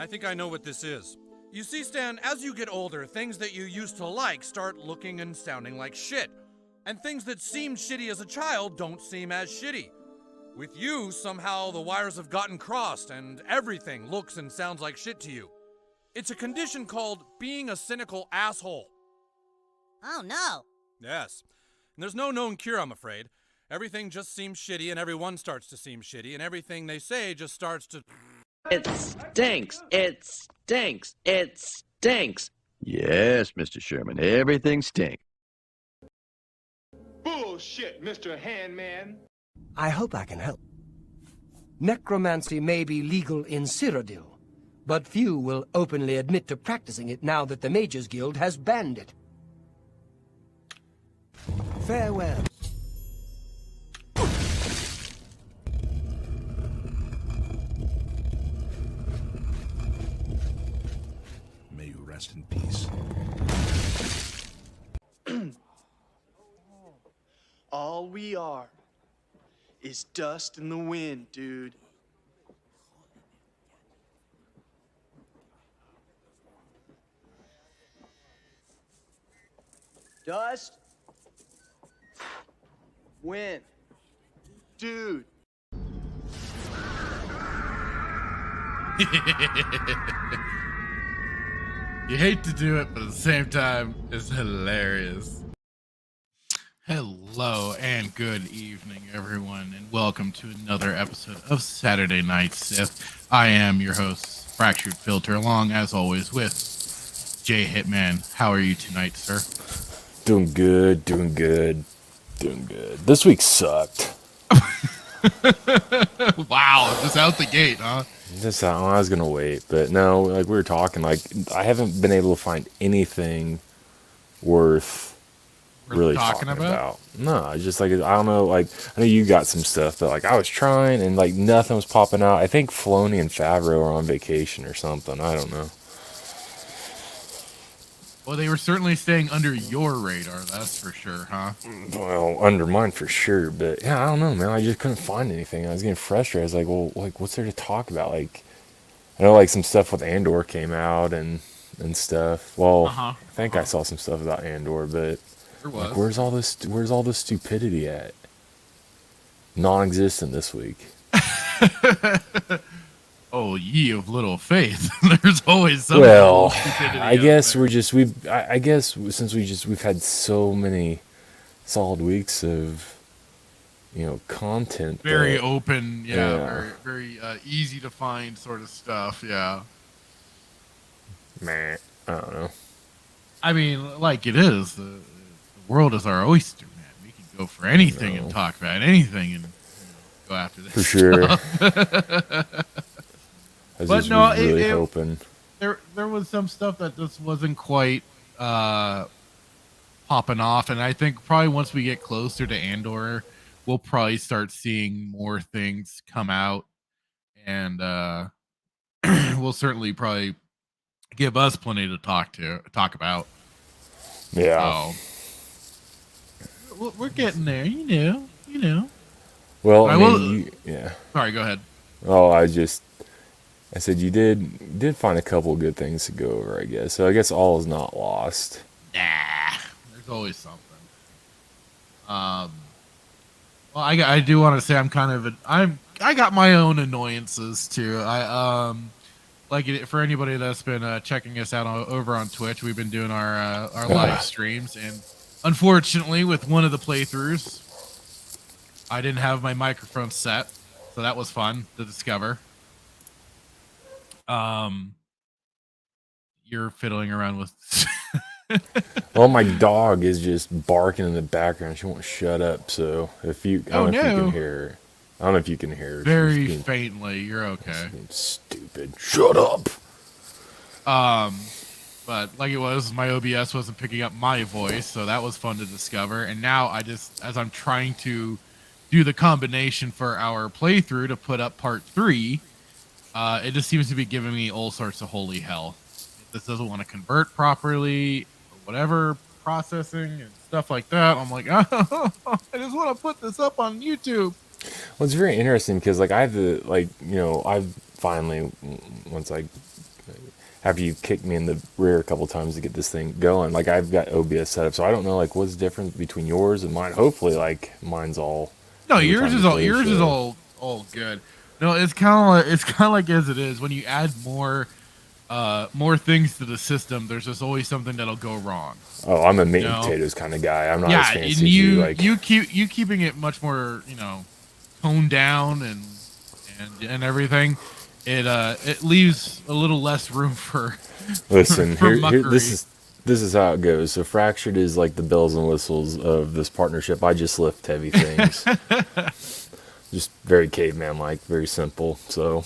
I think I know what this is. You see, Stan, as you get older, things that you used to like start looking and sounding like shit. And things that seemed shitty as a child don't seem as shitty. With you, somehow the wires have gotten crossed and everything looks and sounds like shit to you. It's a condition called being a cynical asshole. Oh no. Yes. And there's no known cure, I'm afraid. Everything just seems shitty and everyone starts to seem shitty and everything they say just starts to... It stinks. It stinks. It stinks. Yes, Mr. Sherman, everything stinks. Bullshit, Mr. Handman. I hope I can help. Necromancy may be legal in Cyrodiil, but few will openly admit to practicing it now that the Mages Guild has banned it. Farewell. May you rest in peace. All we are is dust in the wind, dude. Dust. Wind. Dude. You hate to do it, but at the same time, it's hilarious. Hello and good evening, everyone, and welcome to another episode of Saturday Night Sith. I am your host, Fractured Filter, along as always with Jay Hitman. How are you tonight, sir? Doing good, doing good, doing good. This week sucked. Wow, just out the gate, huh? I was gonna wait, but no, like we were talking, like I haven't been able to find anything worth really talking about. No, it's just like I don't know, like I know you got some stuff, but like I was trying and like nothing was popping out. I think Filoni and Favreau are on vacation or something. I don't know. Well, they were certainly staying under your radar, that's for sure, huh? Well, under mine for sure, but yeah, I don't know, man. I just couldn't find anything. I was getting frustrated. I was like, well, like, what's there to talk about? Like, I know, like, some stuff with Andor came out and stuff. Well, I think I saw some stuff about Andor, but like, where's all this stupidity at? Non-existent this week. Oh, ye of little faith. There's always some. Well, I guess I guess since we've had so many solid weeks of, content. Very open, very easy to find sort of stuff, yeah. Man, I don't know. I mean, like it is. The world is our oyster, man. We can go for anything and talk about anything and go after this. For sure. But no, really hoping. There was some stuff that just wasn't quite popping off, and I think probably once we get closer to Andor, we'll probably start seeing more things come out, and we'll certainly probably give us plenty to talk about. Yeah, so, we're getting there, you know. Well, yeah. Sorry, go ahead. Oh, I said you did find a couple of good things to go over, I guess. So I guess all is not lost. Nah, there's always something. Well, I do want to say I got my own annoyances too. For anybody that's been checking us out over on Twitch, we've been doing our live streams, and unfortunately, with one of the playthroughs, I didn't have my microphone set, so that was fun to discover. You're fiddling around with. Well, my dog is just barking in the background. She won't shut up. So if you, I don't know if you can hear her. I don't know if you can hear her. Very faintly. You're okay. Stupid. Shut up. But like it was, my OBS wasn't picking up my voice, so that was fun to discover. And now as I'm trying to do the combination for our playthrough to put up part 3. It just seems to be giving me all sorts of holy hell. This doesn't want to convert properly, or whatever, processing and stuff like that. I'm like, oh, I just want to put this up on YouTube. Well, it's very interesting because, like, I have to, like, I've finally, once I after you kicked me in the rear a couple times to get this thing going. Like I've got OBS set up, so I don't know like what's different between yours and mine. Hopefully, like mine's all. No, yours is all good. No, it's kind of like as it is when you add more things to the system. There's just always something that'll go wrong. Oh, I'm a meat and potatoes kind of guy. I'm not as fancy as you. Like you keeping it much more toned down and everything. It leaves a little less room for. Listen, for here this is how it goes. So Fractured is like the bells and whistles of this partnership. I just lift heavy things. Just very caveman like, very simple. So,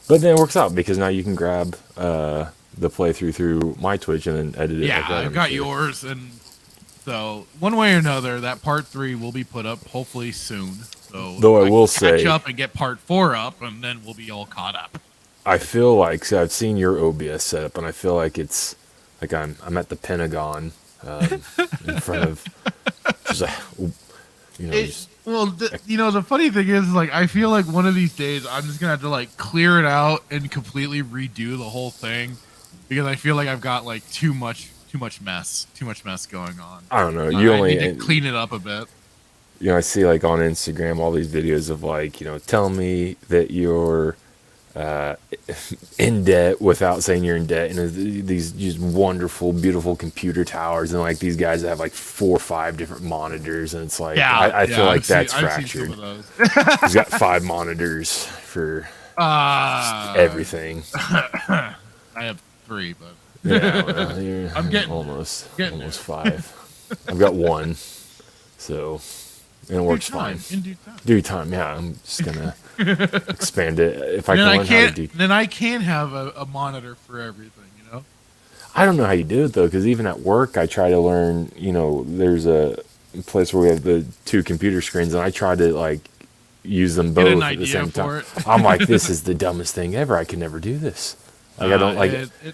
but then it works out because now you can grab the playthrough through my Twitch and then edit it. Yeah, I've got yours, and so one way or another, that part 3 will be put up hopefully soon. So though I will say, catch up and get part 4 up, and then we'll be all caught up. I feel like, so I've seen your OBS setup, and I feel like it's like I'm at the Pentagon in front of just the funny thing is, like, I feel like one of these days I'm just gonna have to like clear it out and completely redo the whole thing because I feel like I've got like too much mess going on. I don't know. I need to clean it up a bit. I see like on Instagram all these videos of like, tell me that you're in debt without saying you're in debt, and these just wonderful, beautiful computer towers, and like these guys that have like 4 or 5 different monitors, and it's like I feel like that's Fractured. He's got 5 monitors for everything. I have 3, but yeah, I'm getting almost 5. I've got 1, so. And it works fine. In due time, yeah. I'm just gonna expand it if I can learn how to do. Then I can have a monitor for everything, I don't know how you do it though, because even at work, I try to learn. There's a place where we have the 2 computer screens, and I try to like use them both at the same time. I'm like, this is the dumbest thing ever. I can never do this. Like I don't like it. It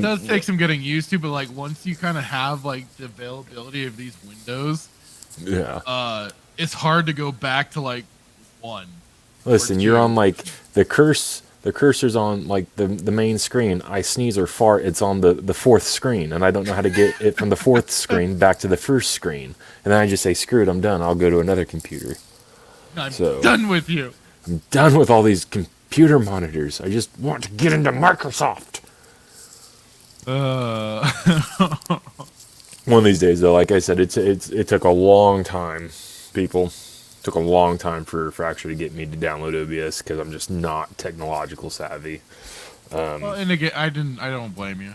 does take some getting used to, but like once you kind of have like the availability of these windows. Yeah. It's hard to go back to like 1. Listen, you're on like the cursor's on like the main screen. I sneeze or fart, it's on the 4th screen, and I don't know how to get it from the 4th screen back to the 1st screen. And then I just say, screw it, I'm done. I'll go to another computer. I'm done with you. I'm done with all these computer monitors. I just want to get into Microsoft. One of these days, though, like I said, it took a long time, people. It took a long time for Fracture to get me to download OBS because I'm just not technological savvy. Well, and again, I don't blame you.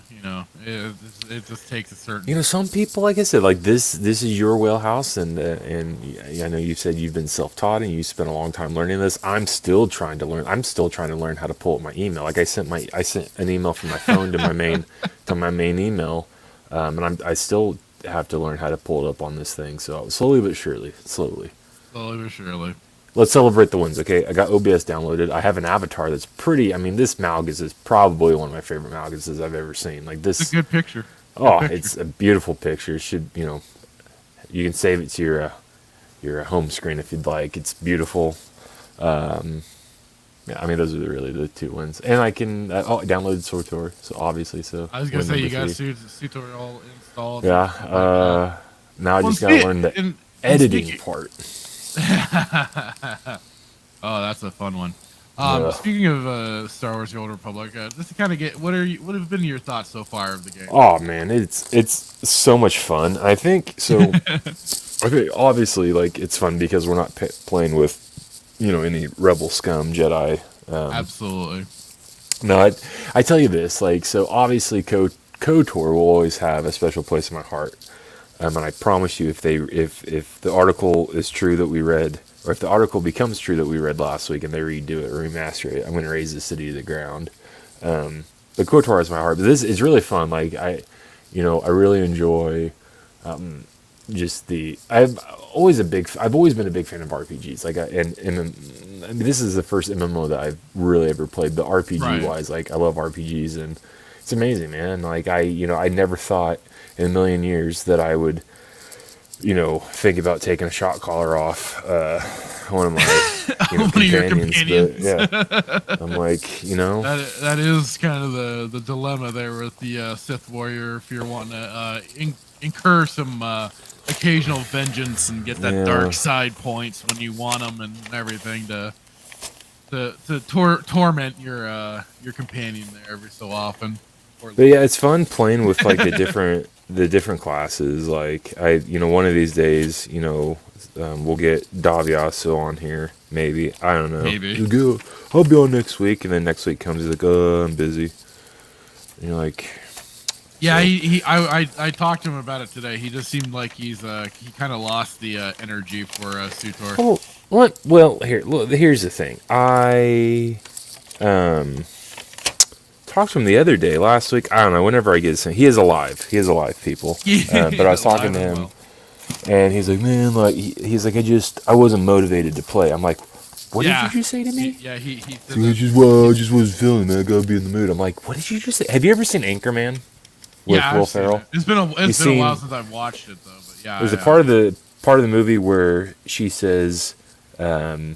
It just takes a certain. Some people, like I said, like this is your wheelhouse, and I know you said you've been self-taught and you spent a long time learning this. I'm still trying to learn. I'm still trying to learn how to pull up my email. Like I sent an email from my phone to my main email. And I still have to learn how to pull it up on this thing. So slowly but surely. Let's celebrate the wins, okay? I got OBS downloaded. I have an avatar that's pretty. I mean, this Malgus is probably one of my favorite Malguses I've ever seen. Like this. It's a good picture. It's a beautiful picture. It should, you can save it to your home screen if you'd like. It's beautiful. Yeah, I mean, those are really the 2 wins. And I can I downloaded SWTOR, so obviously. So I was going to say, you got SWTOR all installed. Yeah. Now I just got to learn the editing part. Oh, that's a fun one. Speaking of Star Wars: The Old Republic, just to kind of get what have been your thoughts so far of the game? Oh man, it's so much fun. I think so. Okay, obviously, like it's fun because we're not playing with any rebel scum Jedi. Absolutely. No, I tell you this, like, so obviously KOTOR will always have a special place in my heart. And I promise you, if the article is true that we read, or if the article becomes true that we read last week and they redo it or remaster it, I'm going to raise the city to the ground. But KOTOR is my heart. But this is really fun. Like I really enjoy I've always been a big fan of RPGs. Like I mean, this is the first MMO that I've really ever played. But RPG wise, like I love RPGs, and it's amazing, man. Like I never thought in a million years that I would think about taking a shot collar off one of my one of your companions. But, yeah, I'm like, that is kind of the dilemma there with the Sith warrior. If you're wanting to incur some occasional vengeance and get that dark side points when you want them and everything to torment your companion there every so often. But yeah, it's fun playing with like the different classes. Like one of these days, we'll get Daviaso on here. Maybe, I don't know. Maybe I'll be on next week, and then next week comes, he's like, I'm busy. And you're like, yeah. So. I talked to him about it today. He just seemed like he kind of lost the energy for Sutor. Oh, what? Well, here's the thing. I talked to him the other day, last week. I don't know. Whenever I get this, he is alive. He is alive, people. But I was talking to him, and he's like, man, like he's like, I wasn't motivated to play. I'm like, what did you just say to me? Yeah, he I just wasn't feeling it. I gotta be in the mood. I'm like, what did you just say? Have you ever seen Anchorman with Will Ferrell? It's been a while since I've watched it though. But yeah, there's a part of the movie where she says to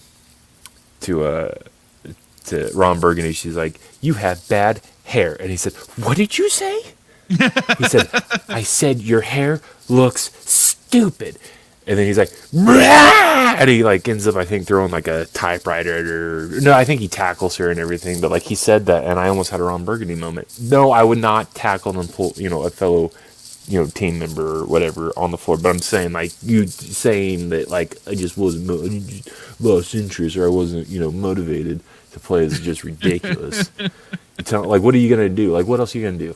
Ron Burgundy, she's like, "You have bad hair," and he said, "What did you say?" He said, "I said your hair looks stupid." And then he's like, "Rah!" And he like ends up, I think, throwing like a typewriter. No, I think he tackles her and everything. But like he said that, and I almost had a Ron Burgundy moment. No, I would not tackle and pull, a fellow, team member or whatever on the floor. But I'm saying like you saying that like I just wasn't lost interest or I wasn't motivated to play is just ridiculous. Like, what are you gonna do? Like, what else are you gonna do?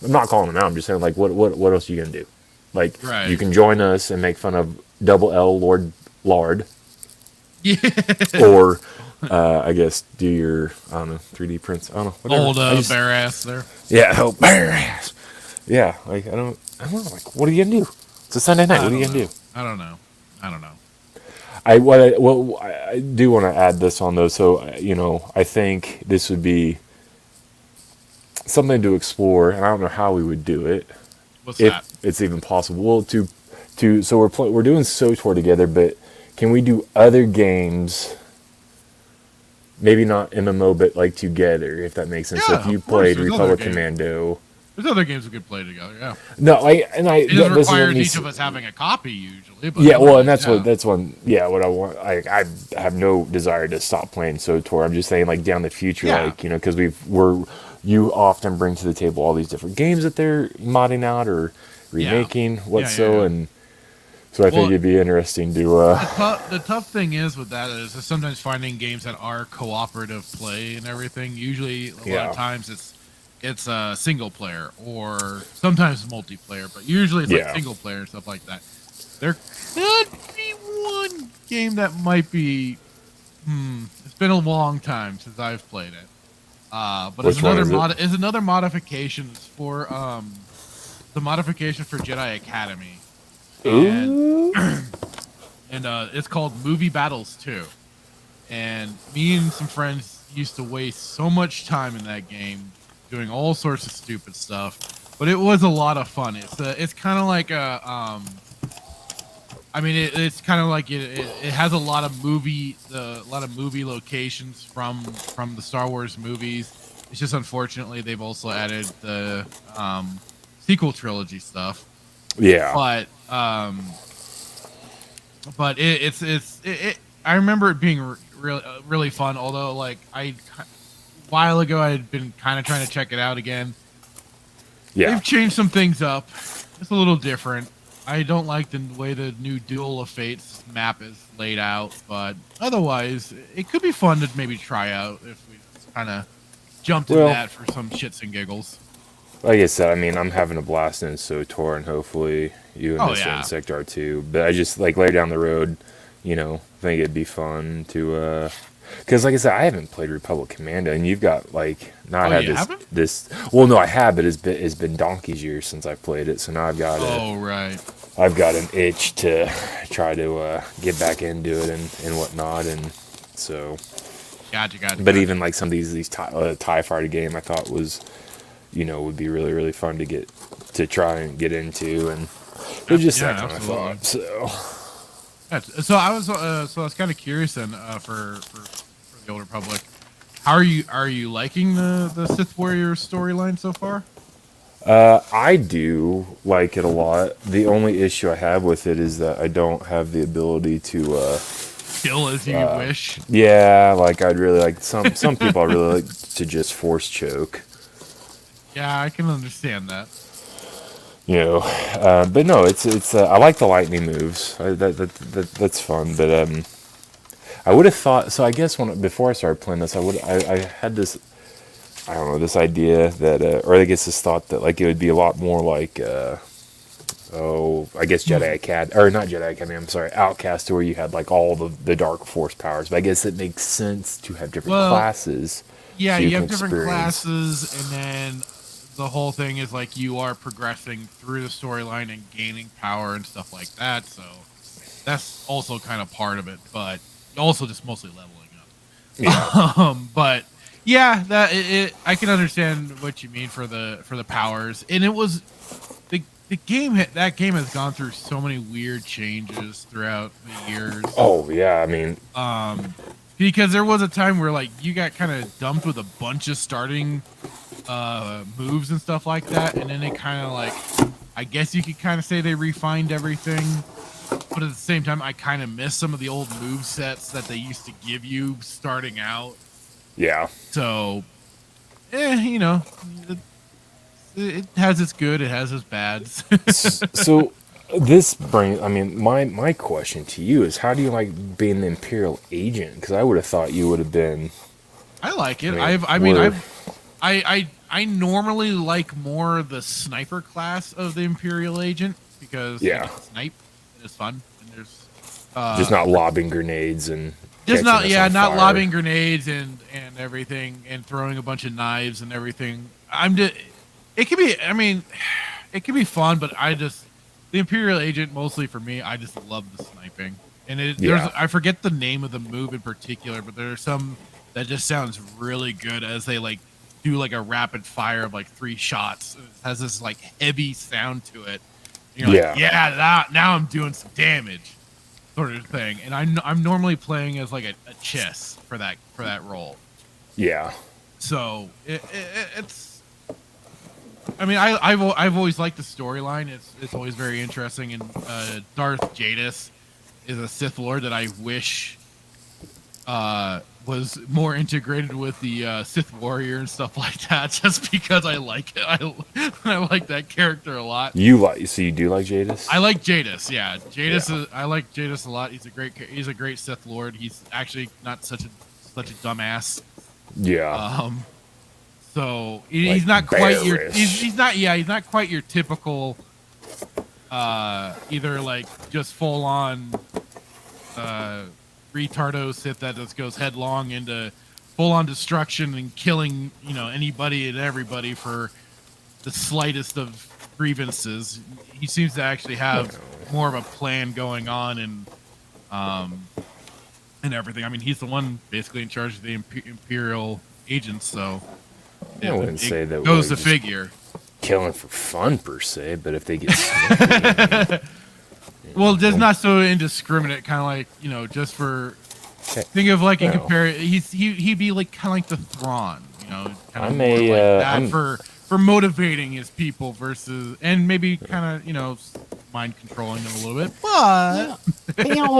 I'm not calling him out. I'm just saying like, what else are you gonna do? Like, you can join us and make fun of Double L Lard. Yeah. Or, I guess, do your, 3D prints. I don't know. Whatever. Old bare ass there. Yeah, bare ass. Yeah, like, I don't know. Like, what are you going to do? It's a Sunday night. What are you going to do? I don't know. I do want to add this on, though. So, I think this would be something to explore, and I don't know how we would do it. What's that? It's even possible. Well, so we're doing SOTOR together, but can we do other games? Maybe not MMO, but like together, if that makes sense. Yeah, so if you played Republic Commando, there's other games we could play together. Yeah. No, it requires each of us having a copy usually. But yeah, well, and that's what I want. I have no desire to stop playing SOTOR. I'm just saying, like down the future, like because you often bring to the table all these different games that they're modding out or remaking, and so I think it'd be interesting to. The tough thing is with that is sometimes finding games that are cooperative play and everything. Usually, a lot of times it's a single player or sometimes multiplayer, but usually it's like single player and stuff like that. There could be one game that might be. It's been a long time since I've played it. But it's another modification for the modification for Jedi Academy. And it's called Movie Battles 2. And me and some friends used to waste so much time in that game doing all sorts of stupid stuff, but it was a lot of fun. It's kind of like it's kind of like it has a lot of movie locations from the Star Wars movies. It's just unfortunately they've also added the sequel trilogy stuff. Yeah. But I remember it being really fun. Although like a while ago I had been kind of trying to check it out again. Yeah. They've changed some things up. It's a little different. I don't like the way the new Duel of Fates map is laid out, but otherwise, it could be fun to maybe try out if we kind of jumped in that for some shits and giggles. Like I said, I'm having a blast in SOTOR, and hopefully you and Mr. Insect are too. But I just, like, later down the road, think it'd be fun to... Because, like I said, I haven't played Republic Commando, and you've got, like... Now I have this... Well, no, I have, but it's been donkey's years since I've played it, so now I've got I've got an itch to try to get back into it and whatnot, and so... Gotcha. But even, like, some of these TIE Fighter game I thought was, would be really, really fun to try and get into, and... But just that kind of thought. So I was kind of curious then for the Old Republic. How are you liking the Sith Warrior storyline so far? I do like it a lot. The only issue I have with it is that I don't have the ability to kill as you wish. Yeah, like I'd really like some people I really like to just force choke. Yeah, I can understand that. You know, but no, it's I like the lightning moves. That's fun. But I would have thought. So I guess before I started playing this, I had this, I don't know, this idea that, or I guess this thought that like it would be a lot more like, I guess Jedi Academy, or not Jedi Academy. I'm sorry, Outcast, where you had like all the Dark Force powers. But I guess it makes sense to have different classes. Yeah, so you have different classes, and then the whole thing is like you are progressing through the storyline and gaining power and stuff like that. So that's also kind of part of it, but also just mostly leveling up. Yeah. But yeah, I can understand what you mean for the powers, and it was the game. That game has gone through so many weird changes throughout the years. Oh yeah, I mean, because there was a time where like you got kind of dumped with a bunch of starting moves and stuff like that, and then they kind of like, I guess you could kind of say they refined everything, but at the same time I kind of miss some of the old move sets that they used to give you starting out. Yeah. So you know, it has its good, it has its bads. So this brings, I mean, my question to you is, how do you like being the Imperial agent? Because I would have thought you would have been. I like it. I normally like more the sniper class of the Imperial agent because you can snipe. It's fun. And there's just not lobbing grenades and just not lobbing grenades and everything and throwing a bunch of knives and everything. It can be. I mean, it can be fun, but the Imperial agent mostly for me. I just love the sniping, and I forget the name of the move in particular, but there are some that just sounds really good as they like do like a rapid fire of like 3 shots. It has this like heavy sound to it. And you're like, now I'm doing some damage, sort of thing. And I'm normally playing as like a chess for that role. Yeah. So it's. I mean, I've always liked the storyline. It's always very interesting. And Darth Jadis is a Sith Lord that I wish was more integrated with the Sith Warrior and stuff like that, just because I like it. I like that character a lot. So you do like Jadis? I like Jadis, yeah. I like Jadis a lot. He's a great Sith Lord. He's actually not such a dumbass. Yeah. So he's not quite your he's not quite your typical either like just full on retardo Sith that just goes headlong into full on destruction and killing, anybody and everybody for the slightest of grievances. He seems to actually have more of a plan going on and everything. I mean, he's the one basically in charge of the Imperial agents, so I wouldn't say that goes to figure. Killing for fun per se, but if they get snippy, well, just not so indiscriminate, kind of like, just for think of like he'd be like kind of like the Thrawn, for motivating his people versus, and maybe kind of mind controlling them a little bit, but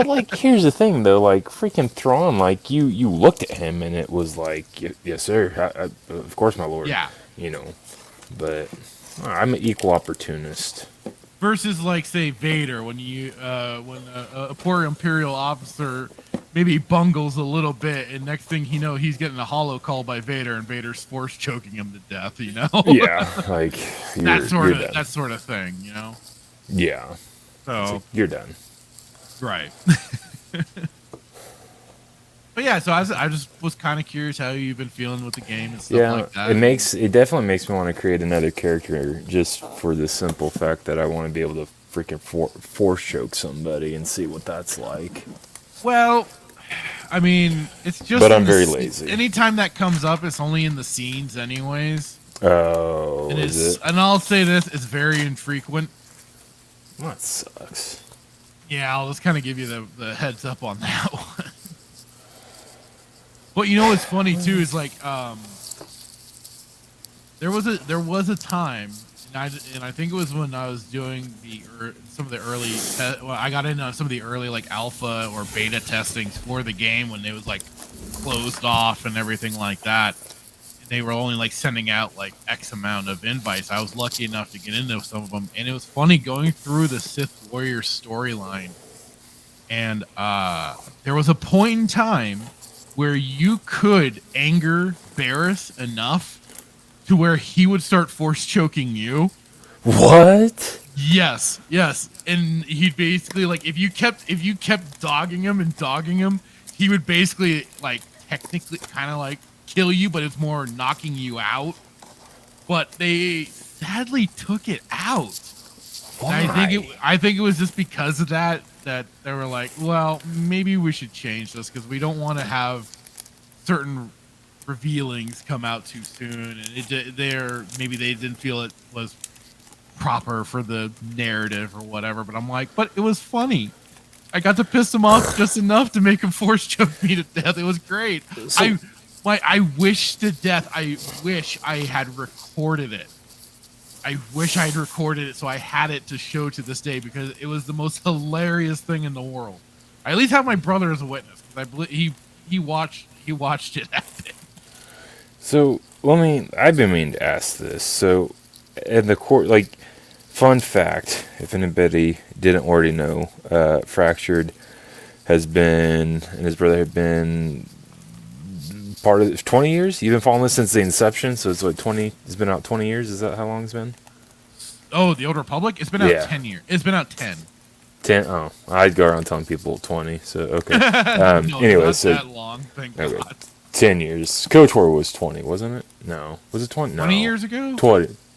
like here's the thing though, like freaking Thrawn, like you looked at him and it was like, yes sir, of course my lord, but I'm an equal opportunist. Versus like say Vader, when a poor Imperial officer maybe bungles a little bit, and next thing you know, he's getting a hollow call by Vader, and Vader's force choking him to death. Yeah, like that sort of thing. Yeah. So like, you're done. Right. But yeah, so I just was kind of curious how you've been feeling with the game and stuff like that. It definitely makes me want to create another character just for the simple fact that I want to be able to freaking force choke somebody and see what that's like. Well, I mean, it's just. But I'm very lazy. Anytime that comes up, it's only in the scenes, anyways. Oh, and I'll say this: it's very infrequent. Well, that sucks. Yeah, I'll just kind of give you the heads up on that one. But you know what's funny too is like there was a time, and I think it was when I was doing some of the early I got in on some of the early like alpha or beta testings for the game when it was like closed off and everything like that. And they were only like sending out like X amount of invites. I was lucky enough to get into some of them, and it was funny going through the Sith Warrior storyline. And there was a point in time where you could anger Barris enough to where he would start force choking you. What? Yes, and he'd basically like if you kept dogging him, he would basically like technically kind of like kill you, but it's more knocking you out. But they sadly took it out. Why? And I think it was just because of that they were like, well, maybe we should change this because we don't want to have certain revealings come out too soon, and maybe they didn't feel it was proper for the narrative or whatever. But I'm like, but it was funny. I got to piss him off just enough to make him force choke me to death. It was great. So, I wish to death. I wish I had recorded it. I wish I had recorded it so I had it to show to this day because it was the most hilarious thing in the world. I at least have my brother as a witness because he watched it happen. So I've been meaning to ask this. So, in the court, like, fun fact, if anybody didn't already know, Fractured has been and his brother have been part of 20 years. You've been following this since the inception, so it's like 20. It's been out 20 years. Is that how long it's been? Oh, the Old Republic. It's been out 10 years. It's been out 10. 10. Oh, I'd go around telling people 20. So okay. No, anyway, not so that long. Thank okay. God. 10 years. KOTOR was 20, wasn't it? No, was it 20? No. 20 years ago.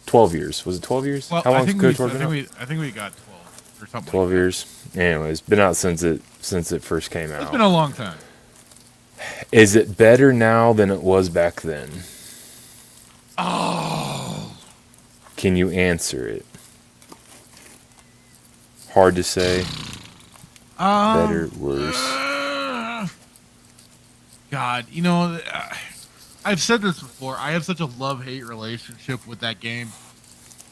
12 years. Was it 12 years? Well, how long has KOTOR been out? I think we got 12 or something. 12 years. Anyways, been out since it first came out. It's been a long time. Is it better now than it was back then? Oh. Can you answer it? Hard to say. Better, worse. God, I've said this before. I have such a love-hate relationship with that game.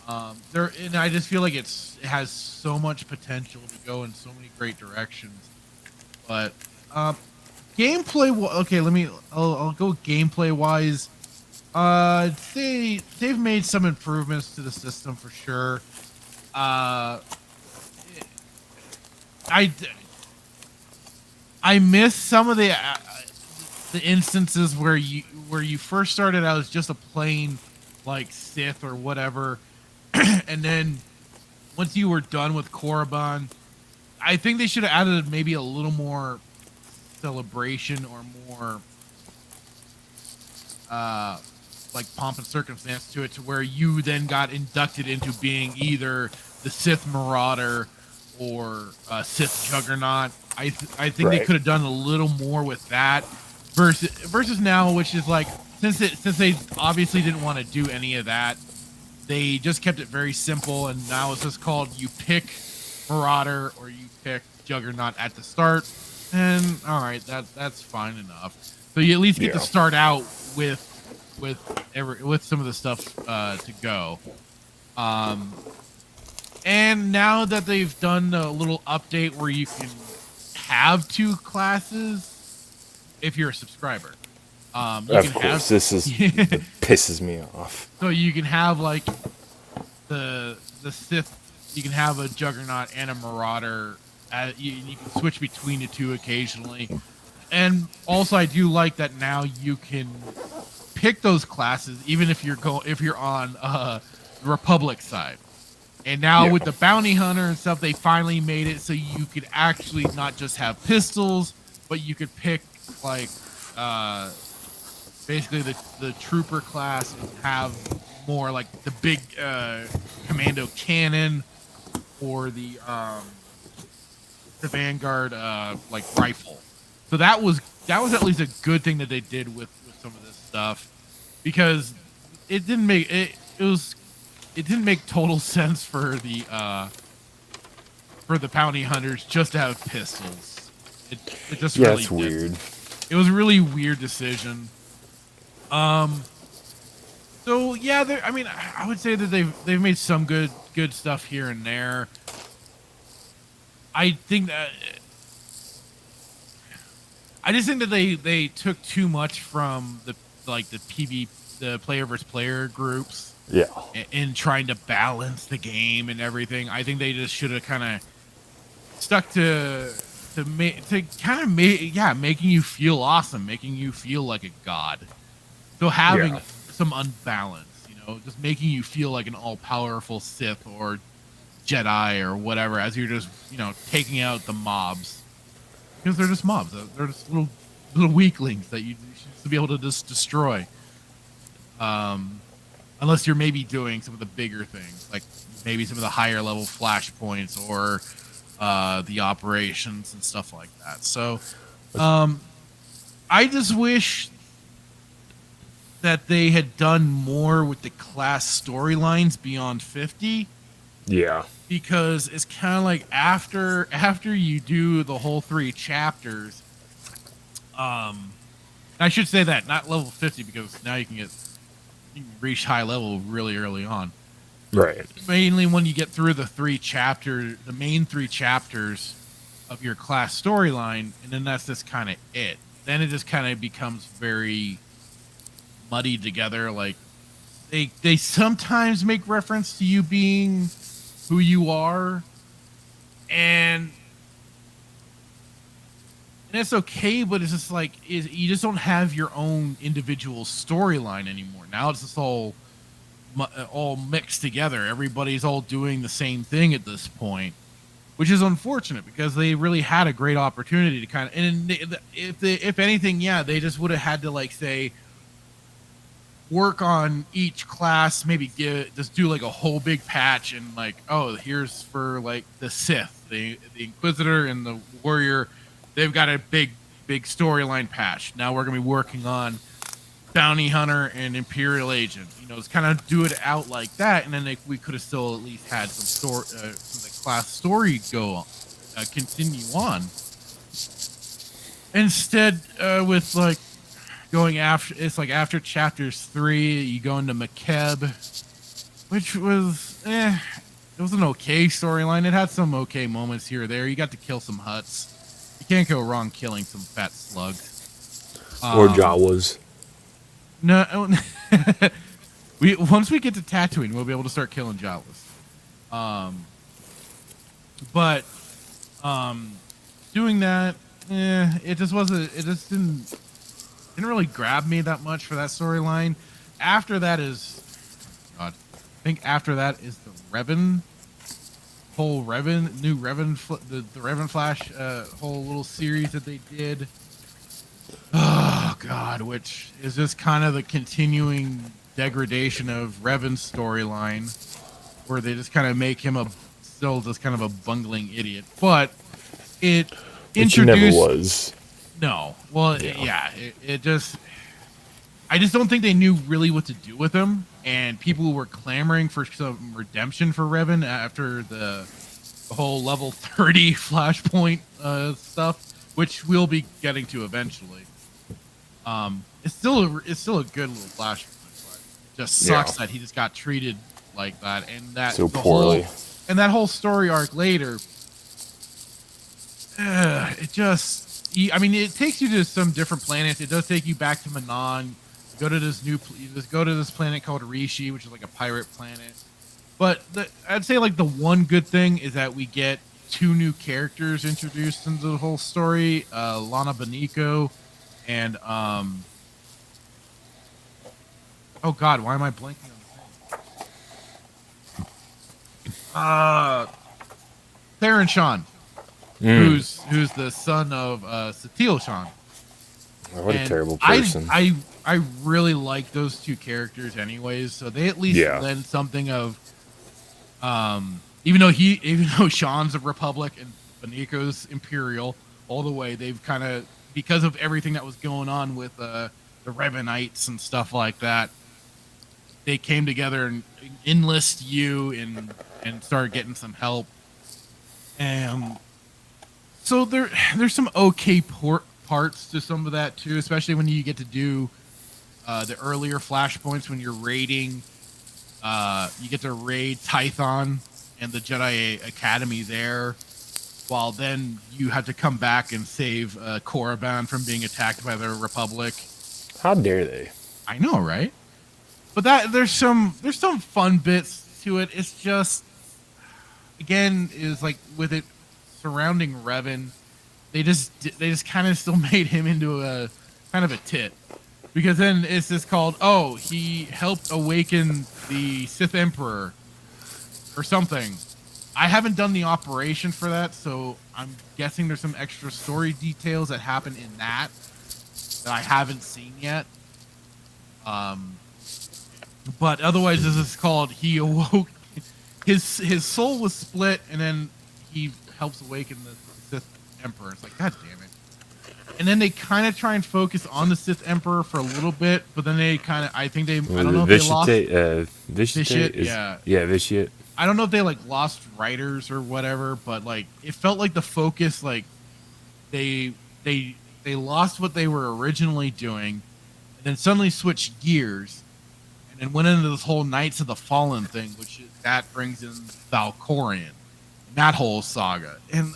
And I just feel like it has so much potential to go in so many great directions. But gameplay, okay, I'll go gameplay wise. They've made some improvements to the system for sure. I miss some of the instances where you first started out as just a plain like Sith or whatever, and then once you were done with Korriban, I think they should have added maybe a little more celebration or more like pomp and circumstance to it, to where you then got inducted into being either the Sith Marauder or Sith Juggernaut. I think they could have done a little more with that versus now, which is like since they obviously didn't want to do any of that, they just kept it very simple, and now it's just called you pick Marauder or you pick Juggernaut at the start, and all right, that's fine enough. So you at least get to start out with some of the stuff to go. And now that they've done a little update where you can have two classes if you're a subscriber. This pisses me off. So you can have like the Sith, you can have a Juggernaut and a Marauder. You can switch between the two occasionally. And also I do like that now you can pick those classes even if you're on the Republic side. And now with the bounty hunter and stuff, they finally made it so you could actually not just have pistols, but you could pick like basically the trooper class and have more like the big commando cannon or the Vanguard like rifle. So that was at least a good thing that they did with some of this stuff, because it didn't make total sense for the for the bounty hunters just to have pistols. It just Yeah, really it's weird. It was a really weird decision. So yeah, I mean, I would say that they've made some good stuff here and there. I think that I just think that they took too much from the player versus player groups. Yeah. In trying to balance the game and everything. I think they just should have kind of stuck to making you feel awesome, making you feel like a god. So having some unbalance, just making you feel like an all-powerful Sith or Jedi or whatever as you're just, taking out the mobs. Because they're just mobs. They're just little weaklings that you should be able to just destroy. Unless you're maybe doing some of the bigger things, like maybe some of the higher level flashpoints or the operations and stuff like that. So I just wish that they had done more with the class storylines beyond 50. Yeah. Because it's kind of like after you do the whole 3 chapters, I should say that, not level 50, because now you can reach high level really early on. Right. Mainly when you get through the main 3 chapters of your class storyline, and then that's just kind of it. Then it just kind of becomes very muddied together. Like they sometimes make reference to you being who you are, and it's okay, but it's just like you just don't have your own individual storyline anymore. Now it's just all mixed together. Everybody's all doing the same thing at this point, which is unfortunate because they really had a great opportunity to kind of. And if anything, they just would have had to say work on each class, maybe just do like a whole big patch and here's for the Sith, the Inquisitor and the Warrior. They've got a big storyline patch. Now we're gonna be working on Bounty Hunter and Imperial Agent. It's kind of do it out like that, and then we could have still at least had some class story continue on. Instead, with going after chapters 3, you go into McKeb, which was it was an okay storyline. It had some okay moments here or there. You got to kill some Hutts. You can't go wrong killing some fat slugs. Or Jawas. No, once we get to Tatooine, we'll be able to start killing Jawas. But doing that, it just wasn't. It just didn't really grab me that much for that storyline. After that is, I think after that is the Revan, the Revan Flash whole little series that they did. Oh God, which is just kind of the continuing degradation of Revan's storyline, where they just kind of make him still just kind of a bungling idiot. But it introduced. Never was. No. Well, it just. I just don't think they knew really what to do with him, and people were clamoring for some redemption for Revan after the whole level 30 Flashpoint stuff, which we'll be getting to eventually. It's still a good little Flashpoint, but it just sucks that he just got treated like that, and that so poorly. And that whole story arc later, it just. I mean, it takes you to some different planets. It does take you back to Manon. You go to this planet called Rishi, which is like a pirate planet. But I'd say the one good thing is that we get 2 new characters introduced into the whole story. Lana Beniko and oh God, why am I blanking on the thing? Theron Shan. Who's the son of Satele Shan. What a terrible person. I really like those 2 characters anyways, so they at least lend something of even though Shan's a Republic and Beniko's Imperial all the way, they've kind of, because of everything that was going on with the Revanites and stuff like that, they came together and enlist you and started getting some help. So there's some okay parts to some of that too, especially when you get to do the earlier flashpoints when you're raiding. You get to raid Tython and the Jedi Academy there, while then you have to come back and save Korriban from being attacked by the Republic. How dare they? I know, right? But there's some fun bits to it. It's just, again, is like with it surrounding Revan, they just kind of still made him into a kind of a tit, because then it's just called, oh, he helped awaken the Sith Emperor or something. I haven't done the operation for that, so I'm guessing there's some extra story details that happen in that I haven't seen yet. But otherwise, this is called, he awoke, his soul was split, and then he helps awaken the Sith Emperor. It's like, god damn it. And then they kind of try and focus on the Sith Emperor for a little bit, but then they kind of, I think they, I don't know if they lost Vitiate, yeah, Vitiate. I don't know if they like lost writers or whatever, but like it felt like the focus, like they lost what they were originally doing, and then suddenly switched gears, and then went into this whole Knights of the Fallen thing, which that brings in Valkorion, and that whole saga, and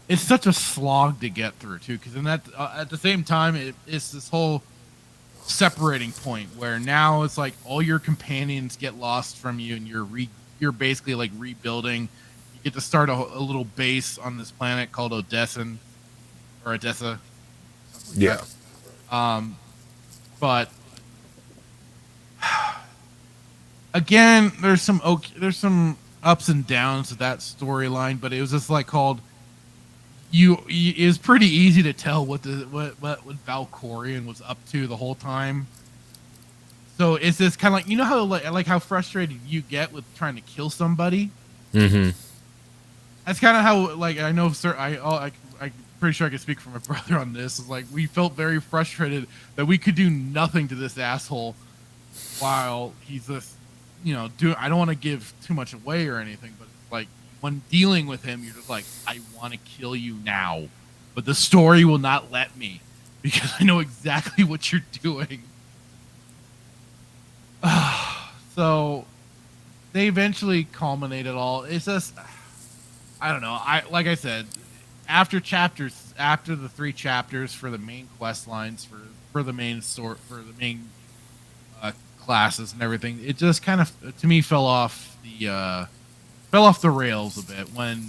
it's such a slog to get through too, because in that at the same time it's this whole separating point where now it's like all your companions get lost from you, and you're basically like rebuilding. You get to start a little base on this planet called Odessa. Yeah. But again, there's some ups and downs to that storyline, but it was just like called. It was pretty easy to tell what Valkorion was up to the whole time. So it's just kind of like, you know how like how frustrated you get with trying to kill somebody. Mm-hmm. That's kind of how, like, I know, sir. I'm pretty sure I can speak for my brother on this. It's like we felt very frustrated that we could do nothing to this asshole while he's just, I don't want to give too much away or anything, but like. When dealing with him, you're just like, I want to kill you now, but the story will not let me because I know exactly what you're doing. So they eventually culminate it all. It's just, I don't know. Like I said, after the 3 chapters for the main quest lines for the main classes and everything, it just kind of to me fell off the rails a bit when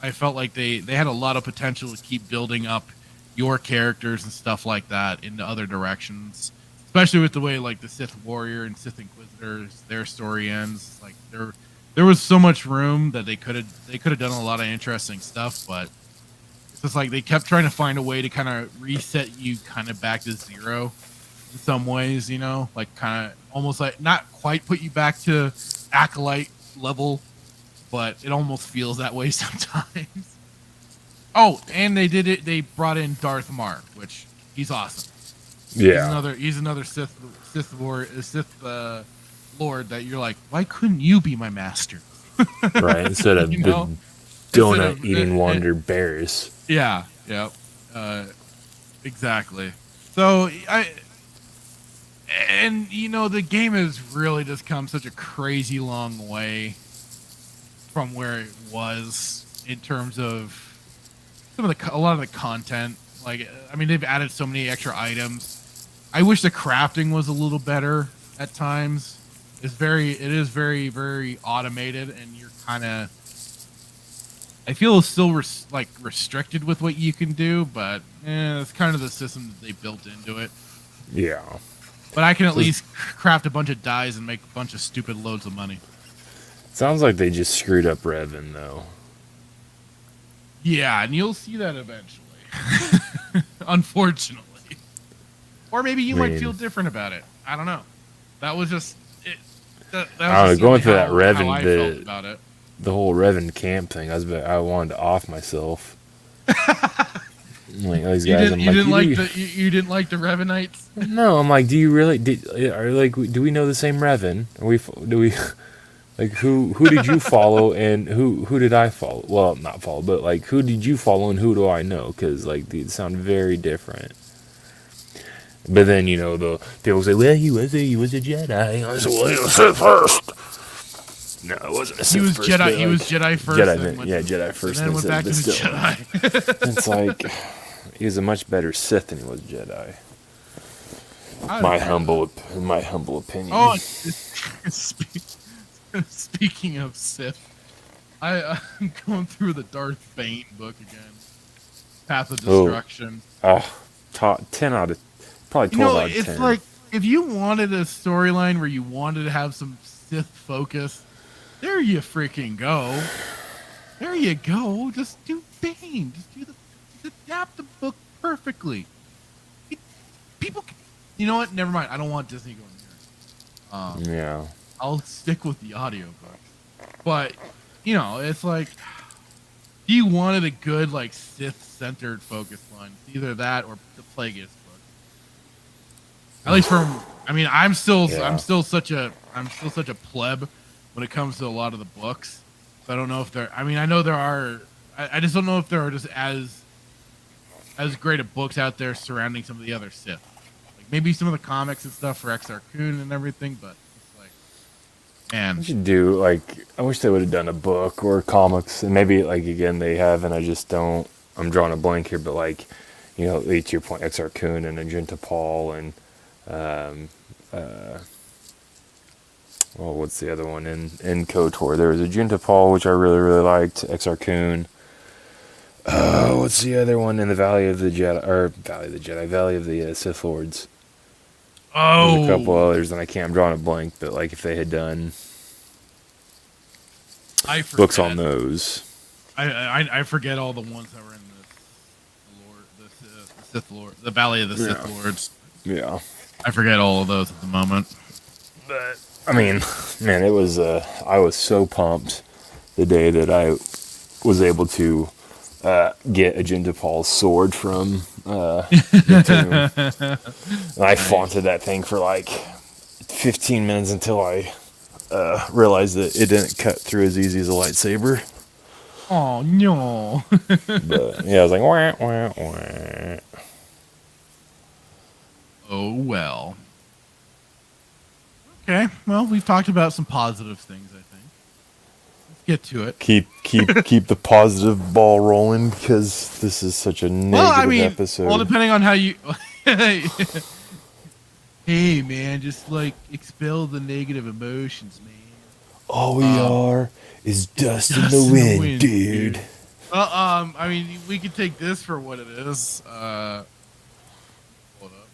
I felt like they had a lot of potential to keep building up your characters and stuff like that into other directions, especially with the way like the Sith Warrior and Sith Inquisitors, their story ends. Like there was so much room that they could have done a lot of interesting stuff, but it's just like they kept trying to find a way to kind of reset you kind of back to zero in some ways, like kind of almost like not quite put you back to Acolyte level, but it almost feels that way sometimes. Oh, and they brought in Darth Mark, which he's awesome. Yeah, he's another Sith Lord that you're like, why couldn't you be my master? Right, instead of the donut eating Wander Bears. Yeah, exactly. So the game has really just come such a crazy long way from where it was in terms of a lot of the content. Like, I mean, they've added so many extra items. I wish the crafting was a little better at times. It is very, very automated, and you're kind of, I feel still restricted with what you can do, but it's kind of the system that they built into it. Yeah. But I can at least craft a bunch of dyes and make a bunch of stupid loads of money. Sounds like they just screwed up Revan, though. Yeah, and you'll see that eventually. Unfortunately. Or maybe you might feel different about it. I don't know. That was just it. That was going through that Revan, how I felt about it. The whole Revan camp thing. I wanted to off myself. Like, these guys, you didn't like the Revanites? No, I'm like, do you really? Do we know the same Revan? Like who did you follow and who did I follow? Well, not follow, but like who did you follow and who do I know? Because like these sound very different. But then the people say, well, he was a Jedi. I said, well, he was Sith first. No, it wasn't a Sith first. He was Jedi first. Jedi first. And then went back to Jedi. It's like he was a much better Sith than he was Jedi. My humble opinion. Oh, speaking of Sith, I'm going through the Darth Bane book again. Path of Destruction. 10 out of probably 12 out of 10. It's like if you wanted a storyline where you wanted to have some Sith focus, there you freaking go. There you go. Just do Bane. Just adapt the book perfectly. People, you know what? Never mind. I don't want Disney going here. Yeah. I'll stick with the audiobook. But, it's like, if you wanted a good, like, Sith-centered focus line, it's either that or the Plagueis book. At least I'm still such a pleb when it comes to a lot of the books. So I don't know if I know there are, I just don't know if there are just as great of books out there surrounding some of the other Sith. Like, maybe some of the comics and stuff for Exar Kun and everything, but and we should do like I wish they would have done a book or comics, and maybe like again they have, and I just don't. I'm drawing a blank here, but like to your point, Exar Kun and Agenta Paul and what's the other one in KOTOR? There was Agenta Paul, which I really liked. Exar Kun. What's the other one in the Valley of the Sith Lords? Oh, there's a couple others, and I'm drawing a blank. But like, if they had done books on those, I forget all the ones that were in the Sith Lord, the Valley of the Sith Lords. Yeah, I forget all of those at the moment. But I mean, man, it was. I was so pumped the day that I was able to get Agenta Paul's sword from the tomb. And I flaunted that thing for like 15 minutes until I realized that it didn't cut through as easy as a lightsaber. Oh no! But yeah, I was like, wah, wah, wah. Oh well. Okay, well, we've talked about some positive things, I think. Let's get to it. Keep the positive ball rolling, because this is such a negative episode. Well, depending on how you... Hey, man, just, like, expel the negative emotions, man. All we are is dust in the wind, dude. Well, we could take this for what it is. Hold up.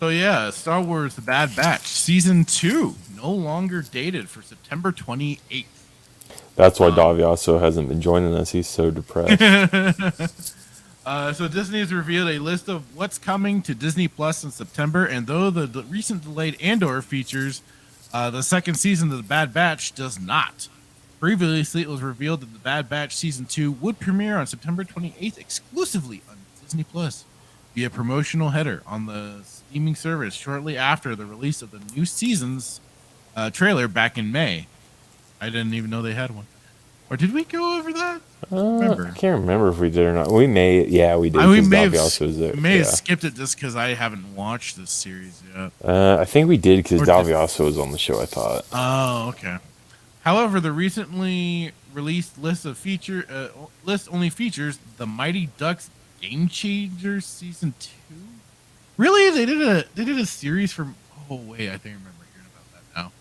So yeah, Star Wars: The Bad Batch Season 2 no longer dated for September 28th. That's why Daviaso hasn't been joining us. He's so depressed. So Disney has revealed a list of what's coming to Disney Plus in September, and though the recent delayed Andor features the second season of The Bad Batch does not. Previously, it was revealed that The Bad Batch Season 2 would premiere on September 28th exclusively on Disney Plus via promotional header on the streaming service shortly after the release of the new season's trailer back in May. I didn't even know they had one. Or did we go over that? I can't remember if we did or not. We may, we did. We may have skipped it just because I haven't watched this series yet. I think we did because Daviaso was on the show, I thought. Oh, okay. However, the recently released list only features The Mighty Ducks Game Changers Season 2. Really? They did a series from... Oh, wait, I think I remember hearing about that now.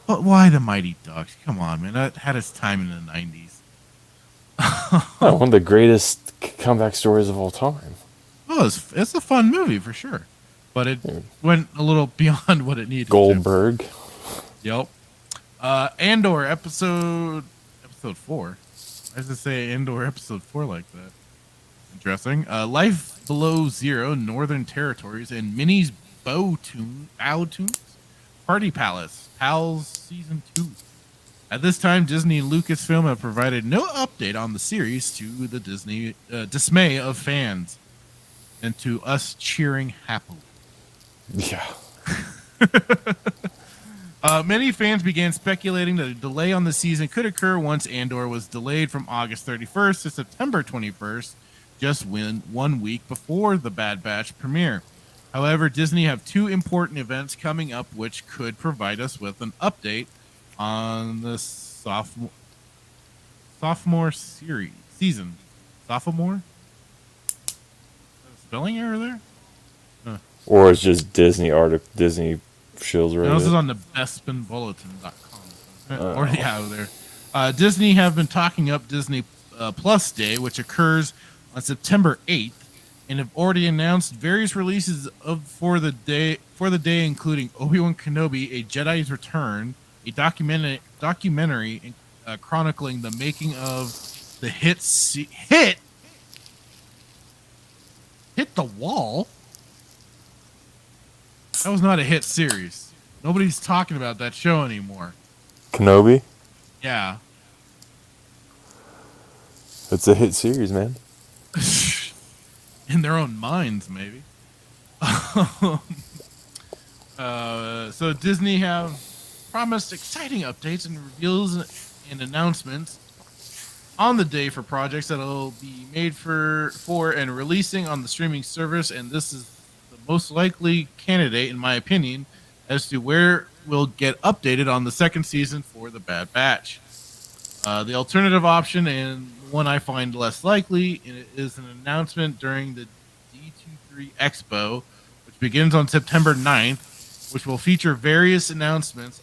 But why The Mighty Ducks? Come on, man. That had its time in the 90s. One of the greatest comeback stories of all time. Oh, it's a fun movie, for sure. But it went a little beyond what it needed Goldberg. to. Yep. Andor, episode 4. I was to say Andor episode 4 like that. Interesting. Life Below Zero, Northern Territories, and Minnie's Bow Tunes, Party Palace, Pals Season 2. At this time, Disney and Lucasfilm have provided no update on the series to the dismay of fans. than to us cheering happily. Yeah. Many fans began speculating that a delay on the season could occur once Andor was delayed from August 31st to September 21st, just 1 week before the Bad Batch premiere. However, Disney have two important events coming up which could provide us with an update on the sophomore season. Sophomore? Spelling error there? Or it's just Disney Shills right. This is on the bestspinbulletin.com. Already out there. Disney have been talking up Disney Plus Day, which occurs on September 8th, and have already announced various releases for the day, including Obi-Wan Kenobi: A Jedi's Return, a documentary chronicling the making of the hit the wall. That was not a hit series. Nobody's talking about that show anymore. Kenobi? Yeah. It's a hit series, man. In their own minds, maybe. So Disney have promised exciting updates and reveals and announcements on the day for projects that will be made for and releasing on the streaming service, and this is the most likely candidate, in my opinion, as to where we'll get updated on the second season for The Bad Batch. The alternative option, and one I find less likely, is an announcement during the D23 Expo, which begins on September 9th, which will feature various announcements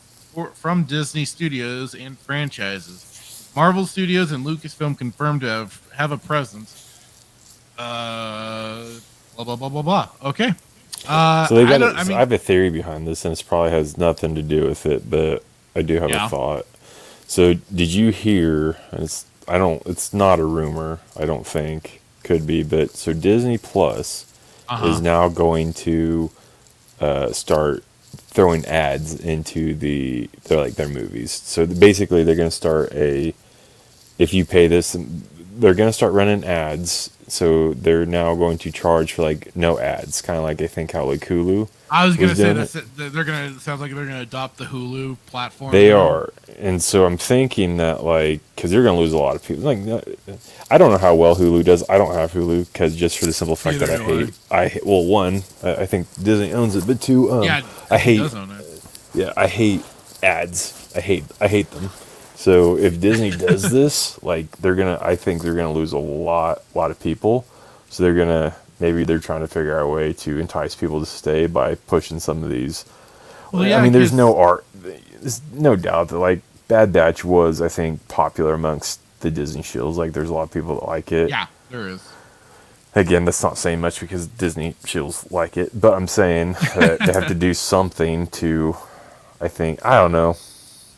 from Disney Studios and franchises. Marvel Studios and Lucasfilm confirmed to have a presence. Blah, blah, blah, blah, blah. Okay. So they got I have a theory behind this, and it probably has nothing to do with it, but I do have a thought. So did you hear, and it's not a rumor, I don't think, could be, but so Disney Plus is now going to start throwing ads into their movies. So basically they're going to start if you pay this, they're going to start running ads. So they're now going to charge for no ads, kind of like I think how Hulu. I was going to say they're going to sounds like they're going to adopt the Hulu platform. They are, and so I'm thinking that because they're going to lose a lot of people. I don't know how well Hulu does. I don't have Hulu because just for the simple fact that I think Disney owns it, but two, I hate. Does own it. Yeah, I hate ads. I hate them. So if Disney does this, I think they're gonna lose a lot of people. So maybe they're trying to figure out a way to entice people to stay by pushing some of these. Well, yeah, I mean, there's no doubt that Bad Batch was, I think, popular amongst the Disney shills. There's a lot of people that like it. Yeah, there is. Again, that's not saying much because Disney shills like it, but I'm saying that they have to do something to. I don't know.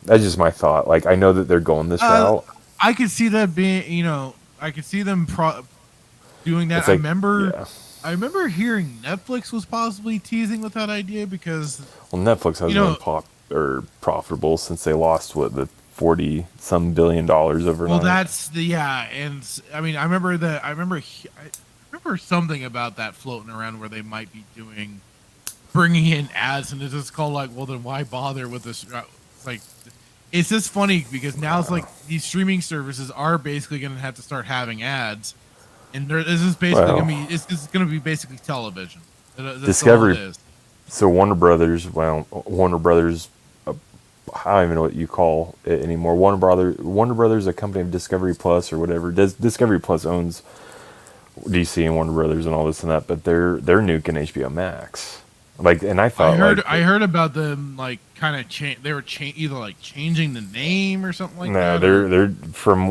That's just my thought. I know that they're going this route. I could see that being, I could see them doing that. I remember hearing Netflix was possibly teasing with that idea because. Well, Netflix hasn't been profitable since they lost the $40-some billion overnight. Well, that's and I mean, I remember something about that floating around where they might be bringing in ads, and it's just called well, then why bother with this? It's just funny because now it's these streaming services are basically going to have to start having ads, and this is basically going to be basically television. That's Discovery. All it is. So Warner Brothers, I don't even know what you call it anymore. Warner Brothers, a company of Discovery Plus or whatever. Discovery Plus owns DC and Warner Brothers and all this and that, but they're nuking HBO Max. And I thought I heard about them kind of they were either changing the name or something like that. No, they're from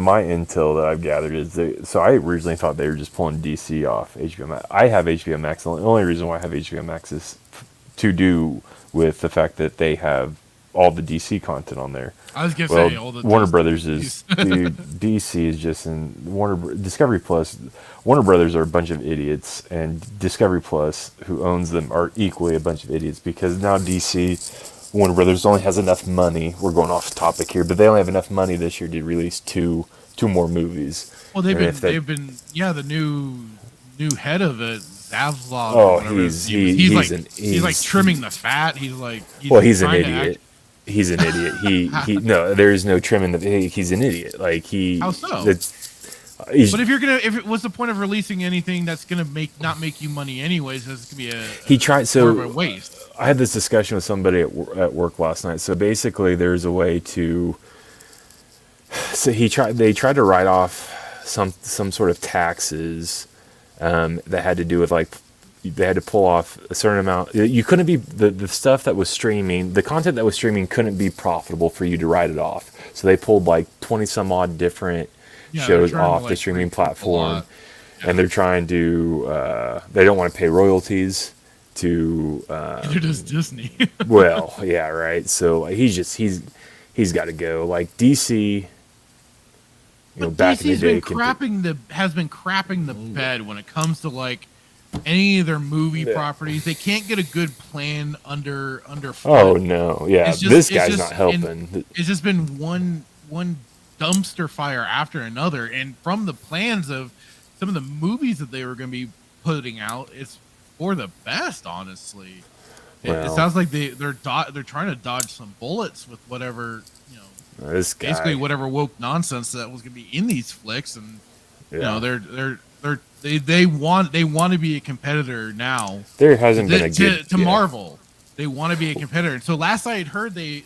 my intel that I've gathered is so I originally thought they were just pulling DC off HBO Max. I have HBO Max. The only reason why I have HBO Max is to do with the fact that they have all the DC content on there. I was gonna say all the Warner Brothers is dude, DC is just in Discovery Plus. Warner Brothers are a bunch of idiots, and Discovery Plus, who owns them, are equally a bunch of idiots because now Warner Brothers only has enough money. We're going off topic here, but they only have enough money this year to release two more movies. Well, they've been the new new head of it, Zavlov. Oh, he's like trimming the fat. He's an idiot. He's an idiot. He no, there's no trimming he's an idiot. Like how so? But what's the point of releasing anything that's gonna not make you money anyways? It's gonna be more of a waste. I had this discussion with somebody at work last night. So basically, there's a way to. So they tried to write off some sort of taxes that had to do with like they had to pull off a certain amount. You couldn't be the stuff that was streaming, the content that was streaming couldn't be profitable for you to write it off. So they pulled like 20 some odd different shows off the streaming platform, and they're trying to. They don't want to pay royalties to. Neither does Disney. Well, yeah, right. So he's got to go. Like DC. Back DC's in the day, has been crapping the bed when it comes to like any of their movie properties. They can't get a good plan under foot. Oh no, yeah, this guy's not helping. It's just been one dumpster fire after another, and from the plans of some of the movies that they were going to be putting out, it's for the best. Honestly, it sounds like they're trying to dodge some bullets with whatever. This guy. Basically, whatever woke nonsense that was going to be in these flicks, and they want to be a competitor now. There hasn't been a good to Marvel. They want to be a competitor. So last I had heard, they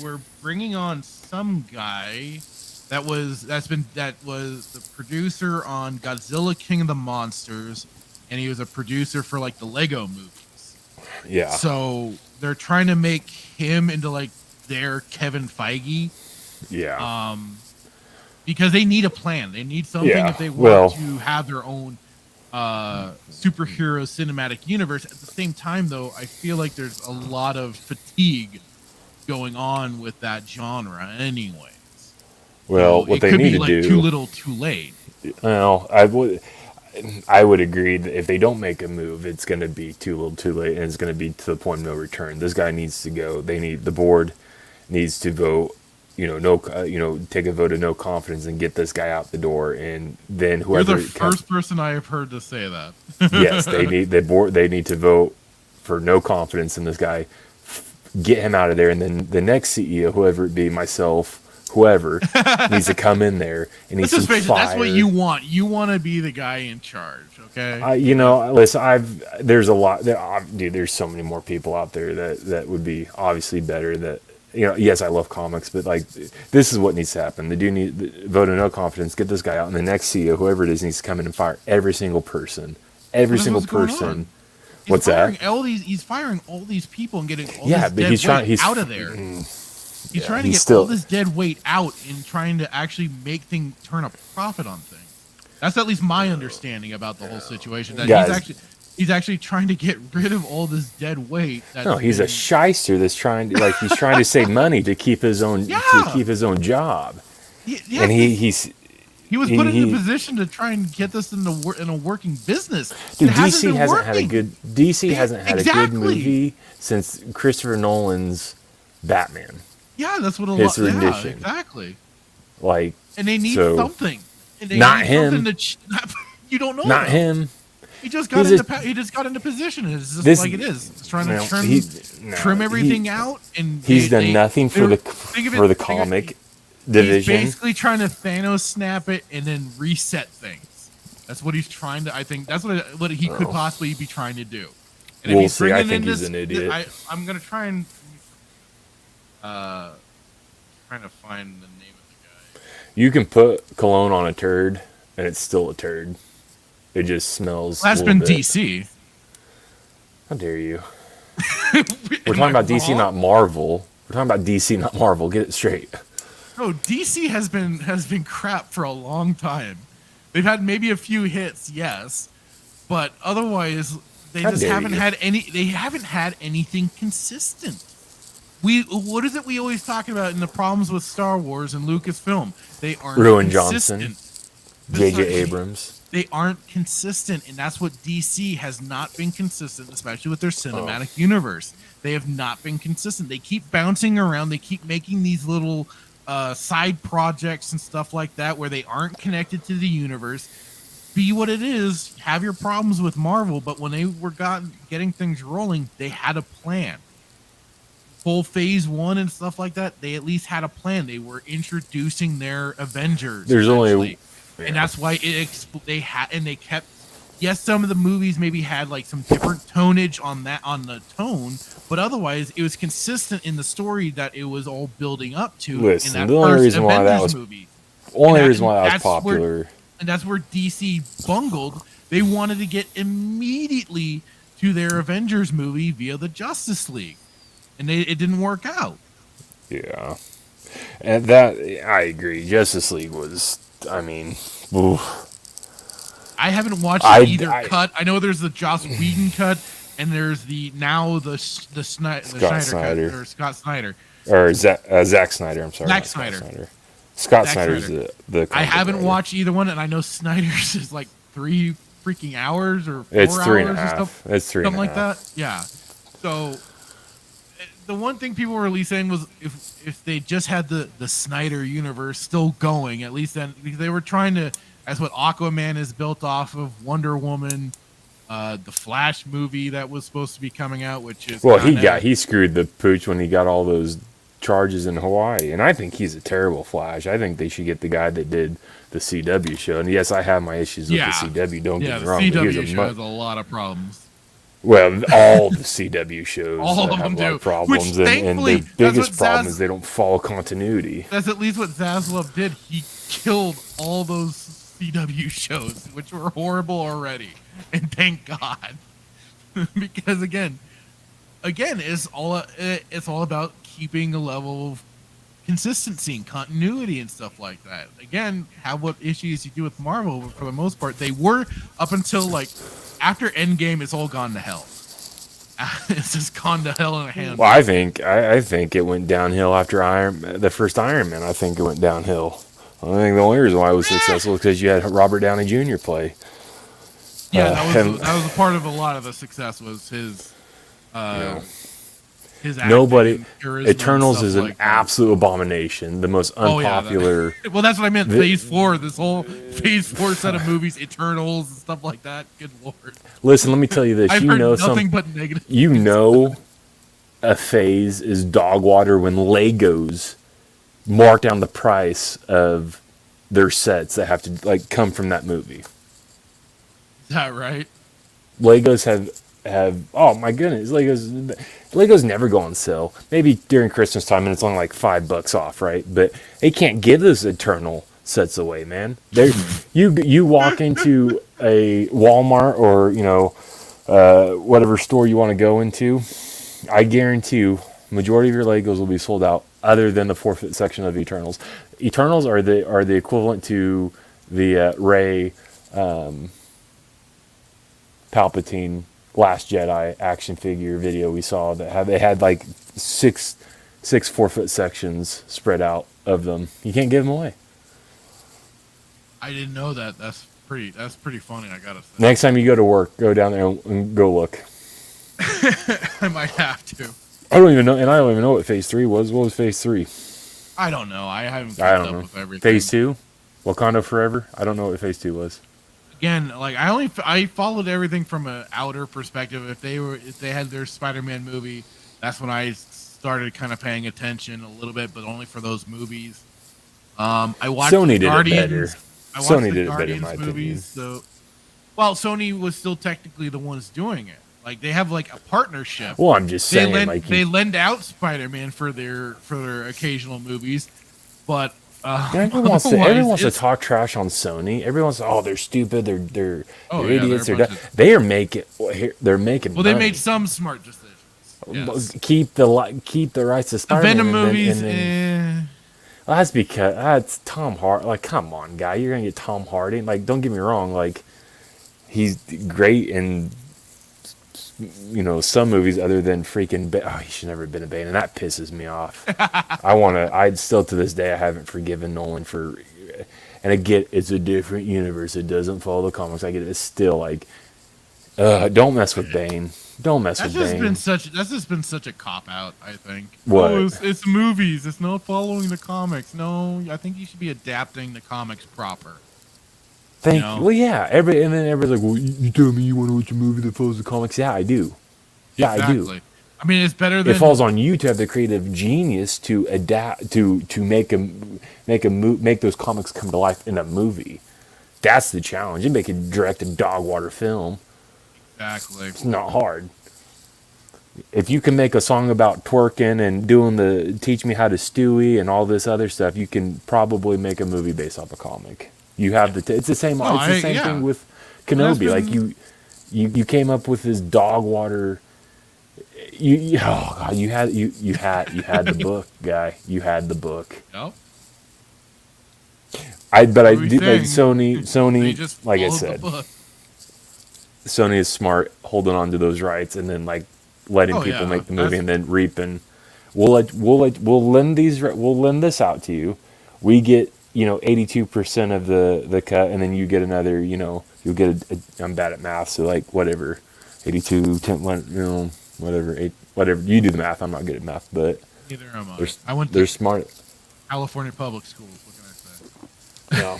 were bringing on some guy that was the producer on Godzilla King of the Monsters, and he was a producer for like the Lego movies. Yeah. So they're trying to make him into like their Kevin Feige. Yeah. Because they need a plan. They need something if they want to have their own superhero cinematic universe. At the same time, though, I feel like there's a lot of fatigue going on with that genre anyways. Well, what they need to do... too little, too late. Well, I would agree that if they don't make a move, it's going to be too little, too late, and it's going to be to the point of no return. This guy needs to go. The board needs to vote, take a vote of no confidence and get this guy out the door. And then whoever. You're the first person I have heard to say that. Yes, they need to vote for no confidence in this guy, get him out of there, and then the next CEO, whoever it be, myself, whoever, needs to come in there and needs to fire. That's what you want. You want to be the guy in charge, okay? Listen, there's a lot. There's so many more people out there that would be obviously better. That yes, I love comics, but like this is what needs to happen. They do need vote of no confidence. Get this guy out, and the next CEO, whoever it is, needs to come in and fire every single person. What's that? He's firing all these people and getting all this dead weight out of there. He's trying to get all this dead weight out and trying to actually make things turn a profit on things. That's at least my understanding about the whole situation. That he's actually trying to get rid of all this dead weight. No, he's a shyster that's trying to save money to keep his own job. Yeah, and he was put in a position to try and get this in a working business. Dude, DC hasn't had a good movie since Christopher Nolan's Batman. Yeah, that's what his rendition. Exactly. Like, and they need something. And they not need him. You don't know. Not him. He just got into position. It's just like it is. It's trying to trim everything out, and he's done nothing for the comic division. He's basically trying to Thanos snap it and then reset things. That's what he's trying to. I think that's what he could possibly be trying to do. And we'll see. I think he's an idiot. I'm gonna try and trying to find the name of the guy. You can put cologne on a turd, and it's still a turd. It just smells. Well, that's been DC. How dare you? We're talking about DC, not Marvel. We're talking about DC, not Marvel. Get it straight. No, DC has been crap for a long time. They've had maybe a few hits, yes, but otherwise they just haven't had any. They haven't had anything consistent. What is it we always talk about in the problems with Star Wars and Lucasfilm? They aren't Ruin consistent. Johnson, J.J. Abrams. They aren't consistent, and that's what DC has not been consistent, especially with their cinematic universe. They have not been consistent. They keep bouncing around. They keep making these little side projects and stuff like that where they aren't connected to the universe. be what it is. Have your problems with Marvel, but when they were getting things rolling, they had a plan. Full phase 1 and stuff like that, they at least had a plan. They were introducing their Avengers. There's only, and that's why they kept. Yes, some of the movies maybe had like some different tonage on the tone, but otherwise it was consistent in the story that it was all building up to. Listen, in that the only reason why that was movie. Only reason why that was popular. And that's where DC bungled. They wanted to get immediately to their Avengers movie via the Justice League. And it didn't work out. Yeah. And that, I agree. Justice League was, I mean, oof. I haven't watched either cut. I know there's the Joss Whedon cut, and there's the Scott Snyder cut, or Scott Snyder. Or Zack Snyder, I'm sorry. Zack Snyder. Scott Snyder's the I haven't watched either one, and I know Snyder's is like 3 freaking hours or 4 it's 3.5 hours or stuff. It's 3.5. Something like that. Yeah. So the one thing people were really saying was if they just had the Snyder universe still going, at least then they were trying to. That's what Aquaman is built off of. Wonder Woman, the Flash movie that was supposed to be coming out, which is he screwed the pooch when he got all those charges in Hawaii, and I think he's a terrible Flash. I think they should get the guy that did the CW show. And yes, I have my issues with the CW. Don't get me wrong. The CW show has a lot of problems. Well, all the CW shows all of have them a lot do. of problems, and the biggest problem is they don't follow continuity. That's at least what Zaslav did. He killed all those CW shows, which were horrible already, and thank God, because again, it's all about keeping a level of consistency and continuity and stuff like that. Again, have what issues you do with Marvel, but for the most part, they were up until like after Endgame, it's all gone to hell. It's just gone to hell in a handbasket. Well, I think it went downhill after the first Iron Man. I think it went downhill. I think the only reason why it was successful is because you had Robert Downey Jr. play. Yeah, that was a part of a lot of the success was his. His nobody. Eternals is an absolute abomination. The most unpopular. Well, that's what I meant. Phase 4. This whole Phase 4 set of movies, Eternals and stuff like that. Good lord. Listen, let me tell you this. I've heard nothing but negative. You know, a phase is dog water when Legos mark down the price of their sets that have to come from that movie. Is that right? Legos have oh my goodness, Legos never go on sale. Maybe during Christmas time, and it's only like $5 off, right? But they can't give those Eternal sets away, man. You walk into a Walmart or whatever store you want to go into, I guarantee you, majority of your Legos will be sold out. Other than the 4-foot section of Eternals, Eternals are the equivalent to the Rey Palpatine Last Jedi action figure video we saw they had like six 4-foot sections spread out of them. You can't give them away. I didn't know that. That's pretty funny. I gotta say. Next time you go to work, go down there and go look. I might have to. I don't even know what Phase 3 was. What was Phase 3? I don't know. I haven't kept up with everything. Phase 2? Wakanda Forever? I don't know what Phase 2 was. Again, I followed everything from an outer perspective. If they had their Spider-Man movie, that's when I started kind of paying attention a little bit, but only for those movies. I watched Sony the Guardians. Did it better. I watched Sony the did Guardians it better, in my movies. opinion. Sony was still technically the ones doing it. Like they have like a partnership. Well, I'm just saying, they lend out Spider-Man for their occasional movies, but everyone wants to talk trash on Sony. Everyone wants, they're stupid, they're idiots, they're making Well, they money. made some smart decisions. Yes. Keep the rights to Spider-Man. The Venom movies. Well, that's because that's Tom Hardy. Like, come on, guy, you're gonna get Tom Hardy. Like, don't get me wrong. Like, he's great in some movies other than freaking. He should never have been a Bane, and that pisses me off. I'd still to this day I haven't forgiven Nolan for. And I get it's a different universe. It doesn't follow the comics. I get it. It's still like, don't mess with Bane. Don't mess with Bane. That's just been such a cop out. I think. What? It's movies. It's not following the comics. No, I think you should be adapting the comics proper. Well, yeah. And then everybody's like, well, you tell me you want to watch a movie that follows the comics. Yeah, I do. Yeah, exactly. I do. I mean, it's better than... It falls on you to have the creative genius to adapt, to make those comics come to life in a movie. That's the challenge. You make a direct dog water film. Exactly. It's not hard. If you can make a song about twerking and doing the teach me how to stewie and all this other stuff, you can probably make a movie based off a comic. You have it's the same. It's the same thing with Kenobi. Like you came up with this dog water. You had the book, guy. You had the book. Yep. Like Sony, like I said, Sony is smart, holding on to those rights, and then like letting people make the movie, and then reaping. We'll lend this out to you. We get 82% of the cut, and then you get another. You'll get I'm bad at math, so like whatever, 82, 10, whatever, whatever. You do the math. I'm not good at math, but neither am I. They're smart. California public schools. What can I say? No.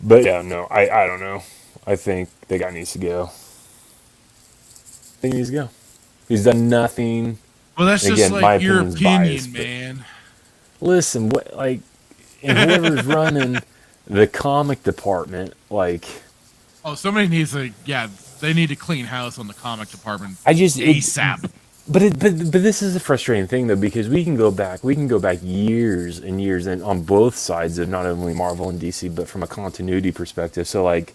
But yeah, no, I don't know. I think the guy needs to go. I think he needs to go. He's done nothing. Well, that's just like your opinion, man. Listen, and whoever's running the comic department, like... Oh, somebody needs to, they need to clean house on the comic department ASAP. But this is a frustrating thing, though, because we can go back years and years, and on both sides of not only Marvel and DC, but from a continuity perspective. So, like,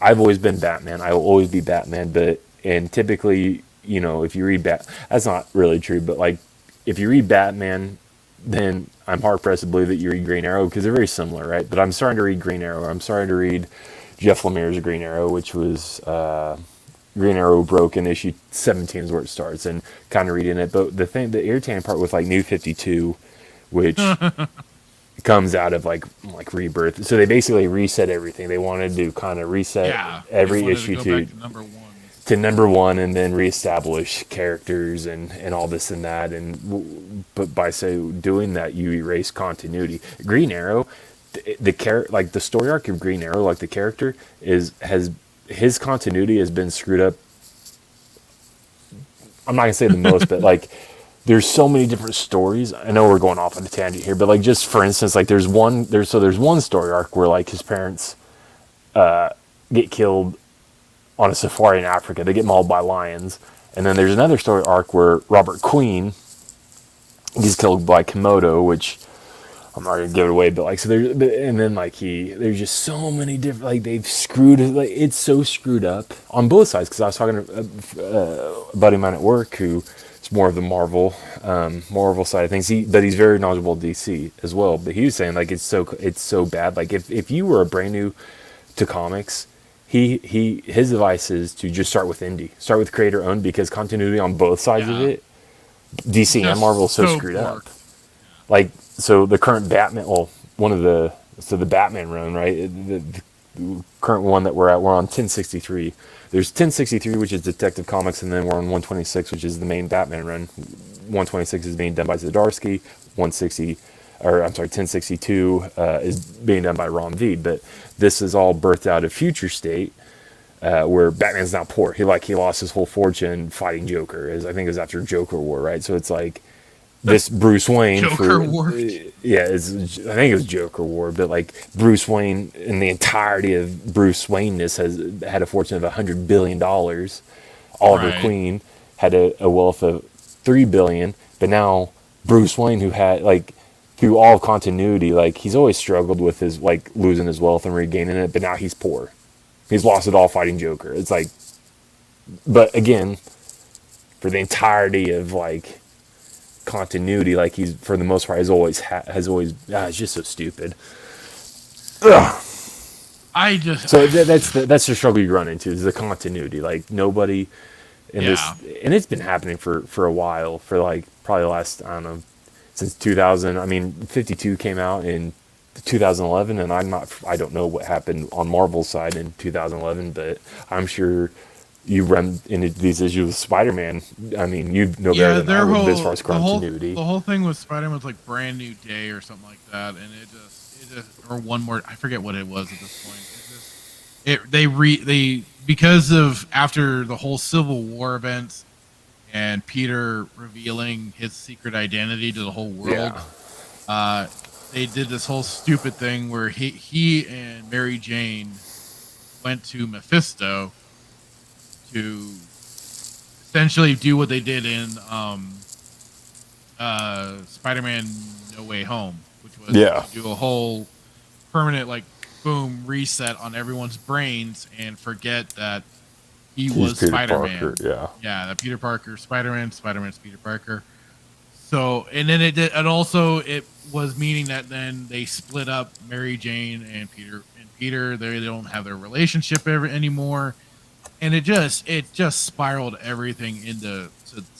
I've always been Batman. I will always be Batman. And typically, if you read that's not really true, but like, if you read Batman, then I'm hard pressed to believe that you read Green Arrow because they're very similar, right? But I'm starting to read Green Arrow. I'm starting to read Jeff Lemire's Green Arrow, which was. Green Arrow broke in issue 17 is where it starts, and kind of reading it. But the irritating part with like New 52, which comes out of like Rebirth. So they basically reset everything. They wanted to kind of reset every issue to number one, and then reestablish characters and all this and that. But by doing that, you erase continuity. Green Arrow, the story arc of Green Arrow, like the character his continuity has been screwed up. I'm not gonna say the most, but like, there's so many different stories. I know we're going off on a tangent here, but like, just for instance, like there's one story arc where like his parents get killed on a safari in Africa. They get mauled by lions, and then there's another story arc where Robert Queen gets killed by Komodo, which. I'm not gonna give it away, but like, so there's just so many different, like, they've screwed it, like, it's so screwed up on both sides. Because I was talking to a buddy of mine at work who is more of the Marvel side of things. But he's very knowledgeable of DC as well. But he was saying like it's so bad. Like if you were a brand new to comics, his advice is to just start with indie, start with creator owned, because continuity on both sides of it, DC and Marvel, is so screwed up. Like. So the current Batman, the Batman run, right? The current one that we're on 1063. There's 1063, which is Detective Comics, and then we're on 126, which is the main Batman run. 126 is being done by Zdarsky. 1062 is being done by Ron V. But this is all birthed out of Future State, where Batman's now poor. He lost his whole fortune fighting Joker. I think it was after Joker War, right? So it's like. This Bruce Wayne War. I think it was Joker War, but like Bruce Wayne in the entirety of Bruce Wayne-ness has had a fortune of $100 billion. Oliver Queen had a wealth of $3 billion, but now Bruce Wayne, who had like through all of continuity, like he's always struggled with his like losing his wealth and regaining it, but now he's poor. He's lost it all fighting Joker. It's like, but again, for the entirety of like. Continuity, like he's for the most part has always it's just so stupid. Ugh. That's the struggle you run into is the continuity. Like nobody in this, and it's been happening for a while, for like probably the last, I don't know, since 2000. I mean, 52 came out in 2011, and I don't know what happened on Marvel's side in 2011, but I'm sure. You run into these issues with Spider-Man. I mean, you know better than I would as far as continuity. The whole thing with Spider-Man was like Brand New Day or something like that, and or one more. I forget what it was at this point. They because of after the whole Civil War event and Peter revealing his secret identity to the whole world. Yeah. They did this whole stupid thing where he and Mary Jane went to Mephisto to essentially do what they did in Spider-Man No Way Home, which was to do a whole permanent boom reset on everyone's brains and forget that he's was Peter Spider-Man. Parker, that Peter Parker, Spider-Man's Peter Parker. So, and then it was meaning that then they split up Mary Jane and Peter. They don't have their relationship anymore, and it just spiraled everything into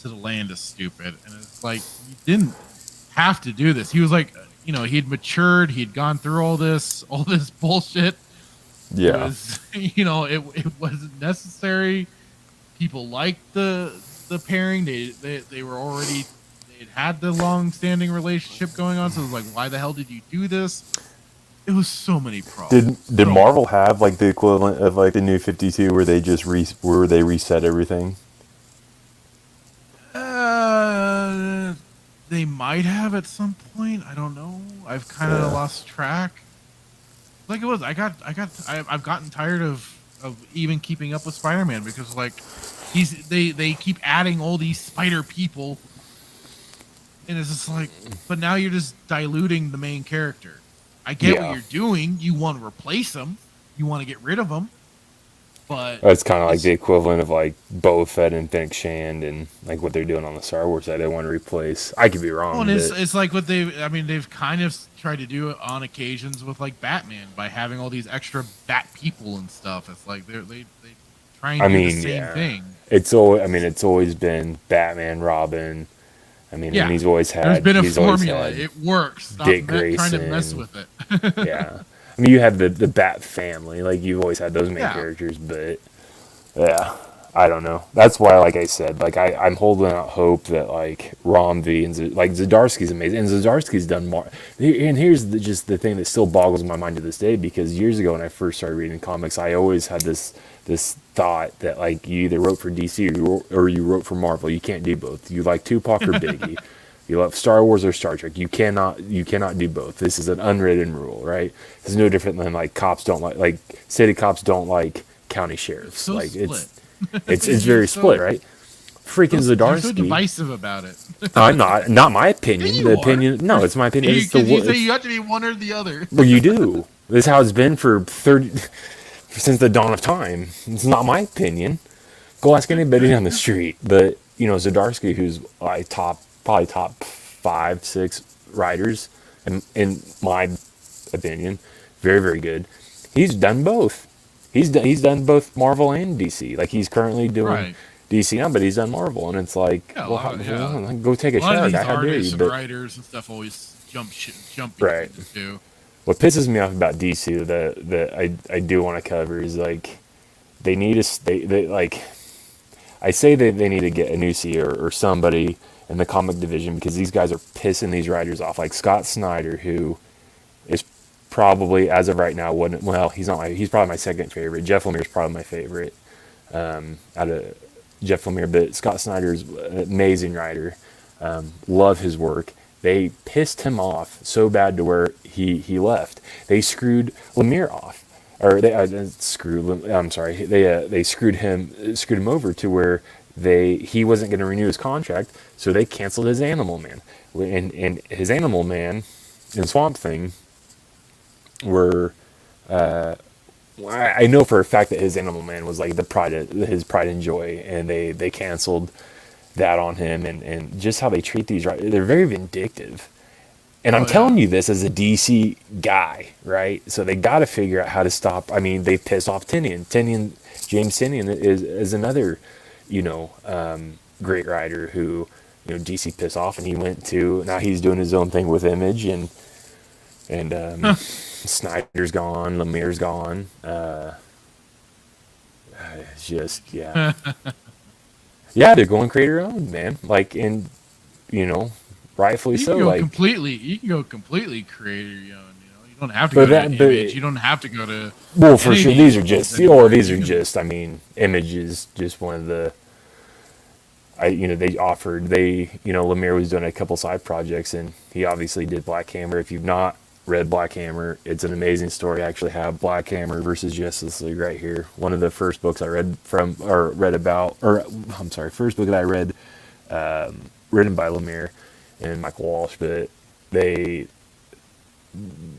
the land of stupid. And it's like, you didn't have to do this. He was like, he'd matured, he'd gone through all this bullshit. Yeah, it wasn't necessary. People liked the pairing. They were already. It had the long-standing relationship going on, so it was like, why the hell did you do this? It was so many problems. Did Marvel have the equivalent of the New 52 where they just reset everything? They might have at some point. I don't know. I've kind of lost track. It was. I've gotten tired of even keeping up with Spider-Man because they keep adding all these spider people. And it's just but now you're just diluting the main character. I get what you're doing. You want to replace them. You want to get rid of them. But it's kind of the equivalent of Boba Fett and Fennec Shand and what they're doing on the Star Wars side. They want to replace. I could be wrong. Well, and it's what they've kind of tried to do it on occasions with Batman by having all these extra Bat people and stuff. It's they try and do the same thing. It's always been Batman, Robin. And he's always had. There's been a formula. It works. Stop Dick Grayson. Trying to mess with it. Yeah. You have the Bat family. You've always had those main characters, but I don't know. That's why, I said, I'm holding out hope that Rom V and Zdarsky's amazing, and Zdarsky's done more. And here's just the thing that still boggles my mind to this day, because years ago when I first started reading comics, I always had this thought that you either wrote for DC or you wrote for Marvel. You can't do both. You like Tupac or Biggie. You love Star Wars or Star Trek. You cannot do both. This is an unwritten rule, right? It's no different than cops don't like city cops don't like county sheriffs. So it's very split, right? Freaking Zdarsky. You're so divisive about it. I'm not my opinion. The opinion. No, it's my opinion. You say you have to be one or the other. Well, you do. This is how it's been for since the dawn of time. It's not my opinion. Go ask anybody on the street. But Zdarsky, who's probably top 5-6 writers, in my opinion, very, very good. He's done both. He's done both Marvel and DC. He's currently doing DC now, but he's done Marvel, and it's go take a shower. How dare you? But writers and stuff always jump right. Too. What pisses me off about DC that I do want to cover is they need I say that they need to get a new CEO or somebody in the comic division, because these guys are pissing these writers off. Scott Snyder, who is probably, as of right now, he's probably my second favorite. Jeff Lemire's probably my favorite out of Jeff Lemire, but Scott Snyder's an amazing writer. Love his work. They pissed him off so bad to where he left. They screwed Lemire off, or they screwed him over to where he wasn't going to renew his contract, so they canceled his Animal Man. And his Animal Man and Swamp Thing were, I know for a fact that his Animal Man was his pride and joy, and they canceled that on him, and just how they treat these, they're very vindictive. And I'm telling you this as a DC guy, right? So they got to figure out how to stop. They pissed off James Tynion is another, great writer who, DC pissed off, and now he's doing his own thing with Image, and Snyder's gone, Lemire's gone. Yeah, they're going creator owned, man. Rightfully so. You can go completely creator owned. You don't have to go to image. You don't have to go to. Well, for sure, these are just. I mean, image is just one of the. Lemire was doing a couple side projects, and he obviously did Black Hammer. If you've not read Black Hammer, it's an amazing story. I actually have Black Hammer versus Justice League right here. One of the first books I read first book that I read, written by Lemire and Michael Walsh, but they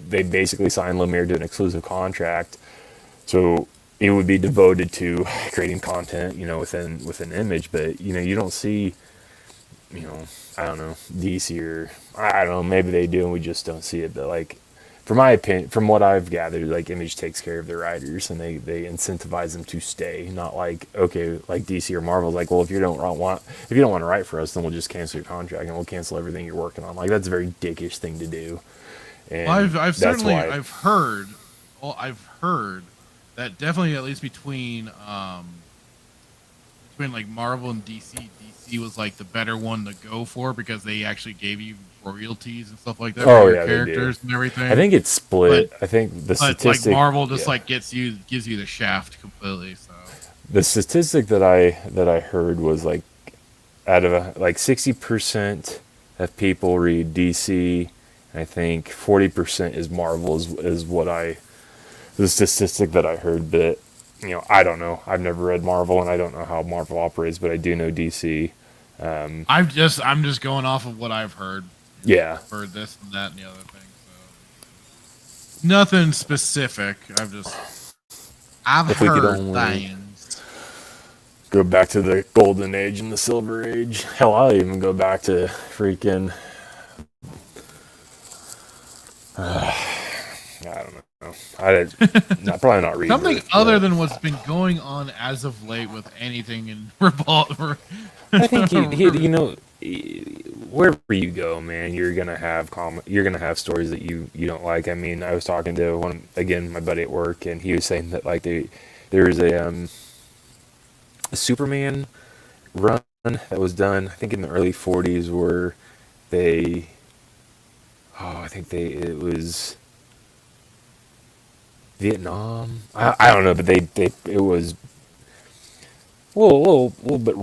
basically signed Lemire to an exclusive contract, so it would be devoted to creating content, within Image. But you don't see, I don't know, DC, or I don't know, maybe they do and we just don't see it. But like, from my opinion, from what I've gathered, like Image takes care of their writers and they incentivize them to stay. Not like, okay, like DC or Marvel's like, well, if you don't want to write for us, then we'll just cancel your contract and we'll cancel everything you're working on. Like, that's a very dickish thing to do. And I've heard that definitely, at least between like Marvel and DC was like the better one to go for, because they actually gave you royalties and stuff like that for your characters and everything. I think it's split. I think the statistic, like Marvel just like gives you the shaft completely. So the statistic that I heard was like, out of like 60% of people read DC, I think 40% is Marvel is the statistic that I heard. But I don't know. I've never read Marvel and I don't know how Marvel operates, but I do know DC. I'm just going off of what I've heard. Yeah. Heard this and that and the other thing. So nothing specific. I've heard things. Go back to the Golden Age and the Silver Age. Hell, I'll even go back to freaking. I don't know. Probably not reading something other than what's been going on as of late with anything in Revolver. I think wherever you go, man, you're gonna have stories that you don't like. I mean, I was talking to my buddy at work, and he was saying that like there's a Superman run that was done, I think in the early 40s, where it was Vietnam. I don't know, but it was a little bit. I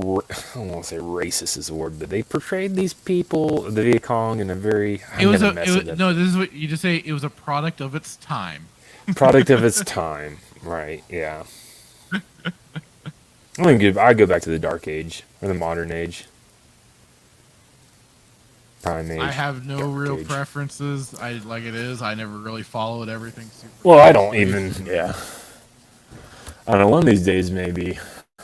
don't want to say racist is the word, but they portrayed these people, the Viet Cong, in a very. This is what you just say. It was a product of its time. Product of its time, right? Yeah. I'd go back to the Dark Age or the Modern Age. Prime Age. I have no real preferences. I never really followed everything super. Well, I don't even. Yeah. I don't know. One of these days, maybe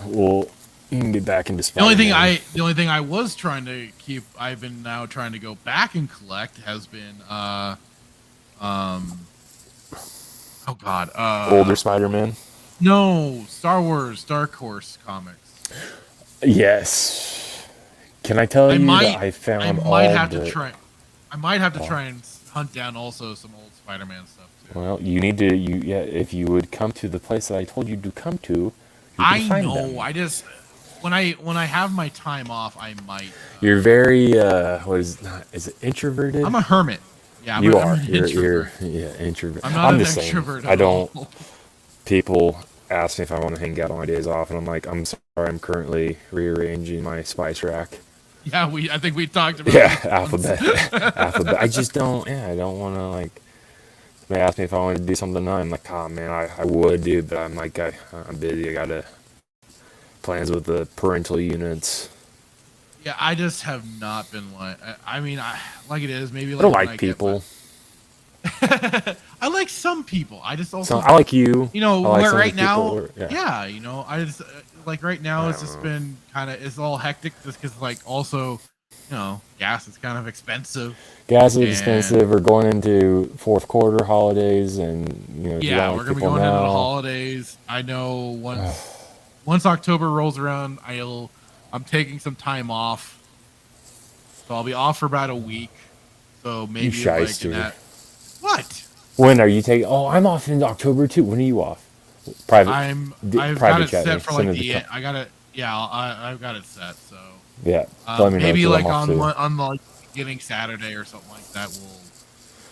you can get back into Spider-Man. The only thing I was trying to keep. I've been now trying to go back and collect has been older Spider-Man. No, Star Wars Dark Horse comics. Yes. Can I tell you that I found I might have to try and hunt down also some old Spider-Man stuff too. Well, you need to. If you would come to the place that I told you to come to, I know. I just when I have my time off, I might. You're very is it introverted? I'm a hermit. Yeah, I'm an introvert. You're introvert. I'm an extrovert. I don't. People ask me if I want to hang out on my days off, and I'm like, I'm sorry, I'm currently rearranging my spice rack. Yeah, I think we talked about alphabet. I just don't. Yeah, I don't want to like. They ask me if I want to do something. I'm like, oh man, I would do, but I'm like, I'm busy. I got plans with the parental units. Yeah, I just have not been like. I mean, like it is maybe. Like I don't like people. I like some people. I just also. I like you. Where right now. I just like right now. It's just been it's all hectic just because like also, gas is kind of expensive. Gas is expensive. We're going into fourth quarter holidays, and we're gonna be going into the holidays. I know once October rolls around, I'm taking some time off, so I'll be off for about a week. So maybe you shyster. What? When are you taking? Oh, I'm off in October too. When are you off? Private. I've got it set for like the. I got it. Yeah, I've got it set. So. Yeah. Let me know. Maybe like on like beginning Saturday or something like that.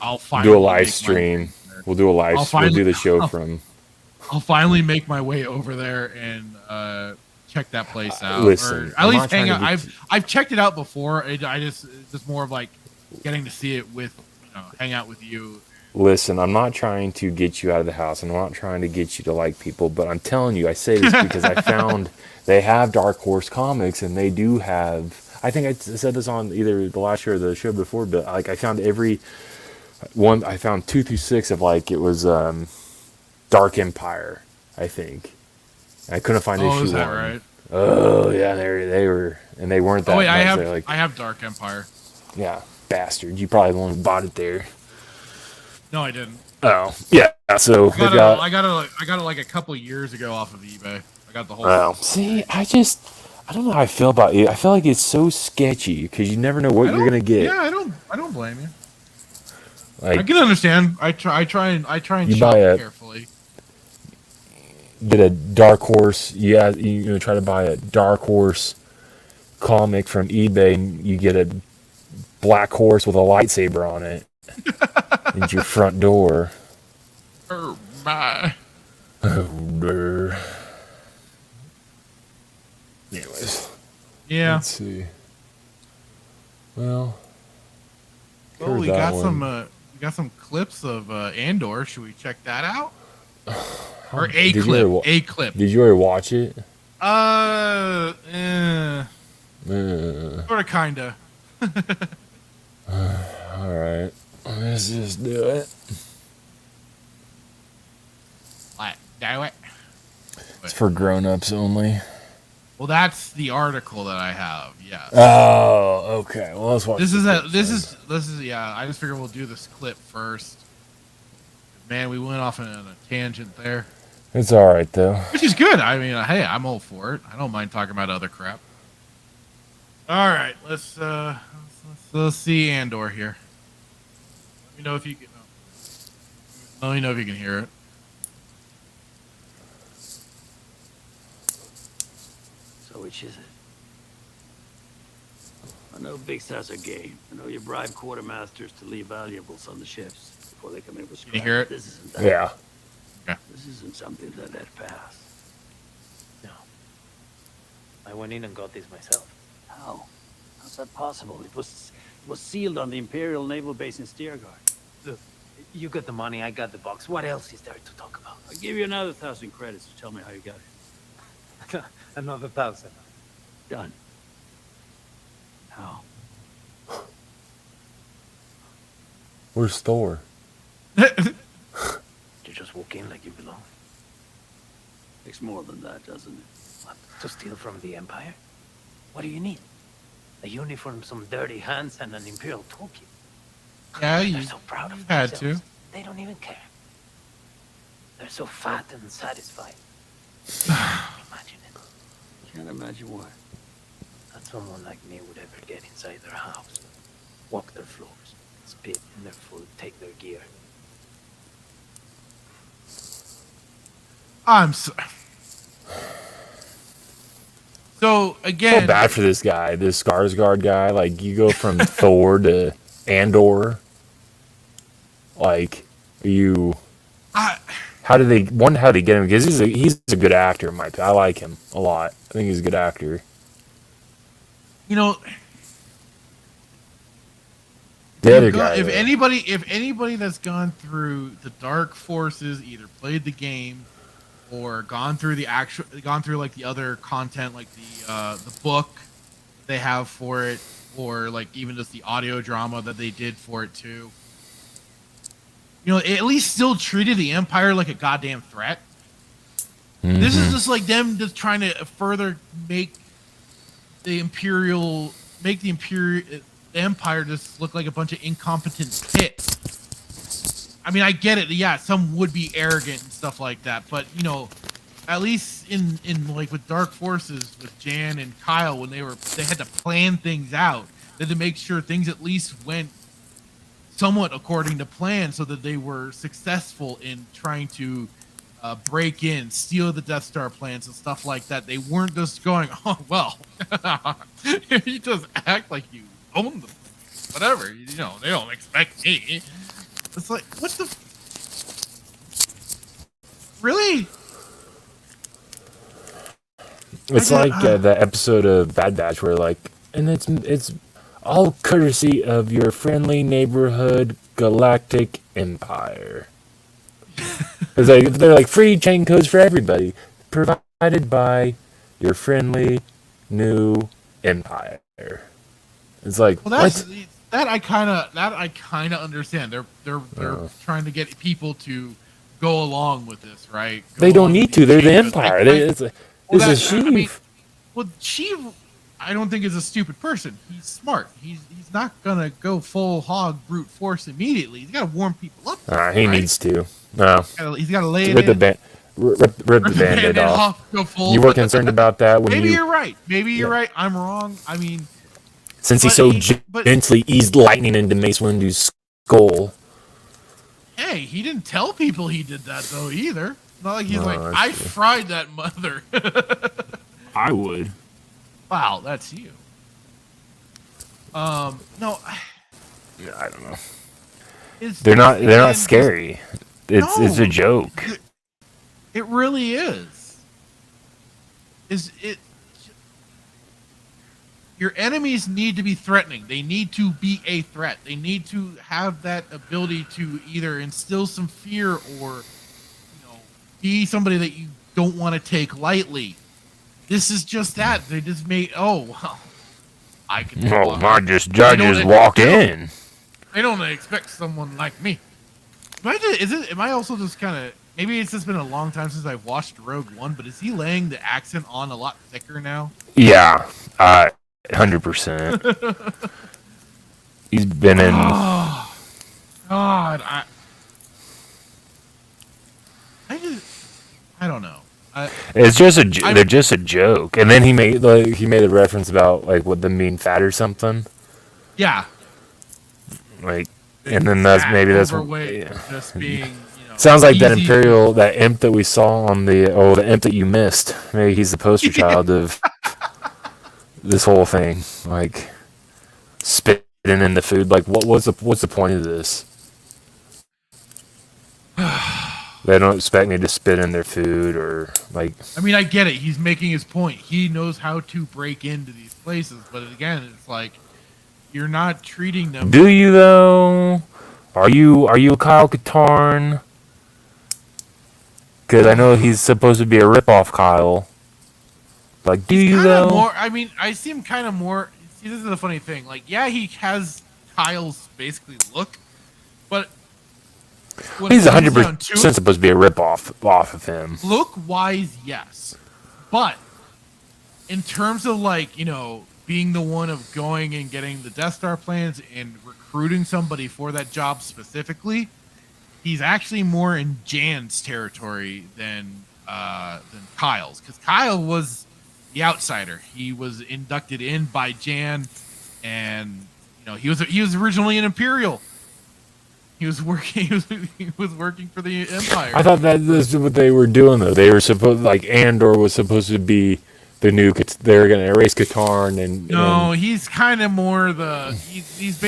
I'll finally do a live stream. We'll do a live. We'll do the show from. I'll finally make my way over there and check that place out. Listen, or at least hang out. I've checked it out before. It's just more of like getting to see it with, hang out with you. Listen, I'm not trying to get you out of the house. I'm not trying to get you to like people, but I'm telling you, I say this because I found they have Dark Horse comics, and they do have. I think I said this on either the last show or the show before, but like I found every one. I found 2 through 6 of like it was Dark Empire, I think. I couldn't find issue 1. Is that right? Oh yeah, they were, and they weren't that. Oh wait, much. I have Dark Empire. Yeah, bastard! You probably the one who bought it there. No, I didn't. Oh yeah, so I got it like a couple years ago off of eBay. I got the whole. Oh, see, I don't know how I feel about it. I feel like it's so sketchy because you never know what you're gonna get. Yeah, I don't blame you. Like, I can understand. I try and you shop buy carefully. Get a Dark Horse. Yeah, you try to buy a Dark Horse comic from eBay, and you get a black horse with a lightsaber on it into your front door. Oh my! Oh, brr. Anyways, yeah. Let's see. Well, we got some clips of Andor. Should we check that out? Or a clip. Did you already watch it? Sort of, kinda. All right, let's just do it. Do it. It's for grown-ups only. Well, that's the article that I have. Yes. Oh, okay. Well, let's watch. This is yeah. I just figured we'll do this clip first. Man, we went off on a tangent there. It's all right though. Which is good. I mean, hey, I'm all for it. I don't mind talking about other crap. All right, let's see Andor here. Let me know if you can. Let me know if you can hear it. So which is it? I know big stars are game. I know you bribe quartermasters to leave valuables on the ships before they come in with scrap. Can you hear it? This isn't that. Yeah. Okay. This isn't something that let pass. No. I went in and got this myself. How? How's that possible? It was sealed on the Imperial Naval Base in Steergard. Look, you got the money, I got the box. What else is there to talk about? I'll give you another 1,000 credits to tell me how you got it. Another 1,000. Done. How? Where's Thor? You just walk in like you belong. Takes more than that, doesn't it? What, to steal from the Empire? What do you need? A uniform, some dirty hands, and an Imperial toolkit. Yeah, They're so proud of had themselves. to. They don't even care. They're so fat and satisfied. Imagine it. Can't imagine why. That someone like me would ever get inside their house, walk their floors, spit in their food, take their gear. I'm so again. I feel bad for this guy, this Skarsgård guy. Like, you go from Thor to Andor. Like, how did they get him? Because he's a good actor, Mike. I like him a lot. I think he's a good actor. You know, the other guy. If anybody that's gone through the Dark Forces, either played the game or gone through like the other content, like the book they have for it, or like even just the audio drama that they did for it too. You know, at least still treated the Empire like a goddamn threat. Mm-hmm. This is just like them just trying to further make the Empire just look like a bunch of incompetent pits. I mean, I get it. Yeah, some would be arrogant and stuff like that, but you know, at least in like with Dark Forces with Jan and Kyle, when they had to plan things out, they had to make sure things at least went somewhat according to plan, so that they were successful in trying to break in, steal the Death Star plans and stuff like that. They weren't just going, oh well, you just act like you own them, whatever. You know, they don't expect me. It's like, what the? Really? It's like the episode of Bad Batch where like, and it's all courtesy of your friendly neighborhood galactic empire. They're like free chain codes for everybody, provided by your friendly new empire. It's like, well, that I kind of understand. They're trying to get people to go along with this, right? They don't need to. They're the empire. It's a Sheev. I mean, well, Sheev, I don't think is a stupid person. He's smart. He's not gonna go full hog brute force immediately. He's got to warm people up. He needs to. No, he's got to lay it rip in. Rip the Band-Aid off. You were concerned about that when Maybe you're right. Maybe you're right. I'm wrong. I mean, since he so gently eased lightning into Mace Windu's skull. Hey, he didn't tell people he did that though either. Not like he's like, I fried that mother. I would. Wow, that's you. No. I don't know. They're not scary. It's a joke. It really is. Your enemies need to be threatening. They need to be a threat. They need to have that ability to either instill some fear or, be somebody that you don't want to take lightly. This is just that. They just made, I can. I just walk in. They don't expect someone like me. Am I also just kind of, maybe it's just been a long time since I've watched Rogue One, but is he laying the accent on a lot thicker now? Yeah, 100%. He's been in. Oh, God, I don't know. It's just they're just a joke, and then he made a reference about like what them being fat or something. Yeah. Like, and then that's overweight, just being. Sounds like that imp that we saw on the imp that you missed. Maybe he's the poster child of this whole thing, like spitting in the food. Like, what's the point of this? They don't expect me to spit in their food or like. I mean, I get it. He's making his point. He knows how to break into these places, but again, it's like you're not treating them. Do you though? Are you a Kyle Katarn? Because I know he's supposed to be a rip-off Kyle. Like, do you though? More, I mean, I see him kind of more. See, this is the funny thing. Like, yeah, he has Kyle's basically look, but. He's 100% supposed to be a rip-off of him. Look-wise, yes. But in terms of, like, being the one of going and getting the Death Star plans and recruiting somebody for that job specifically, he's actually more in Jan's territory than Kyle's. Because Kyle was the outsider. He was inducted in by Jan, and, he was originally an Imperial. He was working. He was working for the Empire. I thought that was what they were doing, though. They were supposed, like, Andor was supposed to be the new. They were going to erase Katarn, and no, he's kind of more the. He's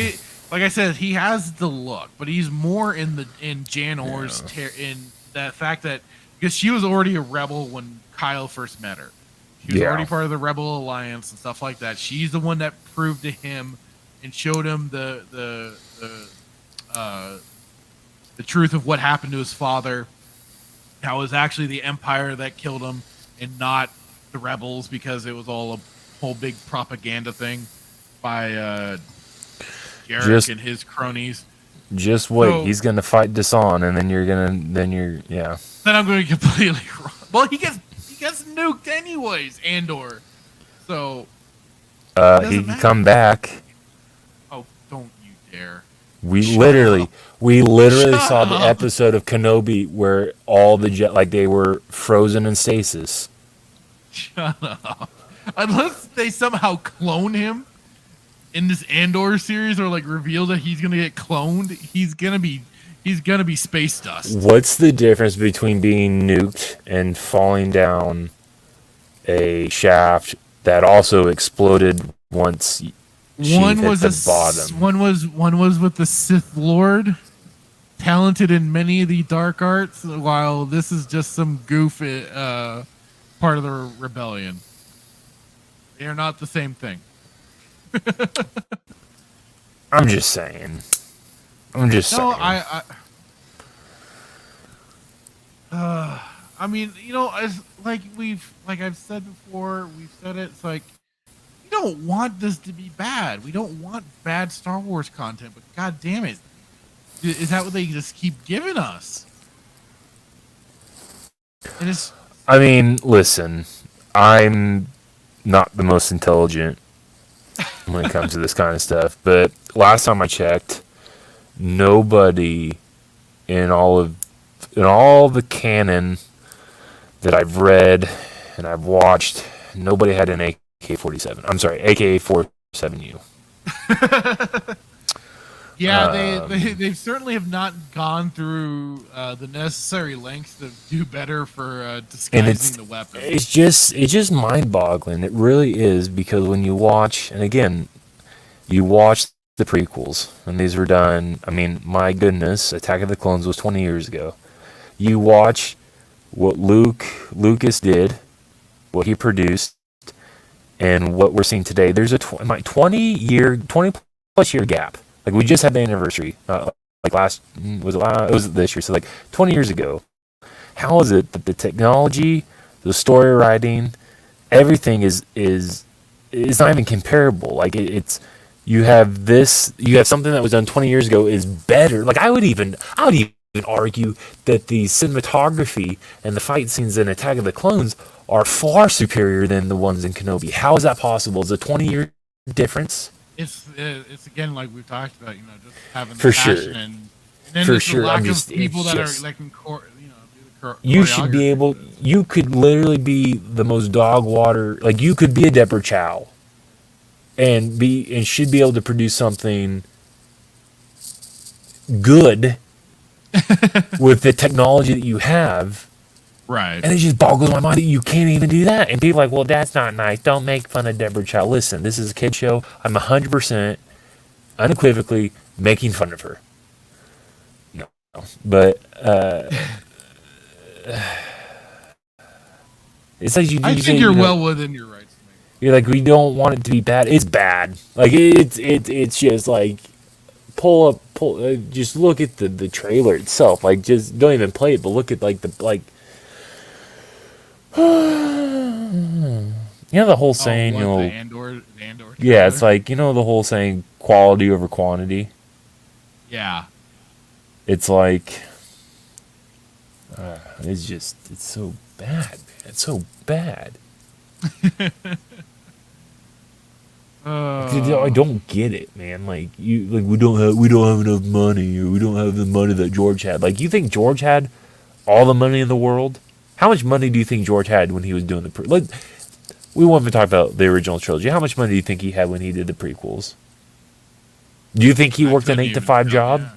like I said, he has the look, but he's more in Jan Orr's in the fact that because she was already a rebel when Kyle first met her. She was already part of the Rebel Alliance and stuff like that. She's the one that proved to him and showed him the truth of what happened to his father. How it was actually the Empire that killed him and not the rebels, because it was all a whole big propaganda thing by Jarek and his cronies. Just wait, so, he's gonna fight Desan, and then I'm gonna get completely wrong. Well, he gets nuked anyways, Andor. So he can come back. Oh, don't you dare! We literally saw the episode of Kenobi where all the they were frozen in stasis. Shut up. Unless they somehow clone him in this Andor series, or like reveal that he's gonna get cloned, he's gonna be space dust. What's the difference between being nuked and falling down a shaft that also exploded once? One was the bottom. One was with the Sith Lord. talented in many of the dark arts, while this is just some goof part of the rebellion. They are not the same thing. I'm just saying. No, I mean, you know, as like I've said before, we've said it. It's like we don't want this to be bad. We don't want bad Star Wars content, but god damn it, is that what they just keep giving us? And it's. I mean, listen, I'm not the most intelligent when it comes to this kind of stuff, but last time I checked, nobody in all the canon that I've read and I've watched, nobody had an AK-47. I'm sorry, AK-47U. Yeah, they certainly have not gone through the necessary lengths to do better for disguising the weapon. It's just mind-boggling. It really is, because when you watch, and again, you watch the prequels, and these were done. I mean, my goodness, Attack of the Clones was 20 years ago. You watch what Lucas did, what he produced, and what we're seeing today. There's a 20 plus year gap. Like, we just had the anniversary, it was this year, so like 20 years ago. How is it that the technology, the story writing, everything is not even comparable? Like, you have something that was done 20 years ago is better. Like, I would even argue that the cinematography and the fight scenes in Attack of the Clones are far superior than the ones in Kenobi. How is that possible? Is a 20-year difference? It's again, like we've talked about, you know, just having the for passion sure. and then for there's sure. the lack of people that are like in court, you know, do the you should be able. You could literally be the most dog water. Like, you could be a Deborah Chow, and should be able to produce something good with the technology that you have. Right. And it just boggles my mind that you can't even do that. And people are like, well, that's not nice. Don't make fun of Deborah Chow. Listen, this is a kid show. I'm 100% unequivocally making fun of her. No. But it's like I think you're well within your rights. You're like, we don't want it to be bad. It's bad. Like, it's just like, just look at the trailer itself. Like, just don't even play it, but look at you know the whole saying, the Andor yeah, it's like, you know the whole saying, quality over quantity. Yeah. It's like, it's so bad, man. It's so bad. I don't get it, man. Like, we don't have enough money, or we don't have the money that George had. Like, you think George had all the money in the world? How much money do you think George had when he was doing like, we won't even talk about the original trilogy. How much money do you think he had when he did the prequels? Do you think he worked an 8 to 5 job? Yeah.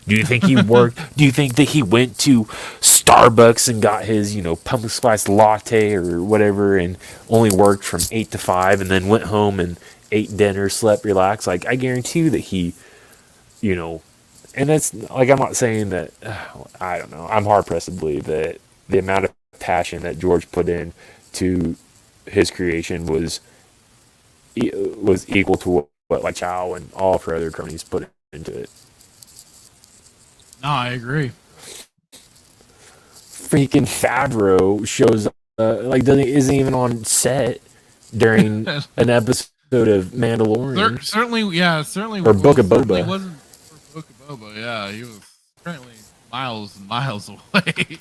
Do you think he worked? Do you think that he went to Starbucks and got his, pumpkin spice latte or whatever, and only worked from 8 to 5, and then went home and ate dinner, slept, relaxed? Like, I guarantee you that he, and that's like, I'm not saying that. I don't know. I'm hard pressed to believe that the amount of passion that George put in to his creation was equal to what like Chow and all of her other cronies put into it. No, I agree. Freaking Favreau shows isn't even on set during an episode of Mandalorian. Certainly. Or Book of Boba. He wasn't for Book of Boba. Yeah, he was currently miles and miles away.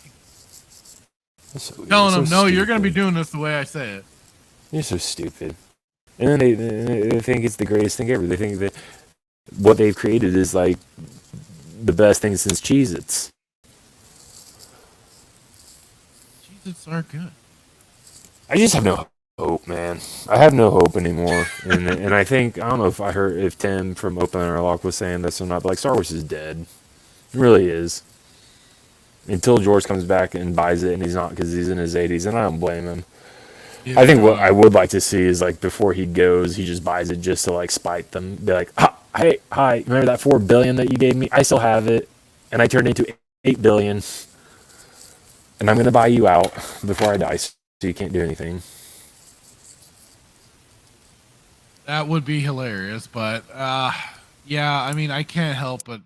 Telling them, no, you're going to be doing this the way I say it. You're so stupid. And then they think it's the greatest thing ever. They think that what they've created is like the best thing since Cheez-Its. Cheez-Its are good. I just have no hope, man. I have no hope anymore. and I think, I don't know if Tim from Open Airlock was saying this or not, but like, Star Wars is dead. It really is. Until George comes back and buys it, and he's not, because he's in his 80s, and I don't blame him. Yeah. I think what I would like to see is, like, before he goes, he just buys it just to, like, spite them. Be like, hi, remember that $4 billion that you gave me? I still have it. and I turn into 8 billion, and I'm gonna buy you out before I die, so you can't do anything. That would be hilarious, but yeah, I mean, I can't help but,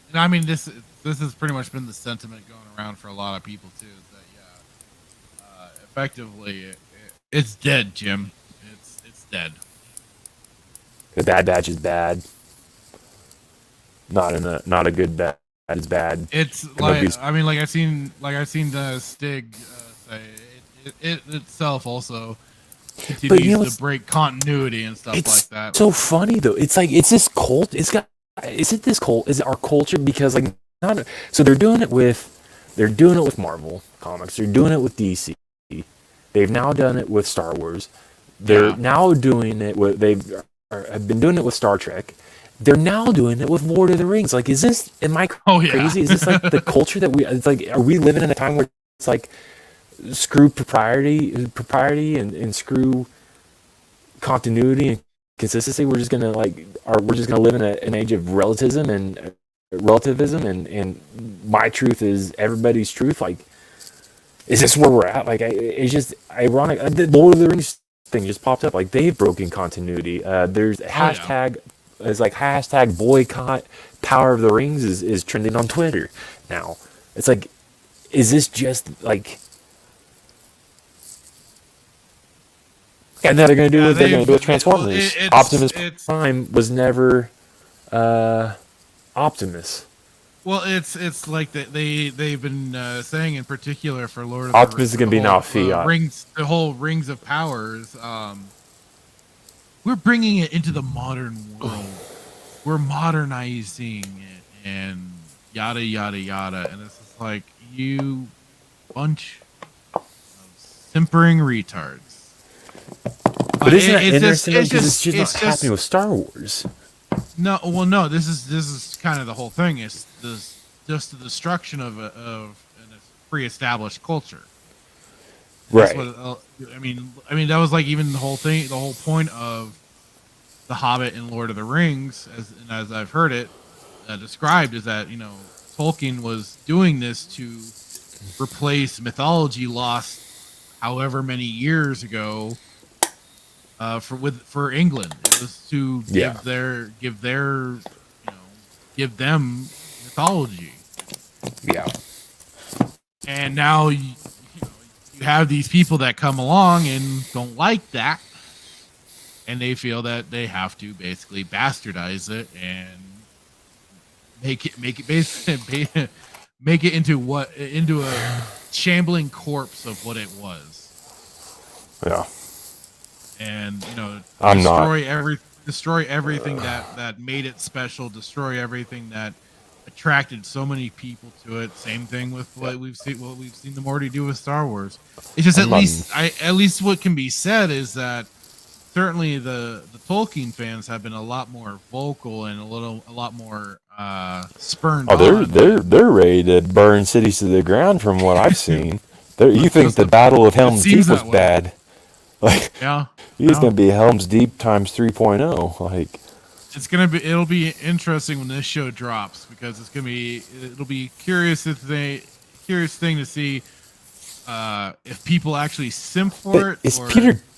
and I mean, this has pretty much been the sentiment going around for a lot of people too. Is that effectively, it's dead, Jim. It's dead. The Bad Batch is bad. Not a good bad. It's bad. It's like, I mean, like I've seen the Stig say it itself also continues to break continuity and stuff like that. So funny though. It's like it's this cult. Is it this cult? Is it our culture? Because like so they're doing it with Marvel comics. They're doing it with DC. They've now done it with Star Wars. They're now doing it with have been doing it with Star Trek. They're now doing it with Lord of the Rings. Like, am I crazy? Is this like the culture that it's like, are we living in a time where it's like screw propriety and screw continuity and consistency? We're just gonna live in an age of relativism and my truth is everybody's truth. Like, is this where we're at? Like, it's just ironic. The Lord of the Rings thing just popped up. Like, they've broken continuity. There's hashtag. It's like hashtag boycott Power of the Rings is trending on Twitter now. It's like, is this just like? And then they're gonna do with Transformers. Optimus Prime was never Optimus. Well, it's like they've been saying in particular for Lord of Optimus the is gonna be now Fiat. The whole Rings of Powers. We're bringing it into the modern world. We're modernizing it and yada yada yada. And it's just like, you bunch of simpering retards. But isn't that interesting? Because it's just not happening with Star Wars. No, well, no. This is kind of the whole thing. It's just the destruction of a pre-established culture. Right. I mean, that was like even the whole thing. The whole point of The Hobbit and Lord of the Rings, as I've heard it described, is that Tolkien was doing this to replace mythology lost however many years ago for England. It was to give them mythology. Yeah. And now you have these people that come along and don't like that, and they feel that they have to basically bastardize it and make it into a shambling corpse of what it was. Yeah. And destroy everything that made it special, destroy everything that attracted so many people to it. Same thing with what we've seen them already do with Star Wars. It's just at least what can be said is that certainly the Tolkien fans have been a lot more vocal and a lot more spurned. They're ready to burn cities to the ground from what I've seen. You think the Battle of Helm's Deep was bad? Like, yeah, he's gonna be Helm's Deep times 3.0. Like, it'll be interesting when this show drops, because it'll be curious thing to see if people actually simp for it.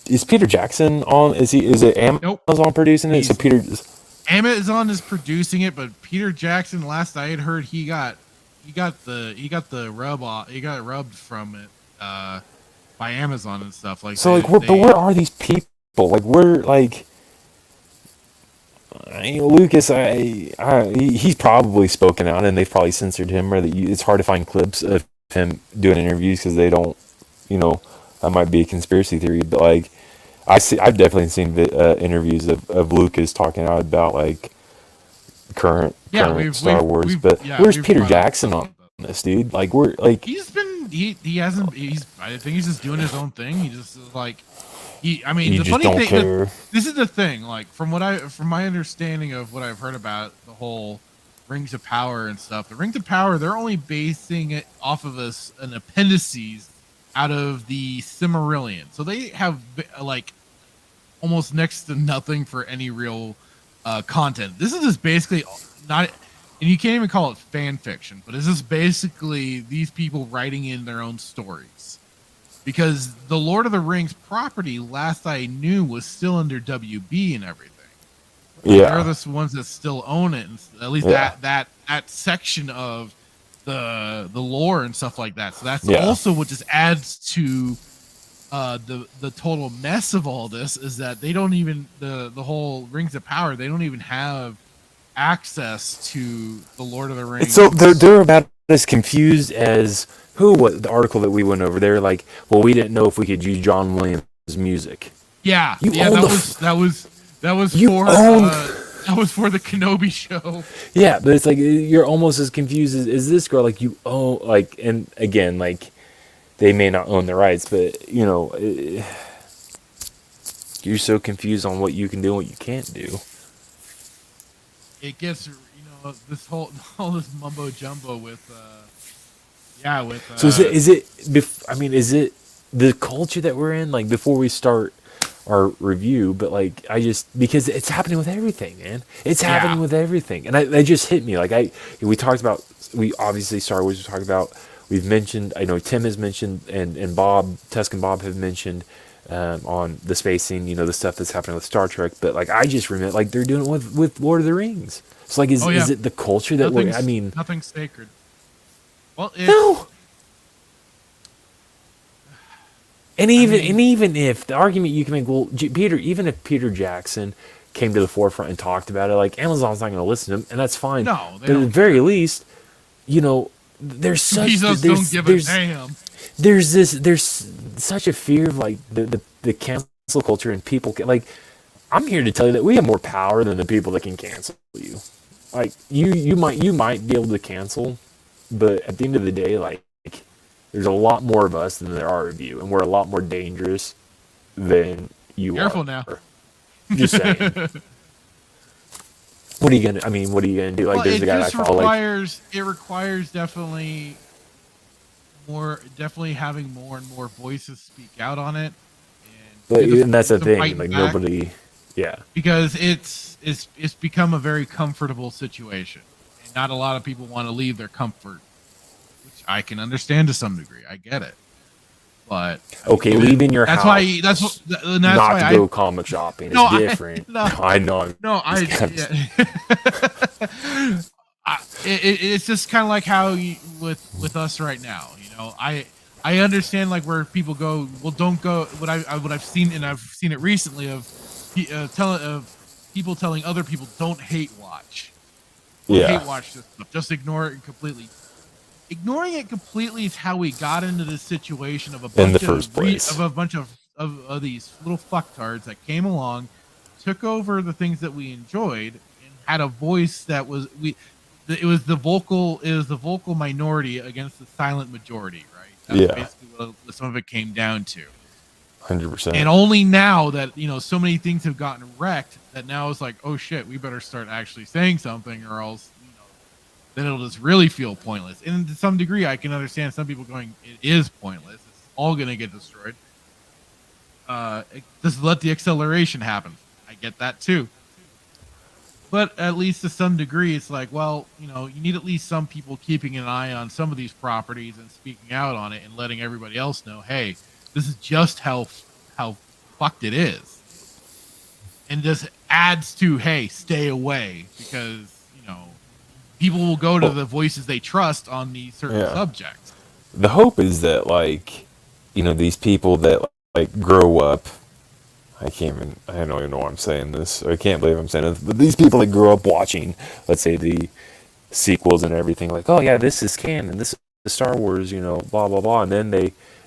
Is Peter Jackson on? Is it Amazon producing it? So Amazon is producing it, but Peter Jackson, last I had heard, he got the rubbed from it by Amazon and stuff like. So but where are these people? Like, we're like, Lucas, he's probably spoken out, and they've probably censored him, or it's hard to find clips of him doing interviews because they don't, that might be a conspiracy theory, but like, I've definitely seen interviews of Lucas talking out about like current Star Wars, but where's Peter Jackson on this, dude? Like, we're like, I think he's just doing his own thing. He just like, the funny thing, this is the thing, like, from my understanding of what I've heard about the whole Rings of Power and stuff, the Rings of Power, they're only basing it off of an appendices out of the Silmarillion. So they have like almost next to nothing for any real content. This is just basically and you can't even call it fan fiction, but it's just basically these people writing in their own stories. Because the Lord of the Rings property, last I knew, was still under WB and everything. Yeah, they're the ones that still own it, and at least that section of the lore and stuff like that. So that's also what just adds to the total mess of all this, is that they don't even the whole Rings of Power. They don't even have access to the Lord of the Rings. So they're about as confused as what the article that we went over. They're like, well, we didn't know if we could use John Williams' music. Yeah, that was for the Kenobi show. Yeah, but it's like you're almost as confused as this girl. Like you own, like, and again, like they may not own the rights, but you know, you're so confused on what you can do and what you can't do. It gets, this all this mumbo jumbo with. So is it the culture that we're in? Like before we start our review, but like because it's happening with everything, man. It's happening with everything, and that just hit me. Like obviously Star Wars. We talked about. We've mentioned. I know Tim has mentioned, and Bob, Tusk and Bob have mentioned on the spacing. You know, the stuff that's happening with Star Trek. But like I just remember, like they're doing it with Lord of the Rings. So like, is it the culture that we're? I mean, nothing's sacred. Well, no. And even if the argument you can make, well, even if Peter Jackson came to the forefront and talked about it, like Amazon's not going to listen to him, and that's fine. No, but at the very least, there's such don't give a damn. There's such a fear of like the cancel culture, and people like. I'm here to tell you that we have more power than the people that can cancel you. Like you might be able to cancel. But at the end of the day, like, there's a lot more of us than there are of you, and we're a lot more dangerous than you Careful are. Now. Just saying. What are you gonna do? Like, there's a guy I follow. It requires definitely having more and more voices speak out on it. And that's the thing. Like nobody, because it's become a very comfortable situation. Not a lot of people want to leave their comfort, which I can understand to some degree. I get it, but leaving your house. That's not to go comic shopping. It's different. I know. It's just kind of like how with us right now. I understand like where people go. Well, don't go. What I've seen, and I've seen it recently of people telling other people don't hate watch. Hate watch this stuff. Just ignore it completely. Ignoring it completely is how we got into this situation of a bunch of these little fucktards that came along, took over the things that we enjoyed, and had a voice that was it was the vocal minority against the silent majority, right? That's basically what some of it came down to. 100%. And only now that so many things have gotten wrecked, that now it's like, oh shit, we better start actually saying something, or else then it'll just really feel pointless. And to some degree, I can understand some people going, it is pointless. It's all gonna get destroyed. Just let the acceleration happen. I get that too. But at least to some degree, it's like, well, you need at least some people keeping an eye on some of these properties and speaking out on it and letting everybody else know, hey, this is just how fucked it is. And just adds to, hey, stay away, because, people will go to the voices they trust on these certain subjects. The hope is that, like, these people that, like, grow up, I don't even know why I'm saying this. I can't believe I'm saying this. But these people that grow up watching, let's say, the sequels and everything, like, oh, yeah, this is canon, this is Star Wars, blah, blah, blah. And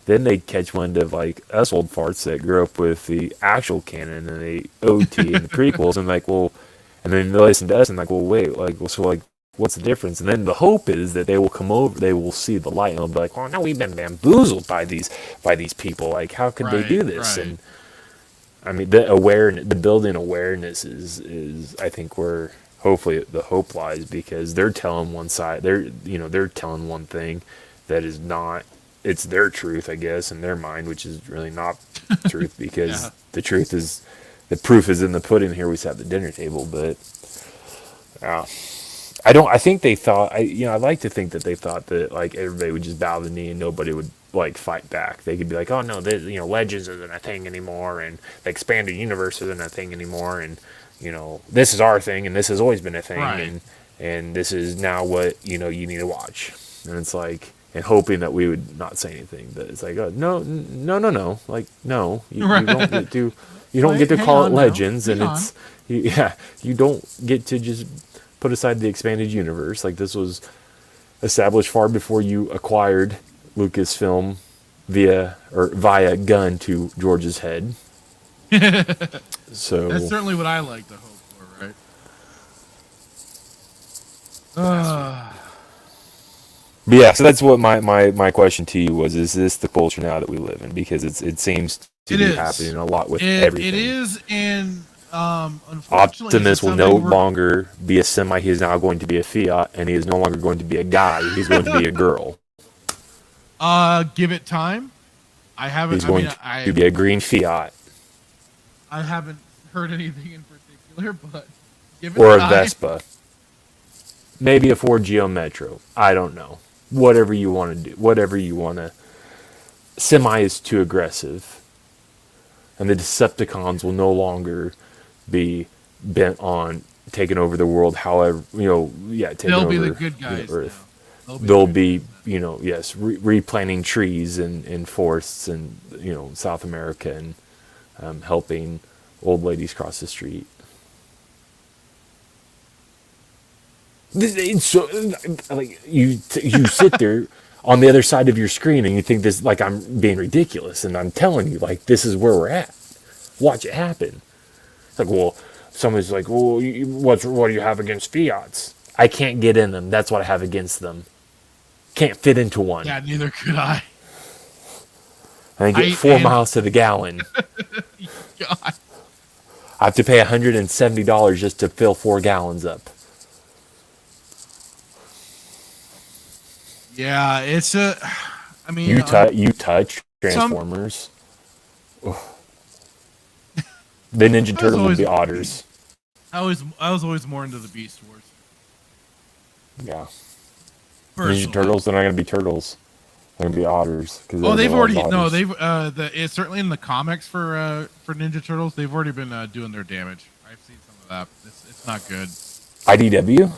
then they catch wind of, like, us old farts that grew up with the actual canon and the OT and the prequels, and, like, well, and then they listen to us and, like, well, wait, like, so, like, what's the difference? And then the hope is that they will come over, they will see the light, and they'll be like, well, no, we've been bamboozled by these people. Like, how could they do this? Right. And I mean, the building awareness is I think where hopefully the hope lies, because they're telling one side, they're telling one thing that is not, it's their truth, I guess, in their mind, which is really not truth, because the proof is in the pudding. Here we sat at the dinner table, but I think they thought. I like to think that they thought that like everybody would just bow the knee and nobody would like fight back. They could be like, oh no, Legends isn't a thing anymore, and the expanded universe isn't a thing anymore, and this is our thing, and this has always been a thing, Right. and this is now what you need to watch. And it's like, and hoping that we would not say anything. But it's like, oh, no, like no, you don't get to. You don't get to call it Legends, and you don't get to just put aside the expanded universe. Like, this was established far before you acquired Lucasfilm via gun to George's head. So that's certainly what I like to hope for, right? But yeah, so that's what my question to you was: is this the culture now that we live in? Because it seems to be happening a lot with everything. It is, and unfortunately, Optimus will no longer be a semi. He is now going to be a Fiat, and he is no longer going to be a guy. He's going to be a girl. Give it time. I haven't. He's going to be a green Fiat. I haven't heard anything in particular, but give it or time. A Vespa. Maybe a Ford Geo Metro. I don't know. Whatever you want to do. Whatever you want to. Semi is too aggressive. And the Decepticons will no longer be bent on taking over the world. However, taking They'll over be the good guys. Earth. They'll be replanting trees and forests and South America and helping old ladies cross the street. It's so, like you sit there on the other side of your screen and you think this, like, I'm being ridiculous, and I'm telling you, like, this is where we're at. Watch it happen. It's like, well, somebody's like, well, what do you have against Fiats? I can't get in them. That's what I have against them. Can't fit into one. Yeah, neither could I. I get 4 miles to the gallon. God. I have to pay $170 just to fill 4 gallons up. Yeah, it's I mean, you touch Transformers. The Ninja Turtles would be otters. I was always more into the Beast Wars. Yeah. Ninja Turtles, they're not going to be turtles. They're going to be otters. They've already it's certainly in the comics for Ninja Turtles. They've already been doing their damage. I've seen some of that. It's not good. IDW?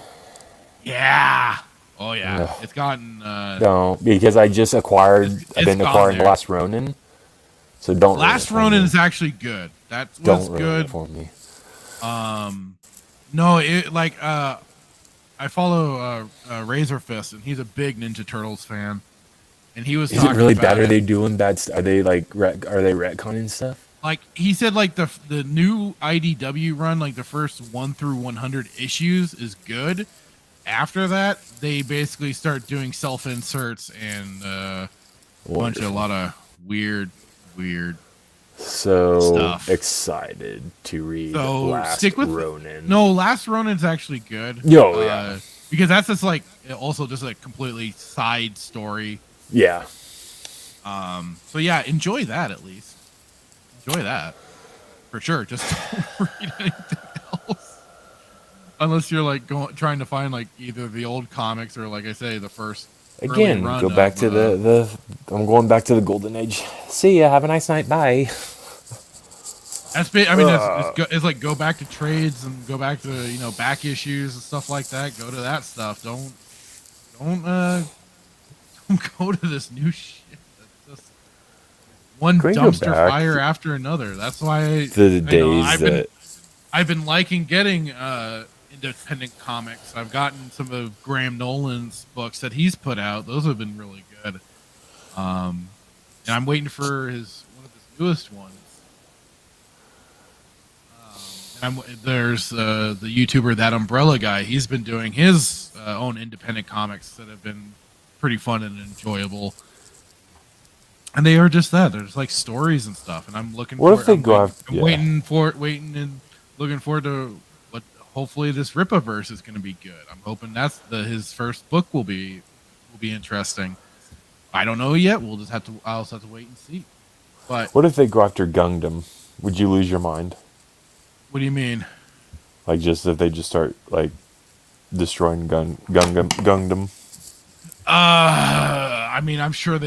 Yeah. Oh yeah. Ugh. It's gotten. No, because I just acquired. I've been acquiring Last Ronin. So don't. Last Ronin is actually good. That was good for me. No, I follow Razor Fist, and he's a big Ninja Turtles fan. And he was. Is it really bad? Are they doing bad? Are they like? Are they retconning stuff? Like he said, like the new IDW run, like the first 1 through 100 issues is good. After that, they basically start doing self-inserts and a lot of weird so stuff. Excited to read Last Ronin. No, Last Ronin's actually good. Yeah. Because that's just like also just a completely side story. Yeah. So yeah, enjoy that at least. Enjoy that for sure. Just don't read anything else. Unless you're like trying to find like either the old comics or, like I say, the first. Again, go back to the. I'm going back to the Golden Age. See ya. Have a nice night. Bye. It's like go back to trades and go back to back issues and stuff like that. Go to that stuff. Don't go to this new shit. That's just one dumpster fire after another. That's why I've been liking getting independent comics. I've gotten some of Graham Nolan's books that he's put out. Those have been really good. And I'm waiting for one of his newest ones. There's the YouTuber That Umbrella Guy. He's been doing his own independent comics that have been pretty fun and enjoyable. And they are just that. They're just like stories and stuff. And I'm looking forward to what hopefully this Rippaverse is going to be good. I'm hoping that's his first book will be interesting. I don't know yet. I'll just have to wait and see. But what if they go after Gundam? Would you lose your mind? What do you mean? Like, just if they just start like destroying Gundam? I mean, I'm sure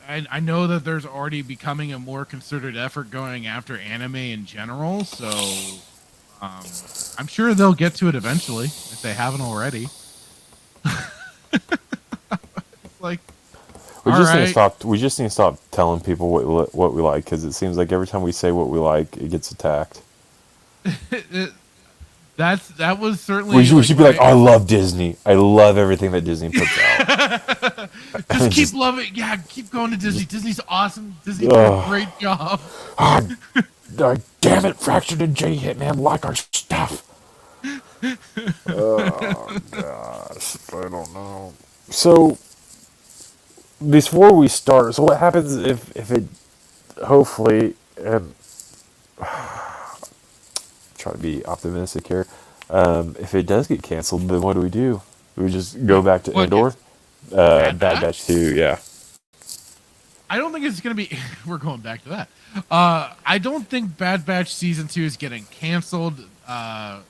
I know that there's already becoming a more concerted effort going after anime in general, so I'm sure they'll get to it eventually if they haven't already. It's like we just need to stop telling people what we like, because it seems like every time we say what we like, it gets attacked. That was certainly. We should be like, I love Disney. I love everything that Disney puts out. Just keep loving. Yeah, keep going to Disney. Disney's awesome. Disney did a great job. Damn it, Fractured and J Hitman like our stuff. Oh gosh, I don't know. So before we start, so what happens if it hopefully and try to be optimistic here. If it does get canceled, then what do? We just go back to Andor? Bad Batch 2, yeah. I don't think it's going to be... We're going back to that. I don't think Bad Batch Season 2 is getting canceled. I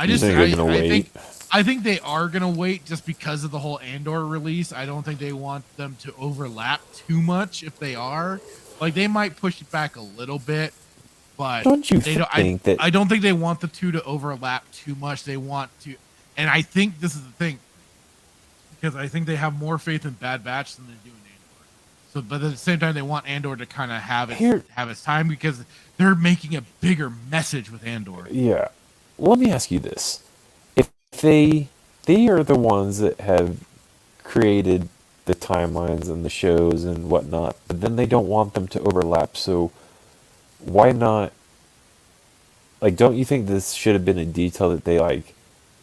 think they are going to wait just because of the whole Andor release. I don't think they want them to overlap too much if they are. Like, they might push it back a little bit. But I don't think they want the two to overlap too much. They want to, and I think this is the thing, because I think they have more faith in Bad Batch than they do in Andor. So, but at the same time, they want Andor to kind of have its time, because they're making a bigger message with Andor. Yeah, let me ask you this: if they are the ones that have created the timelines and the shows and whatnot, but then they don't want them to overlap, so why not? Like, don't you think this should have been a detail that they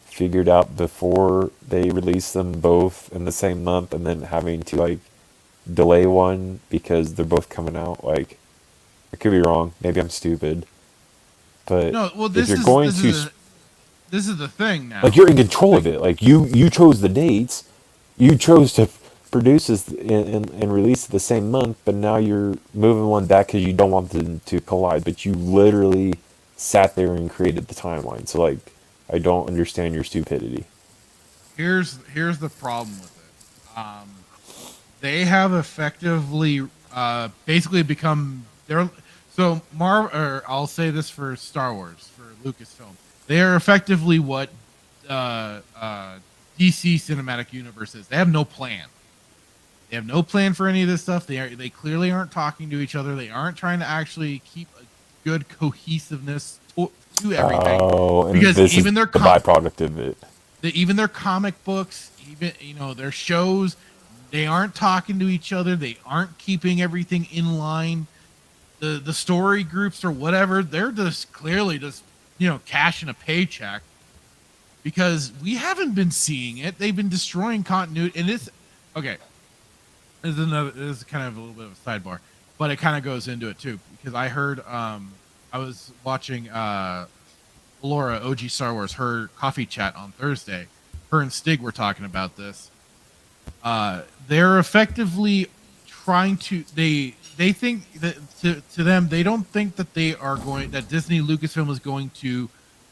figured out before they released them both in the same month, and then having to delay one because they're both coming out? Like, I could be wrong. Maybe I'm stupid. But no, well, this is the thing now. Like, you're in control of it. Like, you chose the dates. You chose to produce this and release it the same month, but now you're moving one back because you don't want them to collide. But you literally sat there and created the timeline. So I don't understand your stupidity. Here's the problem with it. They have effectively basically become I'll say this for Star Wars, for Lucasfilm. They are effectively what DC Cinematic Universe is. They have no plan. They have no plan for any of this stuff. They clearly aren't talking to each other. They aren't trying to actually keep a good cohesiveness to everything. Oh, and because this even is the byproduct of it. Even their comic books, even their shows, they aren't talking to each other. They aren't keeping everything in line. The story groups or whatever, they're just clearly just cashing a paycheck, because we haven't been seeing it. They've been destroying continuity, and it's okay. This is kind of a little bit of a sidebar, but it kind of goes into it too, because I heard I was watching Laura OG Star Wars, her coffee chat on Thursday. Her and Stig were talking about this. They're effectively trying to they think that to them, they don't think that that Disney Lucasfilm is going to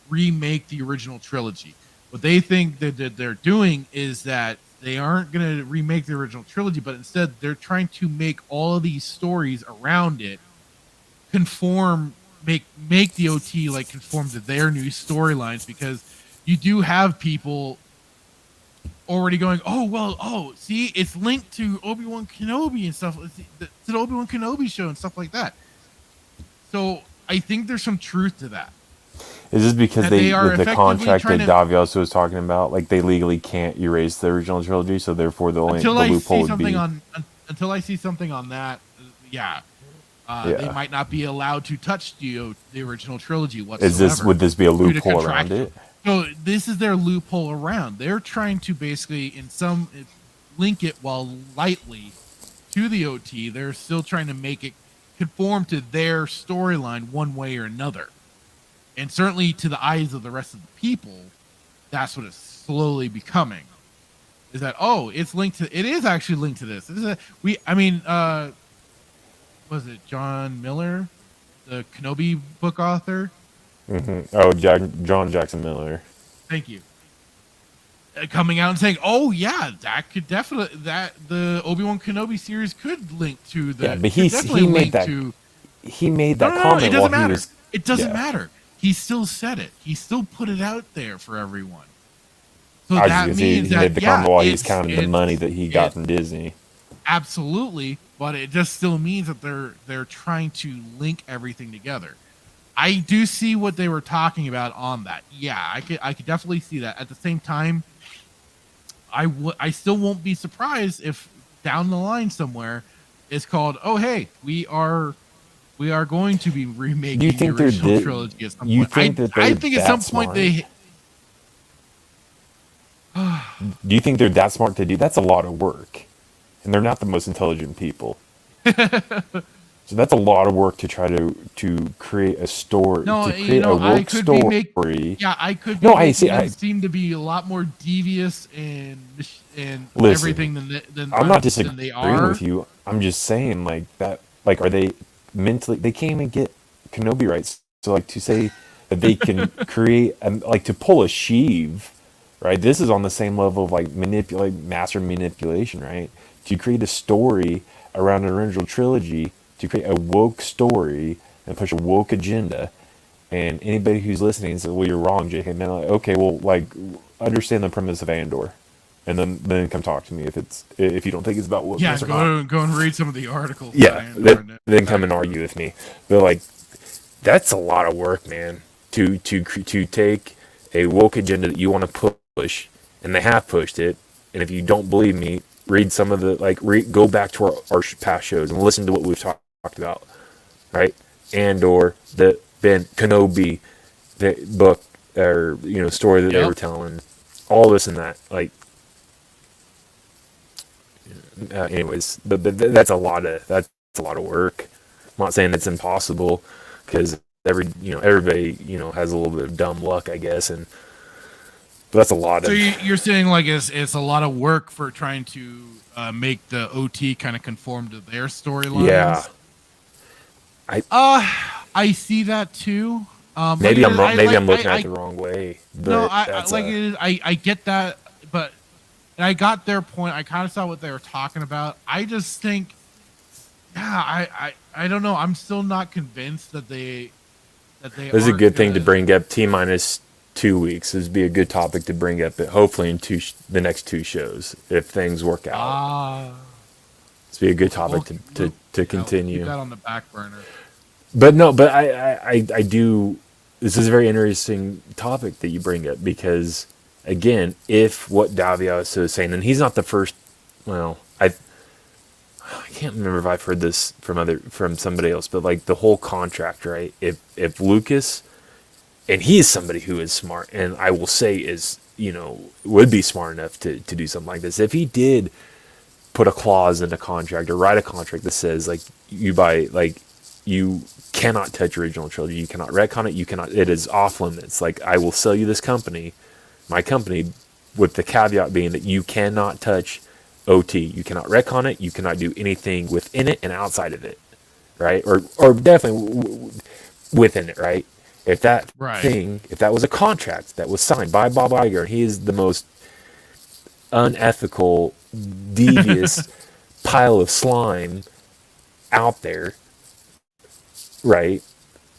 remake the original trilogy. What they think that they're doing is that they aren't going to remake the original trilogy, but instead they're trying to make all of these stories around it conform, make the OT conform to their new storylines, because you do have people already going, see, it's linked to Obi-Wan Kenobi and stuff. It's an Obi-Wan Kenobi show and stuff like that. So I think there's some truth to that. Is this because the contract that Davios was talking about, they legally can't erase the original trilogy, so therefore the loophole would be... Until I see something on that, they might not be allowed to touch the original trilogy whatsoever. Would this be a loophole around it? So this is their loophole around. They're trying to basically, link it while lightly to the OT. They're still trying to make it conform to their storyline one way or another. And certainly to the eyes of the rest of the people, that's what it's slowly becoming. Is that, it is actually linked to this. Was it John Miller, the Kenobi book author? Mm-hmm. Oh, John Jackson Miller. Thank you. coming out and saying, "Oh yeah, that could definitely the Obi-Wan Kenobi series could link to the." Yeah, but he made that. He made that comment. No, it doesn't matter. He was, it doesn't matter. He still said it. He still put it out there for everyone. So that means he made the comment while he was counting the money that he got from Disney. Absolutely, but it just still means that they're trying to link everything together. I do see what they were talking about on that. Yeah, I could definitely see that. At the same time, I still won't be surprised if down the line somewhere it's called, "Oh hey, we are going to be remaking the original trilogy at some point." I think at some point they. Do you think they're that smart to do? That's a lot of work, and they're not the most intelligent people. So that's a lot of work to try to create a story. No, to create a woke story. I could. No, I see. I seem to be a lot more devious and everything than I'm not disagreeing with you. I'm just saying like that. Like, are they mentally? They can't even get Kenobi rights. So like to say that they can create like to pull a Sheev, right? This is on the same level of like master manipulation, right? To create a story around an original trilogy. To create a woke story and push a woke agenda, and anybody who's listening says, "Well, you're wrong, Jake." And then like, okay, well, like understand the premise of Andor, and then come talk to me if you don't think it's about wokeness. Yeah, go and read some of the articles. Yeah, then come and argue with me. But like, that's a lot of work, man. To take a woke agenda that you want to push, and they have pushed it. And if you don't believe me, read some of the go back to our past shows and listen to what we've talked about, right? Andor, the Ben Kenobi, the book or story that they were telling, all this and that. Like, anyways, but that's a lot of work. I'm not saying it's impossible because everybody has a little bit of dumb luck, I guess, and. That's a lot of. So you're saying like it's a lot of work for trying to make the OT kind of conform to their storylines. Yeah. I see that too. Maybe I'm wrong. Maybe I'm looking at it the wrong way. No, I get that, but I got their point. I kind of saw what they were talking about. I just think, I don't know. I'm still not convinced that they. This is a good thing to bring up. T-minus 2 weeks. This would be a good topic to bring up, hopefully in the next 2 shows if things work out. This would be a good topic to continue. Keep that on the back burner. But I do. This is a very interesting topic that you bring up because, again, if what Davia is saying, and he's not the first. Well, I can't remember if I've heard this from somebody else, but like the whole contract, right? If Lucas. And he is somebody who is smart, and I will say would be smart enough to do something like this. If he did put a clause in a contract or write a contract that says you cannot touch original trilogy, you cannot retcon it, it is off limits. Like, I will sell you this company, my company, with the caveat being that you cannot touch OT, you cannot retcon it, you cannot do anything within it and outside of it, right? Or definitely within it, right? If that if that was a contract that was signed by Bob Iger, and he is the most unethical, devious pile of slime out there, right?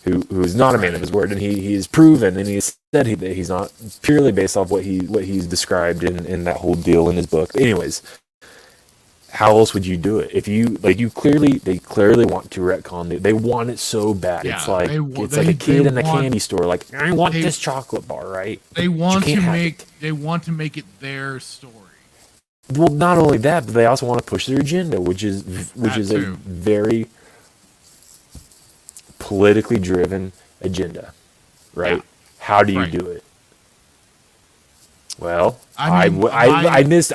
Who is not a man of his word, and he is proven, and he said that he's not, purely based off what he's described in that whole deal in his book. Anyways, how else would you do it? If they clearly want to retcon. They want it so bad. Yeah, it's like a kid in a candy store. Like, I want this chocolate bar, right? They want to make it their story. Well, not only that, but they also want to push their agenda, which is a very politically driven agenda, right? Yeah. How do you do it? Well, I missed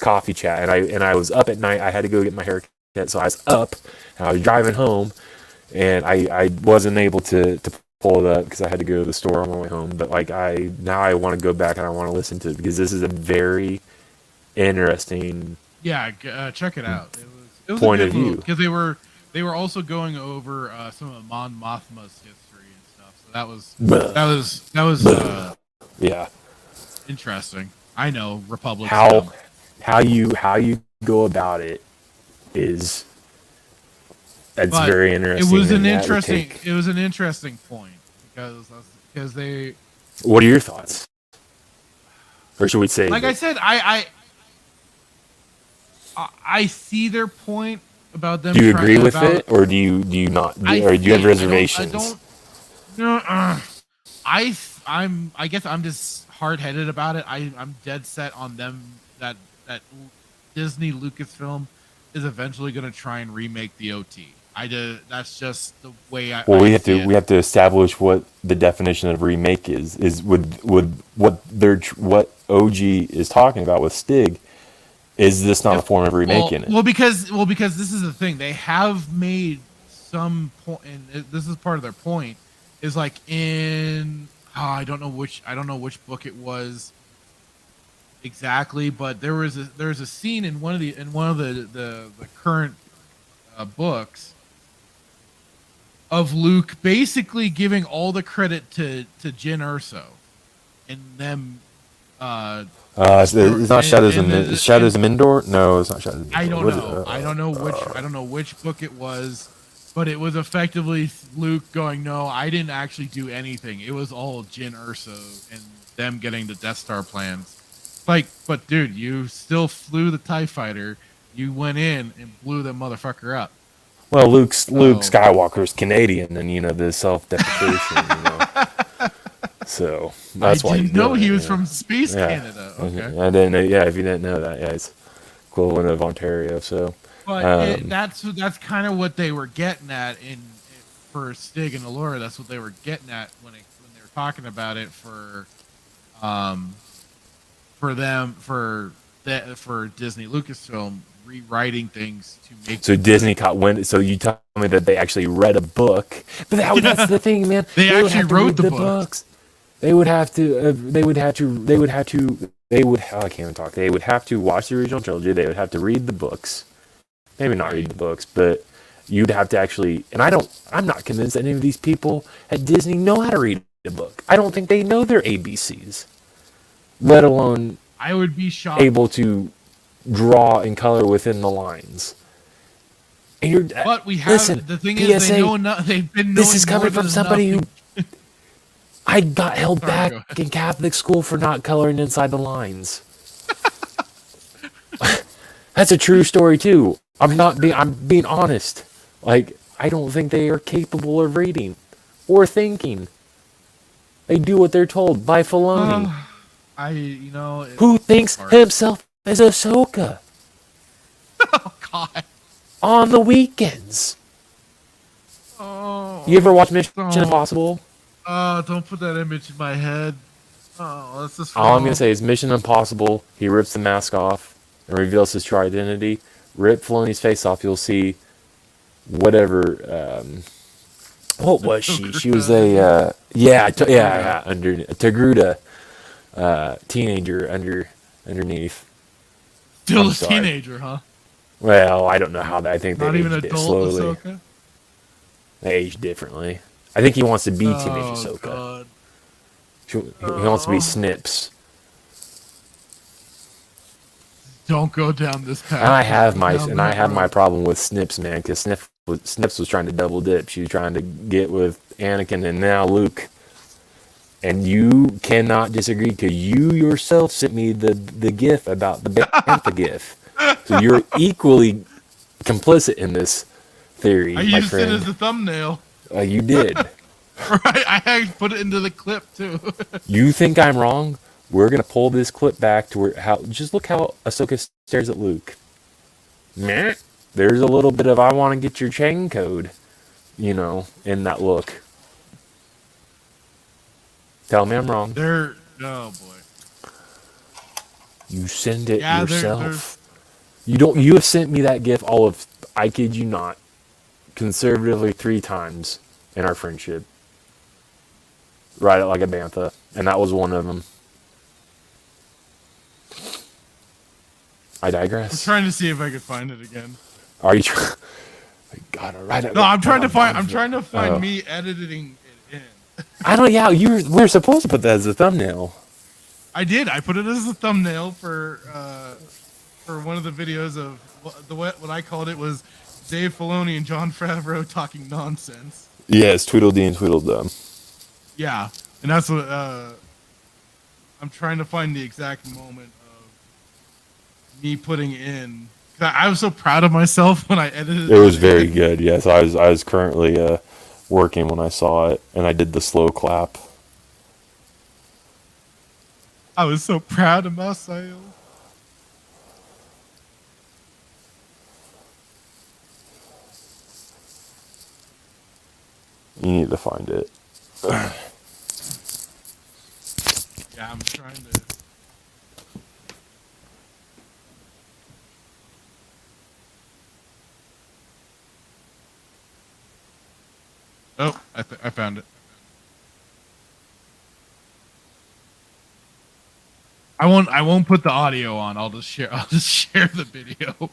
coffee chat, and I was up at night. I had to go get my hair cut, so I was up and I was driving home, and I wasn't able to pull it up because I had to go to the store on my way home. But I want to go back and I want to listen to it because this is a very interesting check it out. It was point a of good view because they were also going over some of Mon Mothma's history and stuff. So that was yeah. interesting. I know Republic. How you go about it is very interesting. It was an interesting point because they. What are your thoughts? Or should we say? Like I said, I see their point about them. Do you agree with it, or do you not? Or do you have reservations? I guess I'm just hard-headed about it. I'm dead set on them that Disney Lucasfilm is eventually going to try and remake the OT. That's just the way I. Well, we have to establish what the definition of remake is. Is with what OG is talking about with Stig. Is this not a form of remaking it? Well, because this is the thing. They have made some point, and this is part of their point. Is like in I don't know which book it was exactly, but there's a scene in one of the current books of Luke basically giving all the credit to Jyn Erso and them. It's not Shadows of Andor. No, it's not Shadows of Andor. I don't know which book it was, but it was effectively Luke going, "No, I didn't actually do anything. It was all Jyn Erso and them getting the Death Star plans." Like, but dude, you still flew the TIE fighter. You went in and blew the motherfucker up. Well, Luke Skywalker's Canadian, and the self-deprecation. So that's why. I didn't know he was from Space Canada. Okay. I didn't know. Yeah, if you didn't know that, it's equivalent of Ontario. So, but that's kind of what they were getting at for Stig and Allura. That's what they were getting at when they were talking about it for Disney Lucasfilm rewriting things to make. So Disney So you tell me that they actually read a book, but that's the thing, man. They actually wrote the books. They would have to. I can't even talk. They would have to watch the original trilogy. They would have to read the books. Maybe not read the books, but you'd have to actually. And I'm not convinced that any of these people at Disney know how to read a book. I don't think they know their ABCs, let alone. I would be shocked. Able to draw and color within the lines. And but we have the thing PSA, is they've been knowing this is coming from somebody who. I got held back go in Catholic school for not coloring inside the lines. That's a true story too. I'm being honest. Like, I don't think they are capable of reading or thinking. They do what they're told by Filoni. Who thinks himself as Ahsoka? Oh God! On the weekends. Oh. You ever watch Mission Impossible? Don't put that image in my head. Oh, that's just. All I'm gonna say is Mission Impossible. He rips the mask off and reveals his true identity. Rip Filoni's face off. You'll see whatever. What was she? She was a under Togruta teenager underneath. Still a teenager, huh? Well, I don't know how that. I think not they even aged adult slowly. Ahsoka? They age differently. I think he wants to be teenage Ahsoka. God. He wants to be Snips. Don't go down this path. And I have my problem with Snips, man, because Snips was trying to double dip. She was trying to get with Anakin and now Luke. And you cannot disagree because you yourself sent me the gif about the Bantha gif. So you're equally complicit in this theory, I my used friend. it as a thumbnail. You did. Right, I put it into the clip too. You think I'm wrong? We're gonna pull this clip back to just look how Ahsoka stares at Luke. Meh. There's a little bit of I want to get your chain code, in that look. Tell me I'm wrong. Oh boy. You send it yourself. You have sent me that gif I kid you not, conservatively 3 times in our friendship. Ride it like a bantha, and that was one of them. I digress. I'm trying to see if I could find it again. Are you trying? Gotta write it. No, I'm trying to find me editing it in. I don't. Yeah, we're supposed to put that as a thumbnail. I did. I put it as a thumbnail for one of the videos of what I called it was Dave Filoni and Jon Favreau talking nonsense. Yes, Tweedledee and Tweedledum. Yeah, and that's what I'm trying to find the exact moment of me putting in. I was so proud of myself when I edited it. It was very good. Yes, I was currently working when I saw it, and I did the slow clap. I was so proud of myself. You need to find it. Yeah, I'm trying to. Oh, I found it. I won't put the audio on. I'll just share the video.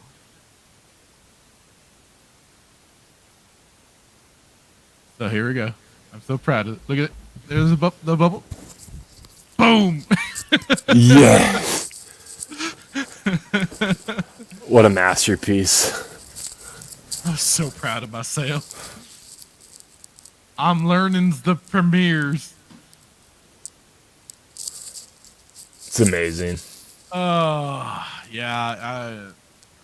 So here we go. I'm so proud of it. Look at it. There's the bubble. Boom. Yes. What a masterpiece. I'm so proud of myself. I'm learning the premieres. It's amazing. Yeah, I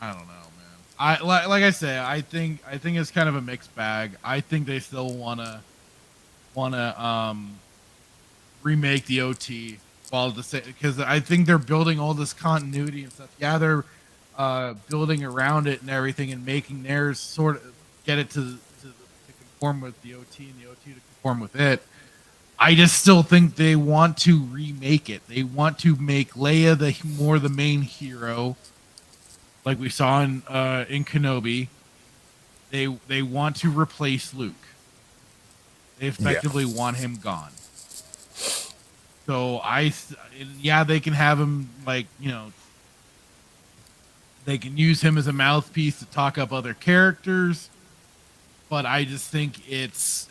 don't know, man. Like I say, I think it's kind of a mixed bag. I think they still wanna remake the OT while the same, because I think they're building all this continuity and stuff. Yeah, they're building around it and everything and making theirs sort of get it to conform with the OT and the OT to conform with it. I just still think they want to remake it. They want to make Leia the main hero, like we saw in Kenobi. They want to replace Luke. They effectively want him gone. So they can have him, like, they can use him as a mouthpiece to talk up other characters, but I just think it's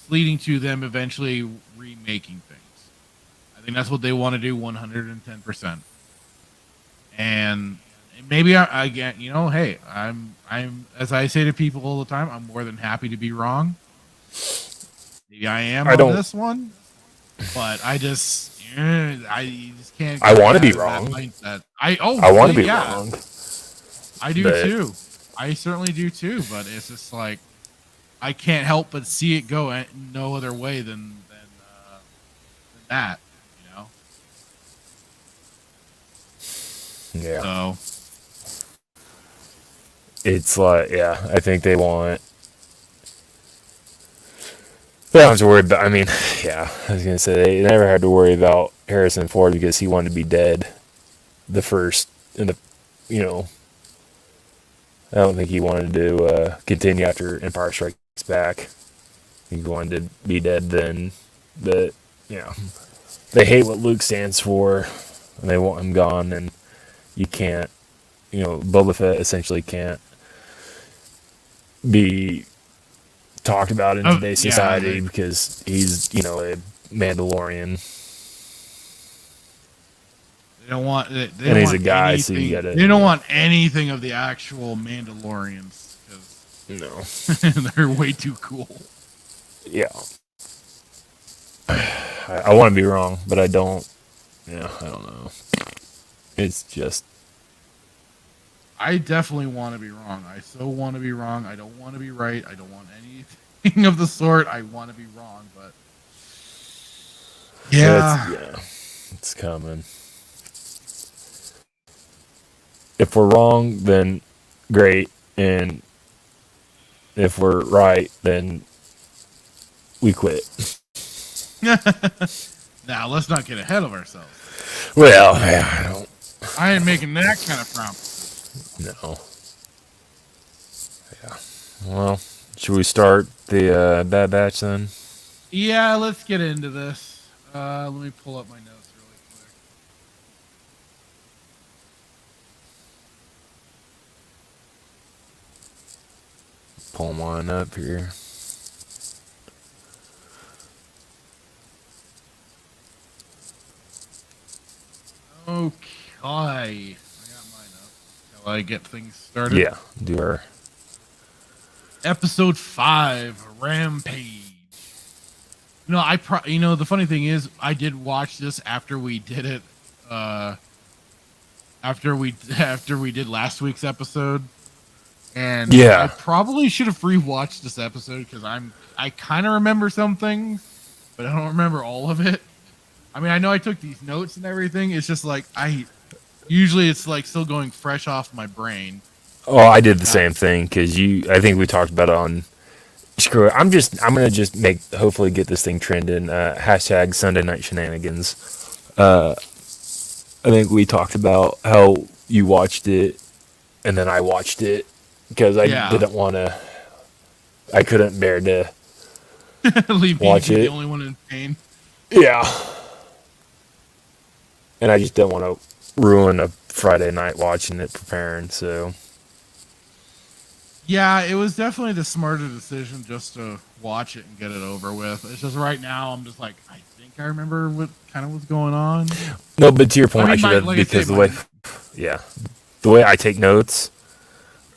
leading to them eventually remaking things. I think that's what they want to do 110%. And maybe again, hey, I'm as I say to people all the time, I'm more than happy to be wrong. Maybe I am on this one, but I just can't. I want to be wrong. I want to be wrong. I do too. I certainly do too. But it's just like I can't help but see it go no other way than that. Yeah. So it's like, I think they want. They don't have to worry about. I mean, I was gonna say they never had to worry about Harrison Ford because he wanted to be dead. I don't think he wanted to continue after Empire Strikes Back. He wanted to be dead then. But they hate what Luke stands for, and they want him gone. And you can't, Boba Fett essentially can't be talked about in today's society because he's, a Mandalorian. They don't want. And he's a guy, anything, so you gotta. They don't want anything of the actual Mandalorians because they're way too cool. Yeah, I want to be wrong, but I don't. Yeah, I don't know. It's just. I definitely want to be wrong. I so want to be wrong. I don't want to be right. I don't want anything of the sort. I want to be wrong, but it's coming. If we're wrong, then great, and if we're right, then we quit. Now, let's not get ahead of ourselves. Well, I ain't making that kind of promise. No. Yeah. Well, should we start the Bad Batch then? Yeah, let's get into this. Let me pull up my notes really quick. Pull mine up here. Okay. I got mine up. Shall I get things started? Yeah, do her. Episode 5, Rampage. The funny thing is, I did watch this after we did it. After we did last week's episode, and I probably should have rewatched this episode because I kind of remember some things, but I don't remember all of it. I mean, I know I took these notes and everything. It's just like usually it's like still going fresh off my brain. Oh, I did the same thing because I think we talked about it on. Screw it. I'm gonna just hopefully get this thing trending. Hashtag Sunday Night Shenanigans. I think we talked about how you watched it, and then I watched it because I didn't want to. I couldn't bear to leave watch it. The only one in pain. Yeah, and I just don't want to ruin a Friday night watching it, preparing. So. Yeah, it was definitely the smarter decision just to watch it and get it over with. It's just right now I'm just like, I think I remember what kind of was going on. No, but to your point, I should have because the way I take notes,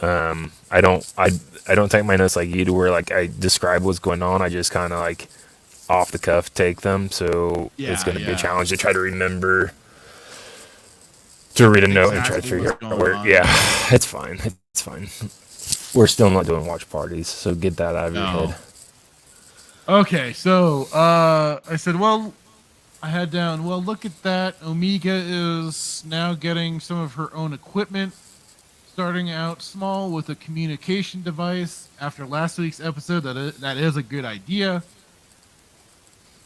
I don't take my notes like you do, where like I describe what's going on. I just kind of like off the cuff take them. So it's going to be a challenge to try to remember to read a note and try to figure out where. Yeah, it's fine. It's fine. We're still not doing watch parties, so get that out of your head. Okay, so I said, I had down, look at that. Omega is now getting some of her own equipment, starting out small with a communication device. After last week's episode, that is a good idea.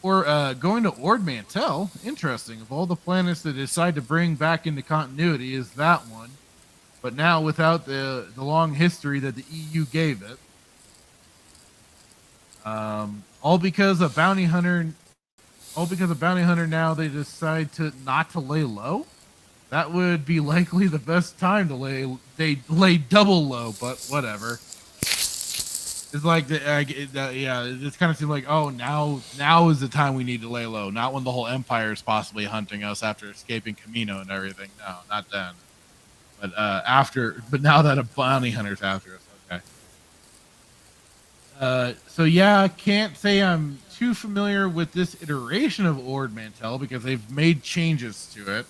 Or going to Ord Mantell. Interesting. Of all the planets that decide to bring back into continuity, is that one. But now without the long history that the EU gave it. All because a bounty hunter now they decide not to lay low. That would be likely the best time to lay double low, but whatever. It's like it kind of seems like, oh, now is the time we need to lay low, not when the whole empire is possibly hunting us after escaping Camino and everything. No, not then. But now that a bounty hunter's after us, okay. So yeah, can't say I'm too familiar with this iteration of Ord Mantell because they've made changes to it.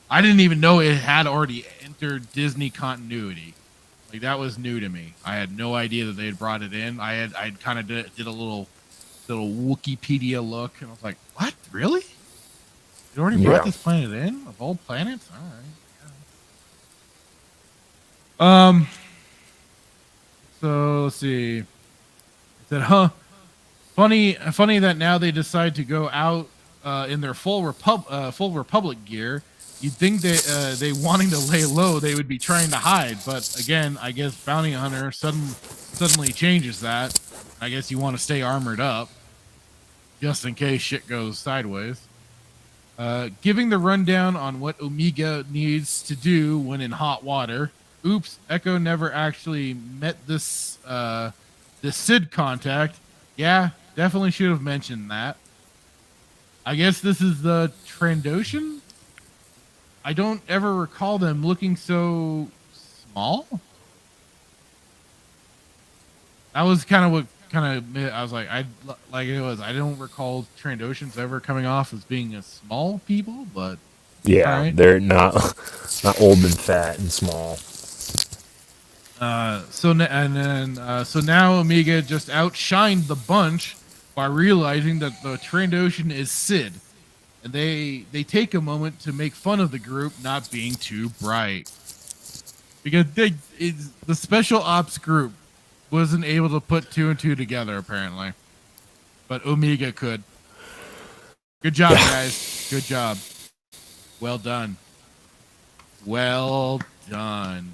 I didn't even know it had already entered Disney continuity. Like that was new to me. I had no idea that they had brought it in. I kind of did a little Wikipedia look, and I was like, what? Really? They already brought this planet in of all planets? All right. So let's see. It said, funny that now they decide to go out in their full Republic gear. You'd think that they wanting to lay low, they would be trying to hide, but again, I guess bounty hunter suddenly changes that. I guess you want to stay armored up, just in case shit goes sideways. Giving the rundown on what Omega needs to do when in hot water. Oops, Echo never actually met this Sid contact. Yeah, definitely should have mentioned that. I guess this is the Trandoshan? I don't ever recall them looking so small. That was kind of I was like, I don't recall Trandoshans ever coming off as being a small people, but yeah, they're not old and fat and small. So now Omega just outshined the bunch by realizing that the Trandoshan is Sid, and they take a moment to make fun of the group not being too bright because the special ops group wasn't able to put 2 and 2 together apparently, but Omega could. Good job, guys. Good job. Well done. Well done.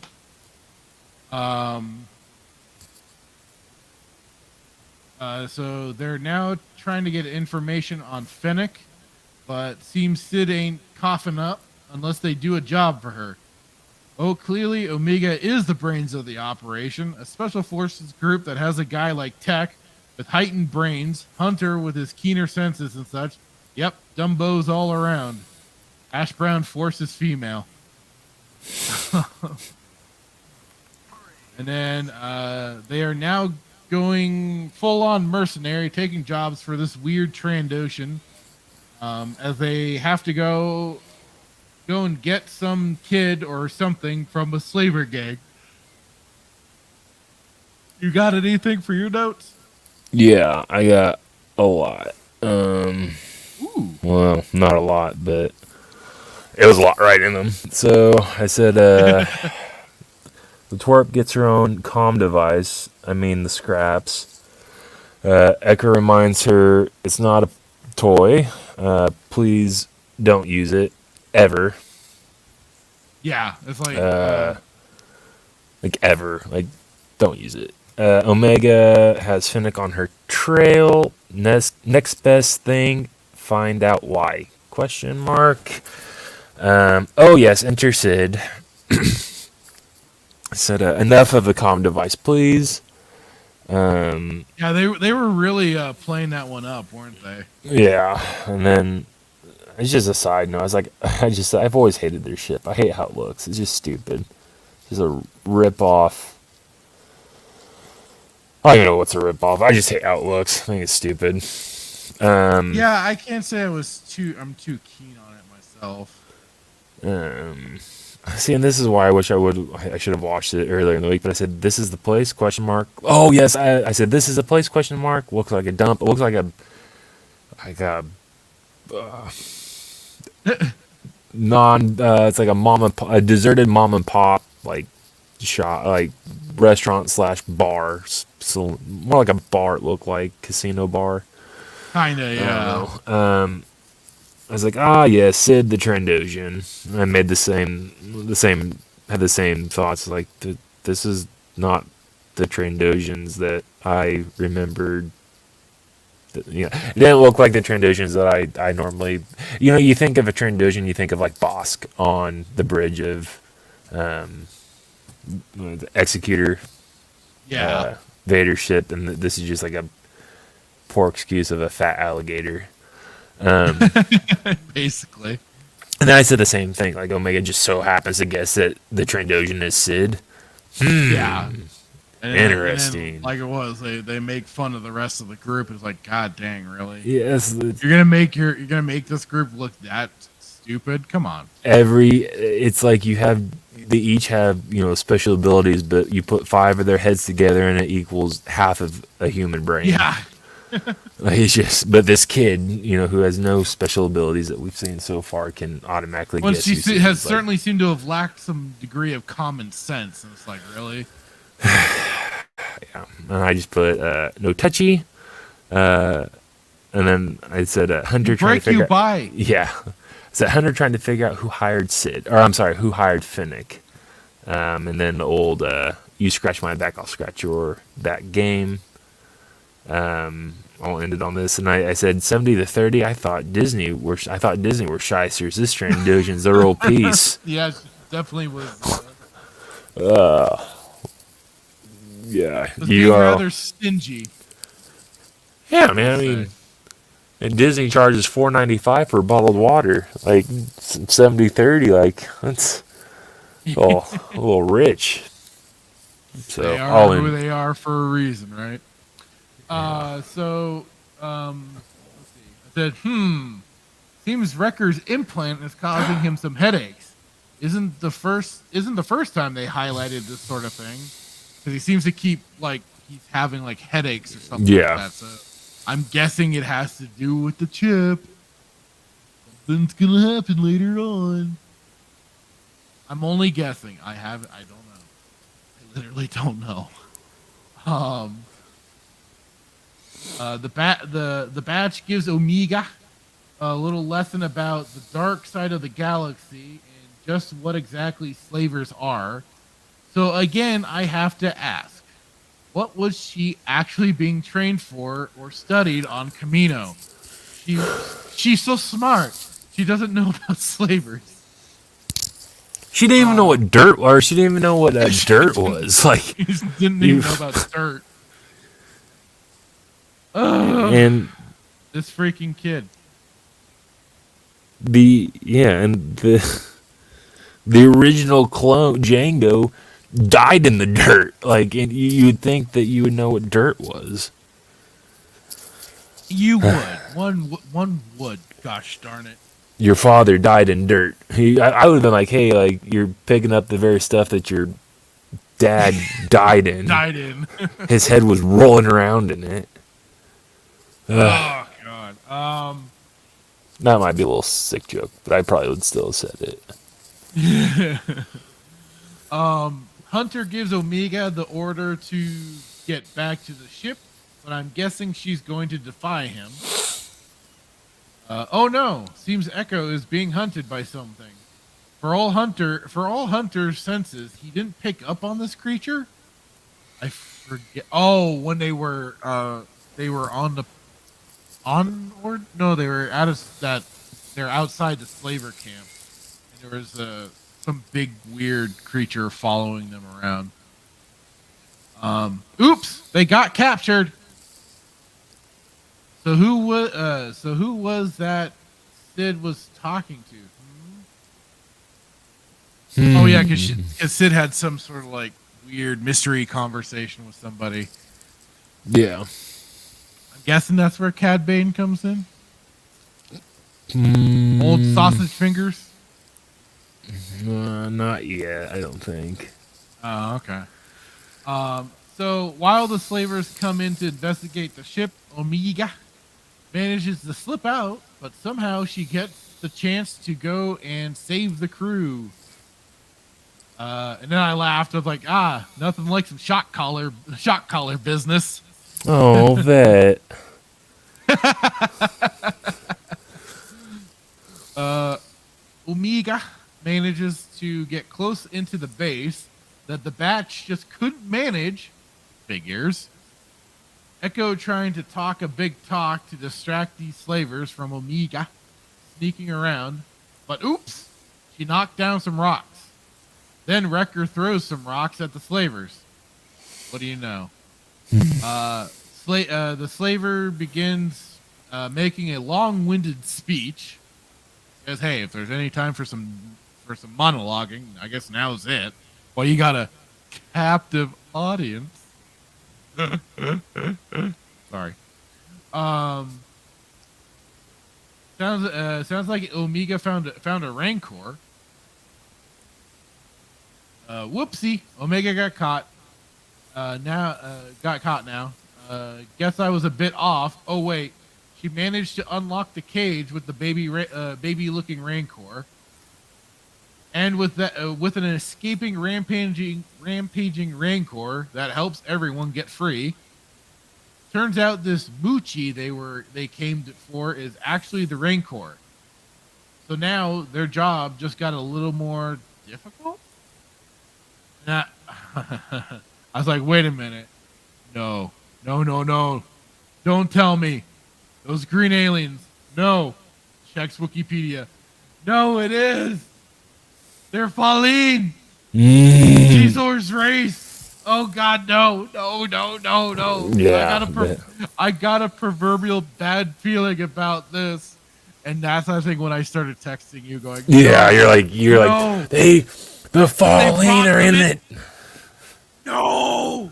So they're now trying to get information on Fennec, but seems Sid ain't coughing up unless they do a job for her. Oh, clearly Omega is the brains of the operation, a special forces group that has a guy like Tech with heightened brains, Hunter with his keener senses and such. Yep, Dumbos all around. Ash Brown forces female. And then they are now going full-on mercenary, taking jobs for this weird Trandoshan, as they have to go and get some kid or something from a slaver gang. You got anything for your notes? Yeah, I got a lot. Well, not a lot, but it was a lot right in them. So I said, the twerp gets her own comm device. I mean, the scraps. Eka reminds her it's not a toy. Please don't use it ever. Yeah, it's like ever. Like, don't use it. Omega has Finnick on her trail. Next best thing, find out why. Question mark. Oh yes, enter Sid. Said enough of the comm device, please. Yeah, they were really playing that one up, weren't they? Yeah, and then it's just a side note. I was like, I've always hated their ship. I hate how it looks. It's just stupid. Just a rip off. I don't even know what's a rip off. I just hate how it looks. I think it's stupid. Yeah, I can't say I'm too keen on it myself. See, and this is why I should have watched it earlier in the week, but I said, this is the place, question mark. Oh, yes, I said, this is the place, question mark. Looks like a dump. It looks like a it's like a deserted mom and pop, like, shop, like, restaurant / bar. So, more like a bar, it looked like, casino bar. Kinda, yeah. I was like, yeah, Sid the Trandoshan. I made had the same thoughts. Like, this is not the Trandoshans that I remembered. It didn't look like the Trandoshans that I normally. You think of a Trandoshan, you think of like Bosk on the bridge of the Executor. Yeah. Vader's ship, and this is just like a poor excuse of a fat alligator. Basically. And then I said the same thing. Like, Omega just so happens to guess that the Trandoshan is Sid. Yeah. Interesting. And like it was, they make fun of the rest of the group. It's like, God dang, really? Yes. You're gonna make this group look that stupid? Come on. It's like they each have special abilities, but you put 5 of their heads together and it equals half of a human brain. Yeah. Like, it's just, but this kid, who has no special abilities that we've seen so far, can automatically guess. She has certainly seemed to have lacked some degree of common sense, and it's like, really? Yeah, and I just put no touchy, and then I said Hunter trying to figure out. Yeah, I said Hunter trying to figure out who hired Sid, or I'm sorry, who hired Finnick, and then the old you scratch my back, I'll scratch your back game. I'll end it on this, and I said 70-30. I thought Disney were shysters. This Trandoshan's their old piece. Yeah, definitely was. Yeah, you are rather stingy. Yeah, man. I mean, and Disney charges $4.95 for bottled water. Like 70-30. Like, that's a little rich. So they are who they are for a reason, right? So, let's see. I said, seems Wrecker's implant is causing him some headaches. Isn't the first time they highlighted this sort of thing? Because he seems to keep, like, he's having, like, headaches or something like that. So I'm guessing it has to do with the chip. Something's gonna happen later on. I'm only guessing. I don't know. I literally don't know. The badge gives Omega a little lesson about the dark side of the galaxy and just what exactly slavers are. So again, I have to ask, what was she actually being trained for or studied on Kamino? She's so smart. She doesn't know about slavers. She didn't even know what dirt was. She didn't even know what dirt was. Like, she didn't even know about dirt. And this freaking kid. the original clone Django died in the dirt. Like, and you'd think that you would know what dirt was. You would. One would. Gosh darn it. Your father died in dirt. I would have been like, hey, like, you're picking up the very stuff that your dad died in. His head was rolling around in it. Oh God. That might be a little sick joke, but I probably would still have said it. Hunter gives Omega the order to get back to the ship, but I'm guessing she's going to defy him. Oh no! Seems Echo is being hunted by something. For all Hunter's senses, he didn't pick up on this creature. I forget. Oh, when they were on or no, they were out of that. They're outside the slaver camp, and there was some big weird creature following them around. Oops! They got captured. So who was that Sid was talking to? Oh yeah, because Sid had some sort of like weird mystery conversation with somebody. Yeah. I'm guessing that's where Cad Bane comes in. Old sausage fingers. Not yet, I don't think. Oh, okay. So while the slavers come in to investigate the ship, Omega manages to slip out, but somehow she gets the chance to go and save the crew. And then I laughed. I was like, nothing like some shock collar business. Oh, that. Omega manages to get close into the base that the batch just couldn't manage. Figures. Echo trying to talk a big talk to distract these slavers from Omega sneaking around, but oops, she knocked down some rocks. Then Wrecker throws some rocks at the slavers. What do you know? The slaver begins making a long-winded speech. Says, "Hey, if there's any time for some monologuing, I guess now's it." Well, you got a captive audience. Sorry. Sounds like Omega found a Rancor. Whoopsie! Omega got caught. Got caught now. Guess I was a bit off. Oh wait, she managed to unlock the cage with the baby-looking Rancor, and with an escaping rampaging Rancor that helps everyone get free. Turns out this Moochie they came for is actually the Rancor. So now their job just got a little more difficult. I was like, wait a minute. No. Don't tell me. Those green aliens. No. Checks Wikipedia. No, it is. They're Falleen. Jezor's race. Oh God, no. Yeah. I got a proverbial bad feeling about this. And that's, I think, when I started texting you going, yeah, you're like, the Falleen are in it. No.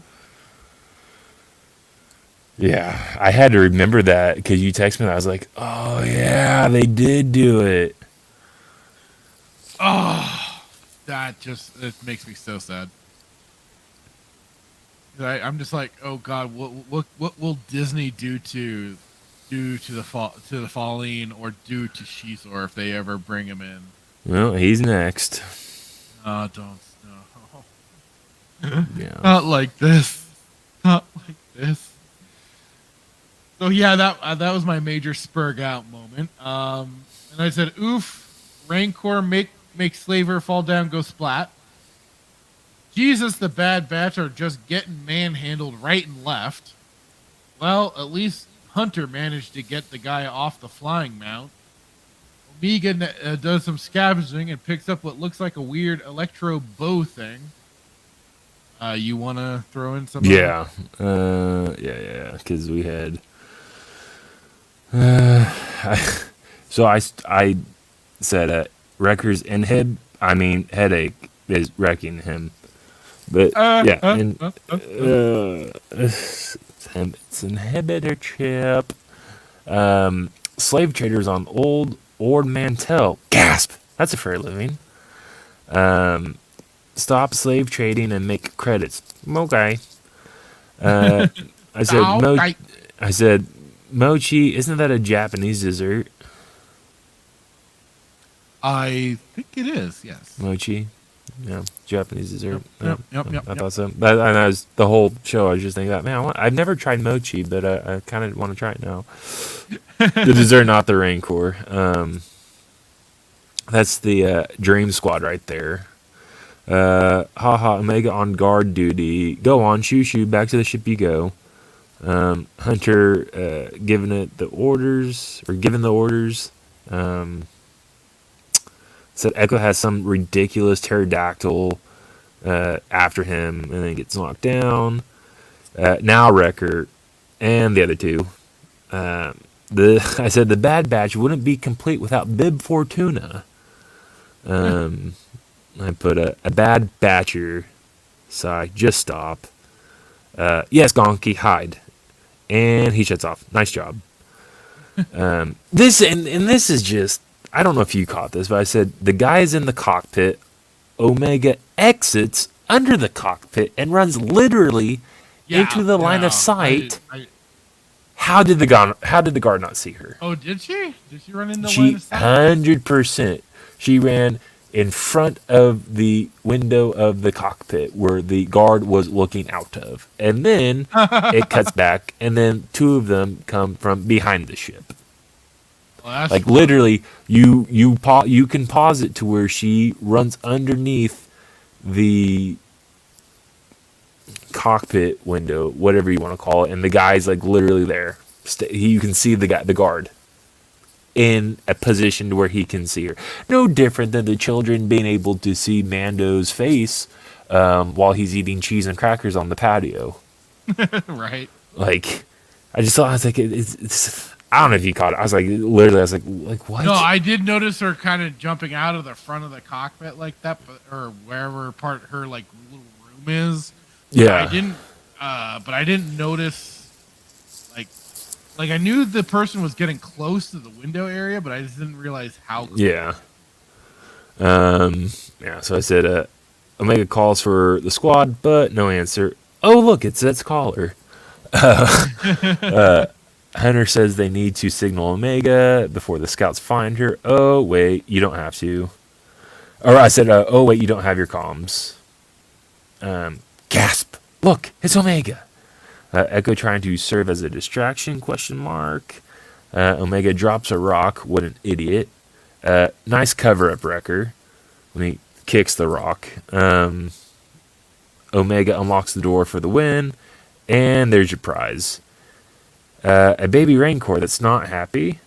Yeah, I had to remember that because you texted me and I was like, oh yeah, they did do it. Oh, it makes me so sad. I'm just like, oh God, what will Disney do to the Falleen or do to Shizor if they ever bring him in? Well, he's next. Don't no. Yeah. Not like this. So yeah, that was my major spurg out moment. And I said, oof, Rancor make slaver fall down, go splat. Jesus, the Bad Batch are just getting manhandled right and left. Well, at least Hunter managed to get the guy off the flying mount. Omega does some scavenging and picks up what looks like a weird electro bow thing. You want to throw in some? Yeah. Yeah. Because we had. said, Wrecker's headache is wrecking him. But, yeah. It's inhibitor chip. Slave traders on Old Ord Mantell. Gasp! That's a fair living. Stop slave trading and make credits. Okay. I said, mochi, isn't that a Japanese dessert? I think it is, yes. Mochi. Yeah, Japanese dessert. Yep. I thought so. And I was, the whole show, I was just thinking that, man, I've never tried mochi, but I kind of want to try it now. The dessert, not the Rancor. That's the Dream Squad right there. Haha, Omega on guard duty. Go on, shoo, back to the ship you go. Hunter given the orders. Said Echo has some ridiculous pterodactyl after him and then gets knocked down. Now Wrecker and the other two. I said the Bad Batch wouldn't be complete without Bib Fortuna. I put a Bad Batcher. Sigh, just stop. Yes, Gonky, hide. And he shuts off. Nice job. This is just, I don't know if you caught this, but I said the guy's in the cockpit. Omega exits under the cockpit and runs literally into the line of sight. How did the guard not see her? Oh, did she? Did she run into the line of sight? 100%. She ran in front of the window of the cockpit where the guard was looking out of. And then it cuts back, and then two of them come from behind the ship. Well, like literally, you can pause it to where she runs underneath the cockpit window, whatever you want to call it, and the guy's like literally there. You can see the guard in a position to where he can see her. No different than the children being able to see Mando's face while he's eating cheese and crackers on the patio. Right. Like, I was like, it's I don't know if you caught it. I was like, what? No, I did notice her kind of jumping out of the front of the cockpit like that, or wherever part her like little room is. Yeah. But I didn't notice. Like I knew the person was getting close to the window area, but I just didn't realize how close. Yeah. Yeah, so I said, Omega calls for the squad, but no answer. Oh, look, it's Zed's caller. Hunter says they need to signal Omega before the scouts find her. Oh, wait, you don't have to. Or I said, oh, wait, you don't have your comms. Gasp. Look, it's Omega. Echo trying to serve as a distraction, ? Omega drops a rock. What an idiot. Nice cover-up, Wrecker. When he kicks the rock. Omega unlocks the door for the win. And there's your prize. A baby Rancor that's not happy.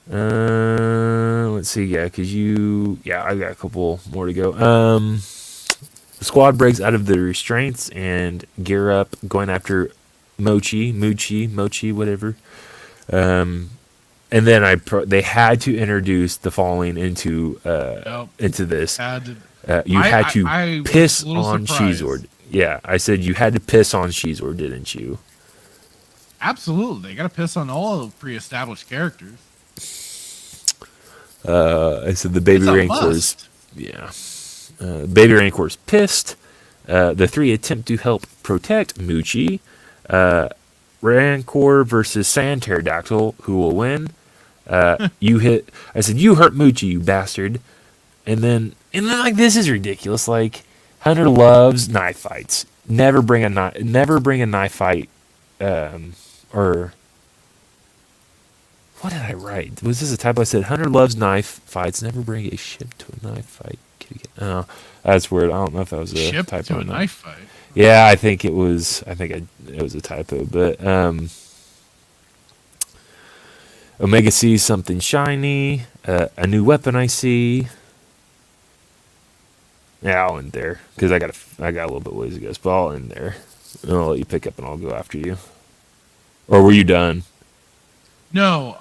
Let's see, yeah, I got a couple more to go. The squad breaks out of the restraints and gear up, going after Mochi, whatever. And then they had to introduce the following into this. You had to piss on Shizord. Yeah, I said you had to piss on Shizord, didn't you? Absolutely, they got to piss on all the pre-established characters. I said the baby Rancor's. Yeah, baby Rancor's pissed. The three attempt to help protect Muchi. Rancor versus Sand Pterodactyl. Who will win? You hit. I said you hurt Muchi, you bastard. And then like this is ridiculous. Like Hunter loves knife fights. Never bring a knife fight. Or what did I write? Was this a typo? I said Hunter loves knife fights. Never bring a ship to a knife fight. Oh, that's weird. I don't know if that was a ship typo. To a knife fight. Yeah, I think it was. It was a typo. But Omega sees something shiny. A new weapon I see. Yeah, I'll end there because I got a little bit ways to go. But I'll end there. And I'll let you pick up and I'll go after you. Or were you done? No,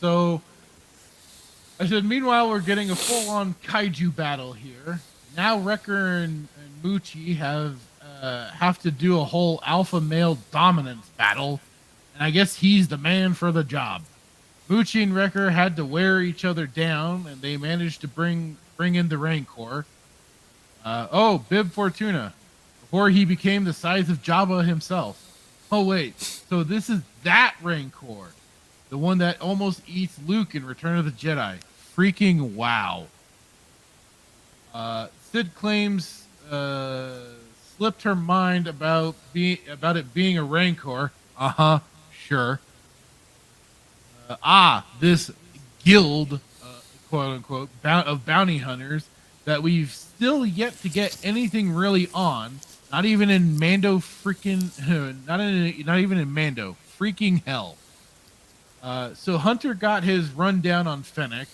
So I said, meanwhile, we're getting a full-on kaiju battle here. Now Wrecker and Moochie have to do a whole alpha male dominance battle, and I guess he's the man for the job. Moochie and Wrecker had to wear each other down, and they managed to bring in the Rancor. Bib Fortuna, before he became the size of Jabba himself. Oh wait, so this is that Rancor, the one that almost eats Luke in Return of the Jedi. Freaking wow. Sid claims slipped her mind about it being a Rancor. Sure. This guild, quote unquote, of bounty hunters that we've still yet to get anything really on. Not even in Mando freaking, not even in Mando freaking hell. So Hunter got his rundown on Fennec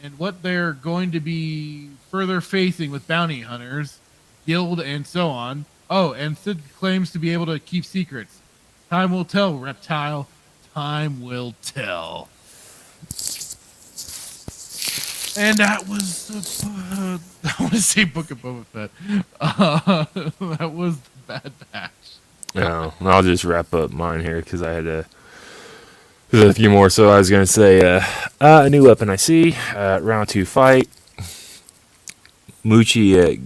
and what they're going to be further facing with bounty hunters, guild, and so on. Oh, and Sid claims to be able to keep secrets. Time will tell, reptile. Time will tell. And that was I want to say Book of Boba Fett. That was the Bad Batch. No, I'll just wrap up mine here because I had a few more. So I was going to say, a new weapon I see, round 2 fight. Moochie,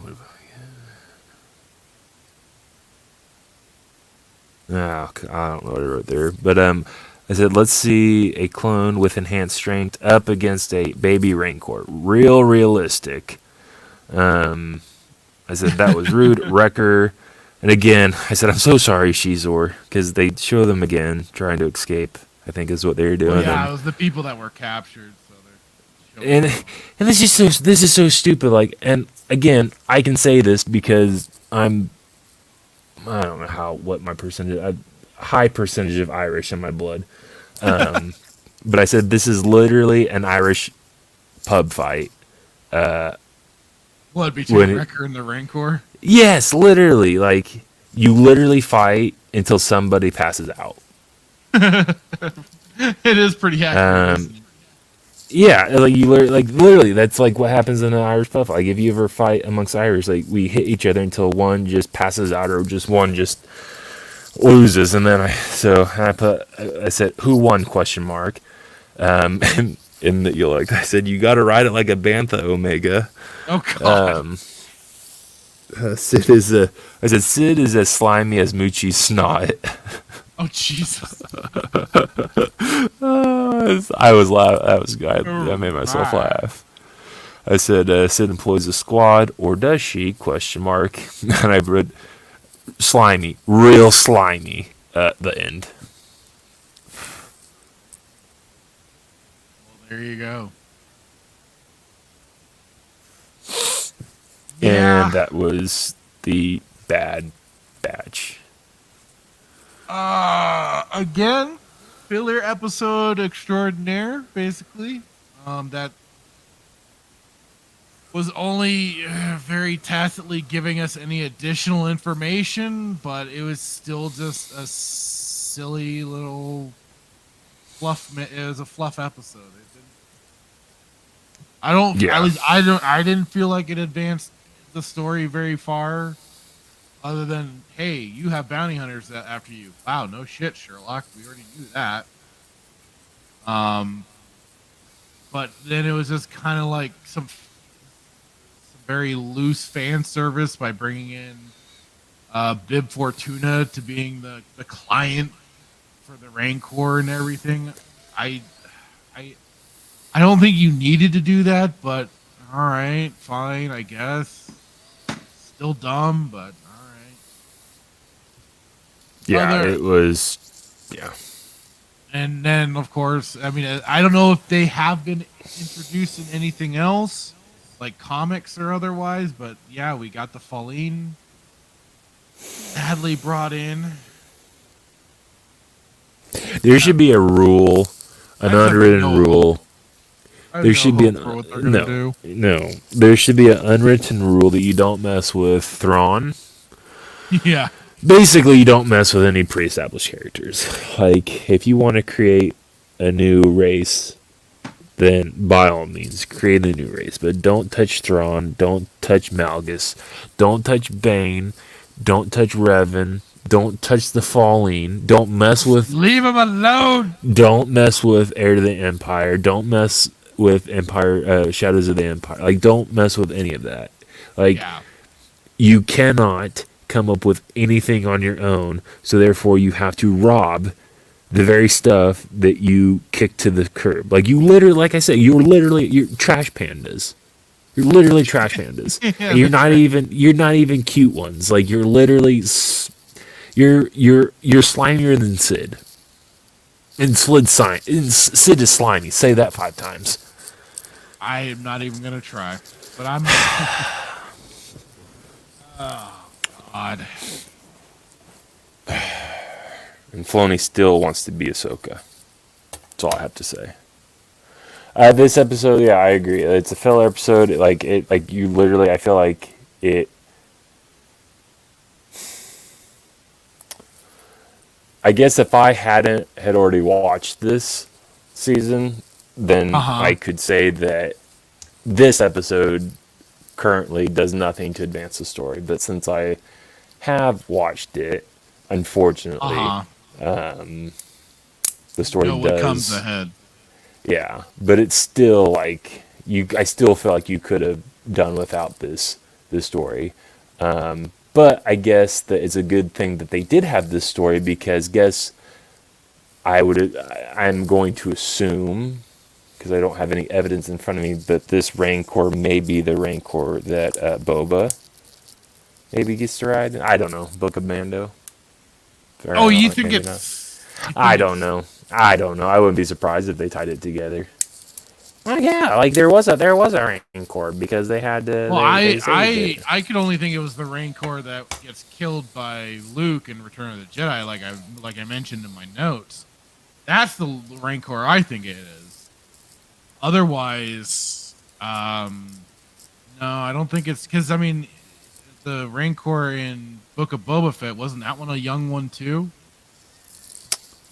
what about I don't know what I wrote there, but I said, let's see a clone with enhanced strength up against a baby Rancor. Real realistic. I said, that was rude. Wrecker. And again, I said, I'm so sorry, Shizor, because they show them again trying to escape, I think is what they were doing. Well, yeah, it was the people that were captured. So and this is so stupid. Like, and again, I can say this because I don't know what my percentage, a high percentage of Irish in my blood. But I said, this is literally an Irish pub fight. What, between Wrecker and the Rancor? Yes, literally. Like, you literally fight until somebody passes out. It is pretty accurate. Yeah, like literally, that's like what happens in an Irish pub. Like, if you ever fight amongst Irish, like, we hit each other until one just passes out or just one just loses. And then I said, who won? ? And that I said, you got to ride it like a Bantha Omega. Oh God. Sid is as slimy as Moochie's snot. Oh Jesus. I was laughing. I made myself laugh. I said, Sid employs a squad, or does she? ? And I wrote, slimy, real slimy at the end. Well, there you go. And that was the Bad Batch. Again, filler episode extraordinaire, basically. That was only very tacitly giving us any additional information, but it was still just a silly little fluff. It was a fluff episode. I didn't feel like it advanced the story very far, other than, hey, you have bounty hunters after you. Wow, no shit, Sherlock. We already knew that. But then it was just kind of like some very loose fan service by bringing in Bib Fortuna to being the client for the Rancor and everything. I don't think you needed to do that, but all right, fine, I guess. Still dumb, but all right. Yeah, it was. Yeah. And then, of course, I mean, I don't know if they have been introduced in anything else, like comics or otherwise, but yeah, we got the Falleen sadly brought in. There should be a rule, an unwritten rule. There should be no. There should be an unwritten rule that you don't mess with Thrawn. Yeah. basically you don't mess with any pre-established characters. Like, if you want to create a new race, then by all means create a new race, but don't touch Thrawn, don't touch Malgus, don't touch Bane, don't touch Revan, don't touch the Fallen, don't mess with... Leave him alone! Don't mess with Heir to the Empire, don't mess with Empire, Shadows of the Empire. Like, don't mess with any of that. Like, you cannot come up with anything on your own, so therefore you have to rob the very stuff that you kick to the curb. Like, you literally, like I said, you're trash pandas. You're literally trash pandas. And you're not even cute ones. Like, you're literally you're slimier than Sid. And Sid is slimy. Say that 5 times. I am not even gonna try. But I'm oh God. And Filoni still wants to be Ahsoka. That's all I have to say. This episode, yeah, I agree. It's a filler episode. You literally, I feel like it. I guess if I had already watched this season, then I could say that this episode currently does nothing to advance the story. But since I have watched it, unfortunately, the story does. What comes ahead? Yeah, but it's still like I still feel like you could have done without this story. But I guess that it's a good thing that they did have this story, because I'm going to assume, because I don't have any evidence in front of me, that this Rancor may be the Rancor that Boba maybe gets to ride. I don't know. Book of Mando. Oh, you think it's... I don't know. I wouldn't be surprised if they tied it together. Well, yeah, like there was a Rancor, because they had to. Well, I could only think it was the Rancor that gets killed by Luke in Return of the Jedi, like I mentioned in my notes. That's the Rancor I think it is. Otherwise, no, I don't think it's, because I mean, the Rancor in Book of Boba Fett, wasn't that one a young one too?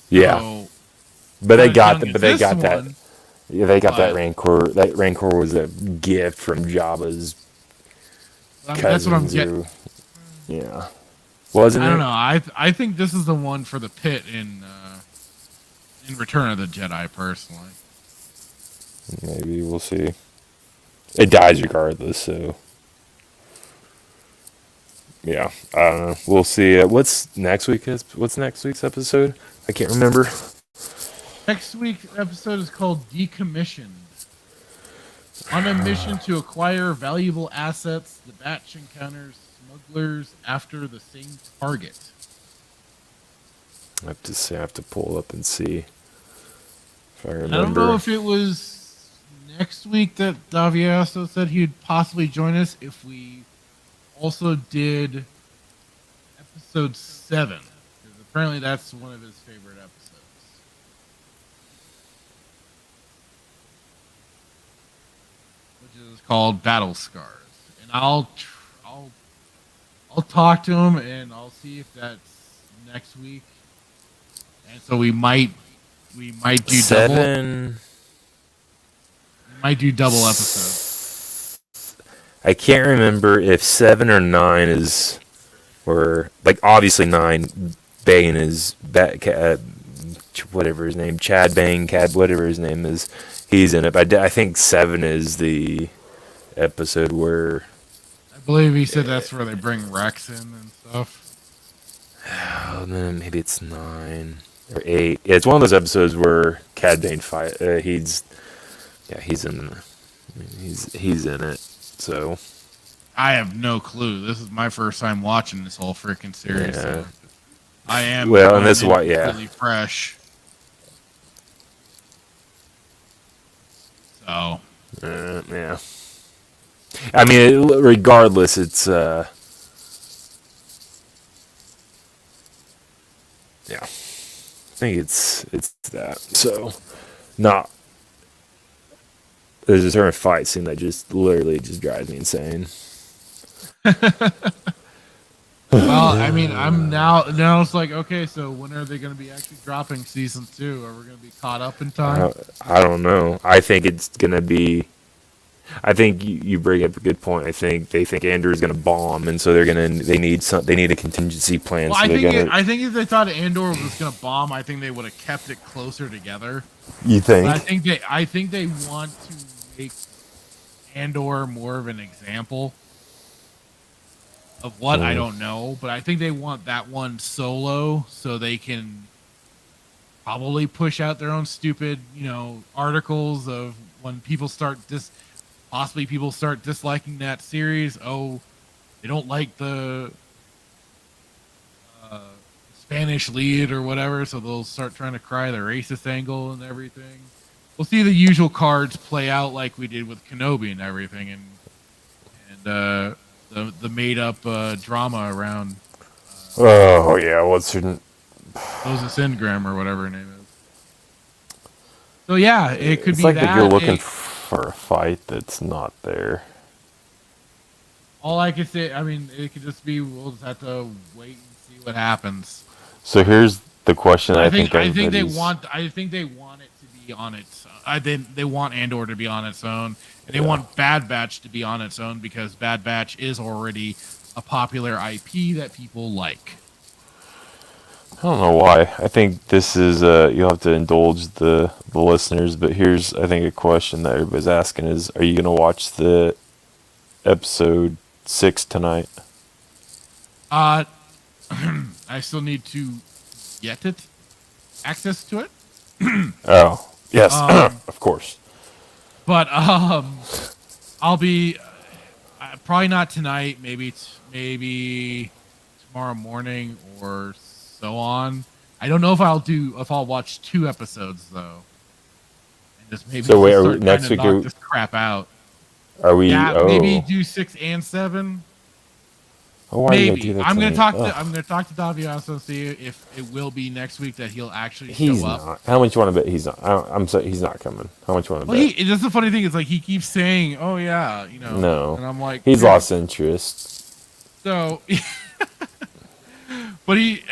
Yeah, so, but they got that. Yeah, they got that Rancor. That Rancor was a gift from Jabba's cousins. That's what I'm getting. Yeah, wasn't it? I don't know. I think this is the one for the pit in Return of the Jedi. Personally, maybe we'll see. It dies regardless, so yeah. I don't know. We'll see. What's next week's episode? I can't remember. Next week's episode is called Decommissioned. On a mission to acquire valuable assets, the batch encounters smugglers after the same target. I have to pull up and see if I remember. I don't know if it was next week that Daviaso said he'd possibly join us if we also did episode 7. Because apparently that's one of his favorite episodes. Which is called Battle Scars. And I'll talk to him and I'll see if that's next week. And so we might do 7. We might do double episodes. I can't remember if 7 or 9 is, or like obviously 9. Bane is whatever his name, Chad Bane, whatever his name is. He's in it. But I think 7 is the episode where... I believe he said that's where they bring Rex in and stuff. Oh, then maybe it's 9 or 8. Yeah, it's one of those episodes where Cad Bane fight. He's in it. So I have no clue. This is my first time watching this whole freaking series. Yeah. So I am well, and this is why, really fresh. So yeah. I mean, regardless, it's yeah. I think it's that. So not. There's a certain fight scene that just literally just drives me insane. Well, I mean, I'm now it's like, okay, so when are they going to be actually dropping season 2? Are we going to be caught up in time? I don't know. I think it's gonna be. I think you bring up a good point. I think they think Andor is gonna bomb, and so they need a contingency plan. Well, so I think if they thought Andor was going to bomb, I think they would have kept it closer together. You think? But I think they want to make Andor more of an example of what I don't know, but I think they want that one solo so they can probably push out their own stupid, articles of when people start possibly people start disliking that series. Oh, they don't like the Spanish lead or whatever, so they'll start trying to cry the racist angle and everything. We'll see the usual cards play out like we did with Kenobi and everything, and the made up drama around. Oh yeah, what's her? Moses Ingram or whatever her name is. So yeah, it could be like that. You're looking for a fight that's not there. All I can say, I mean, it could just be we'll just have to wait and see what happens. So here's the question. I think they want it to be on its. They want Andor to be on its own, and they want Bad Batch to be on its own because Bad Batch is already a popular IP that people like. I don't know why. I think this is you'll have to indulge the listeners, but here's I think a question that everybody's asking is: are you going to watch the episode 6 tonight? I still need to get access to it. Oh, yes, of course. But I'll be probably not tonight. Maybe tomorrow morning or so on. I don't know if I'll watch 2 episodes though. And just maybe so wait, next week knock this crap out. Are we? Yeah, maybe do 6 and 7. Oh, maybe I'm gonna talk to Daviaso and see if it will be next week that he'll actually show up. Not. How much you want to bet he's not? I'm sorry, he's not coming. How much you want to bet? That's the funny thing is like he keeps saying, "Oh yeah, No, and I'm like, he's lost interest. So, but he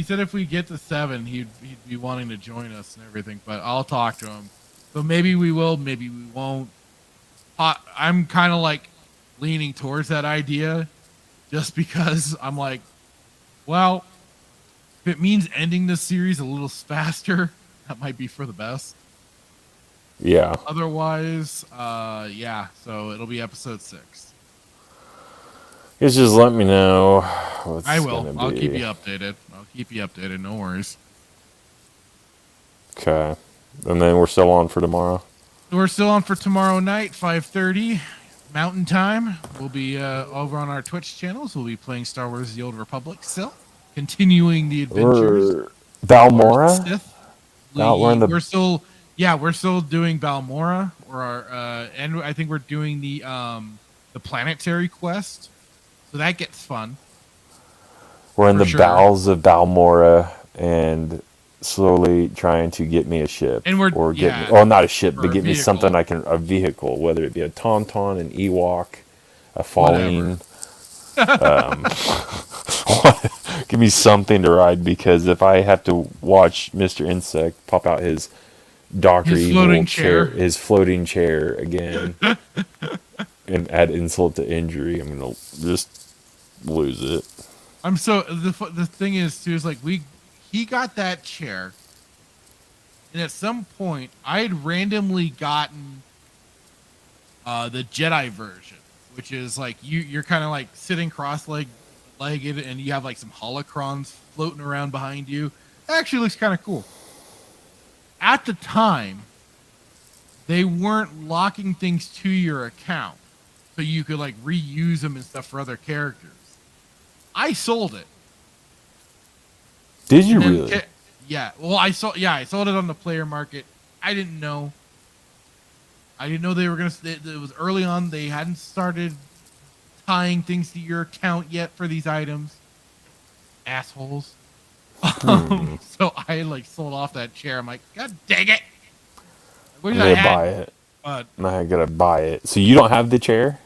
said if we get to 7, he'd be wanting to join us and everything. But I'll talk to him. So maybe we will, maybe we won't. I'm kind of like leaning towards that idea. Just because I'm like, well, if it means ending this series a little faster, that might be for the best. Yeah. Otherwise, yeah. So it'll be episode 6. Just let me know. I will. I'll keep you updated. No worries. Okay. And then we're still on for tomorrow. We're still on for tomorrow night, 5:30. Mountain Time. We'll be over on our Twitch channels. We'll be playing Star Wars: The Old Republic still, continuing the adventures. Balmora. Sith. We're still doing Balmora, and I think we're doing the planetary quest. So that gets fun. We're in the bowels of Balmora and slowly trying to get me a ship, not a ship, but get me something a vehicle, whether it be a tauntaun, an Ewok, a falling, give me something to ride, because if I have to watch Mr. Insect pop out his Dr. Evil his floating chair again, and add insult to injury, I'm gonna just lose it. The thing is too is like he got that chair, and at some point I had randomly gotten the Jedi version, which is like you're kind of like sitting cross-legged, and you have like some holocrons floating around behind you. It actually looks kind of cool. At the time, they weren't locking things to your account, so you could like reuse them and stuff for other characters. I sold it. Did you really? Yeah. Well, I sold it on the player market. I didn't know they were gonna. It was early on. They hadn't started tying things to your account yet for these items. Assholes. So I like sold off that chair. I'm like, God dang it! I'm gonna buy it. I gotta buy it. So you don't have the chair?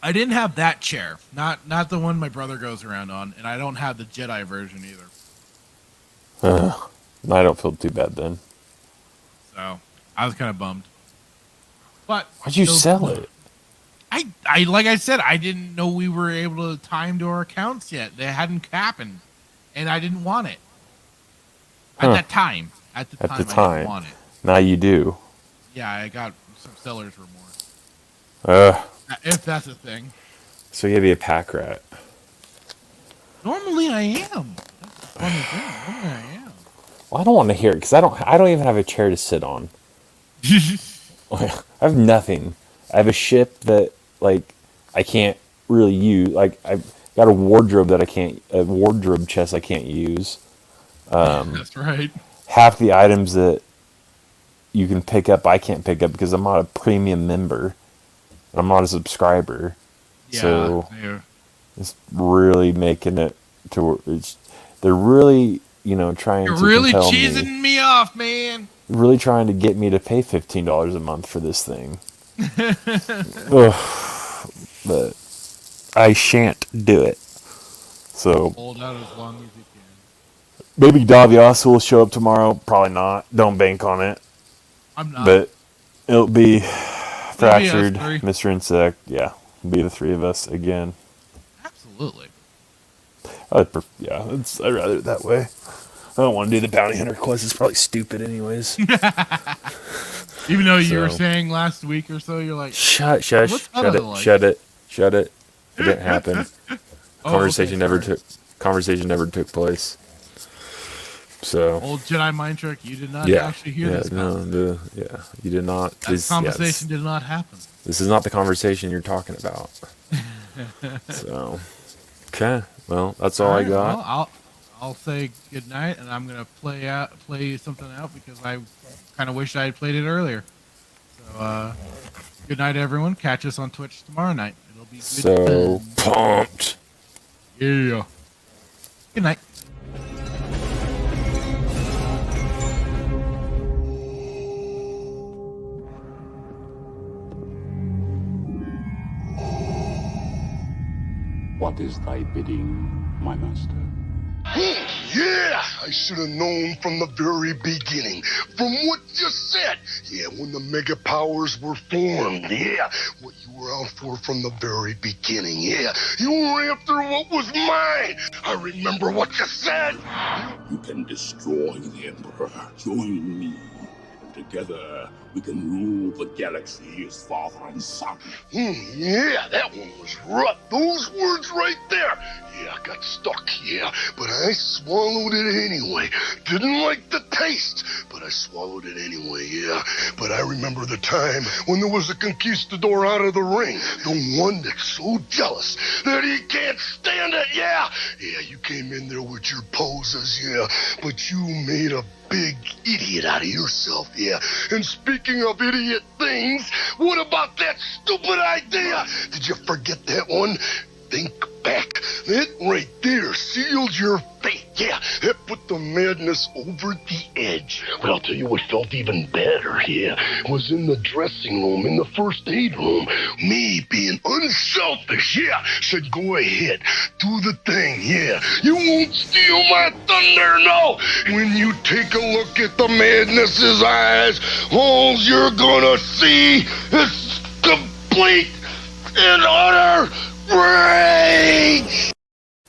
I didn't have that chair. Not the one my brother goes around on, and I don't have the Jedi version either. I don't feel too bad then. So I was kind of bummed. But why'd you sell it? I like I said, I didn't know we were able to time to our accounts yet. They hadn't happened, and I didn't want it at that time. At the time, I didn't want it. Now you do. Yeah, I got some seller's remorse. If that's a thing. So you gotta be a pack rat. Normally I am. That's the funny thing. Normally I am. Well, I don't want to hear it because I don't even have a chair to sit on. I have nothing. I have a ship that I can't really use. I've got a wardrobe chest I can't use. That's right. Half the items that you can pick up, I can't pick up because I'm not a premium member. I'm not a subscriber. Yeah, so it's really making it to they're really, trying to really cheesing me off, man. Really trying to get me to pay $15 a month for this thing. But I shan't do it. So hold out as long as you can. Maybe Davias will show up tomorrow. Probably not. Don't bank on it. I'm not. But it'll be Fractured, Mr. Insect. Yeah, it'll be the three of us again. Absolutely. I'd rather it that way. I don't want to do the bounty hunter quest. It's probably stupid anyways. Even though you were saying last week or so, you're like, shut it. It didn't happen. Conversation never took place. So old Jedi mind trick, you did not actually hear this. You did not. This conversation did not happen. This is not the conversation you're talking about. So, okay. Well, that's all I got. Well, I'll say good night, and I'm gonna play something out because I kind of wish I had played it earlier. So, good night, everyone. Catch us on Twitch tomorrow night. It'll be good. So pumped. Yeah. Good night. What is thy bidding, my master? Yeah, I should have known from the very beginning. From what you said. Yeah, when the mega powers were formed. Yeah, what you were out for from the very beginning. Yeah, you were after what was mine. I remember what you said. You can destroy the Emperor. Join me. Together, we can rule the galaxy as father and son. Yeah, that one was rough. Those words right there. Yeah, I got stuck, yeah, but I swallowed it anyway. Didn't like the taste, but I swallowed it anyway, yeah. But I remember the time when there was a conquistador out of the ring. The one that's so jealous that he can't stand it, yeah. Yeah, you came in there with your poses, yeah, but you made a big idiot out of yourself, yeah. And speaking of idiot things, what about that stupid idea? Did you forget that one? Think back. That right there sealed your fate. Yeah, that put the madness over the edge. But I'll tell you what felt even better, yeah, was in the dressing room, in the first aid room. Me being unselfish, yeah, said go ahead, do the thing, yeah. You won't steal my thunder, no. When you take a look at the madness's eyes, all you're gonna see is complete and utter rage!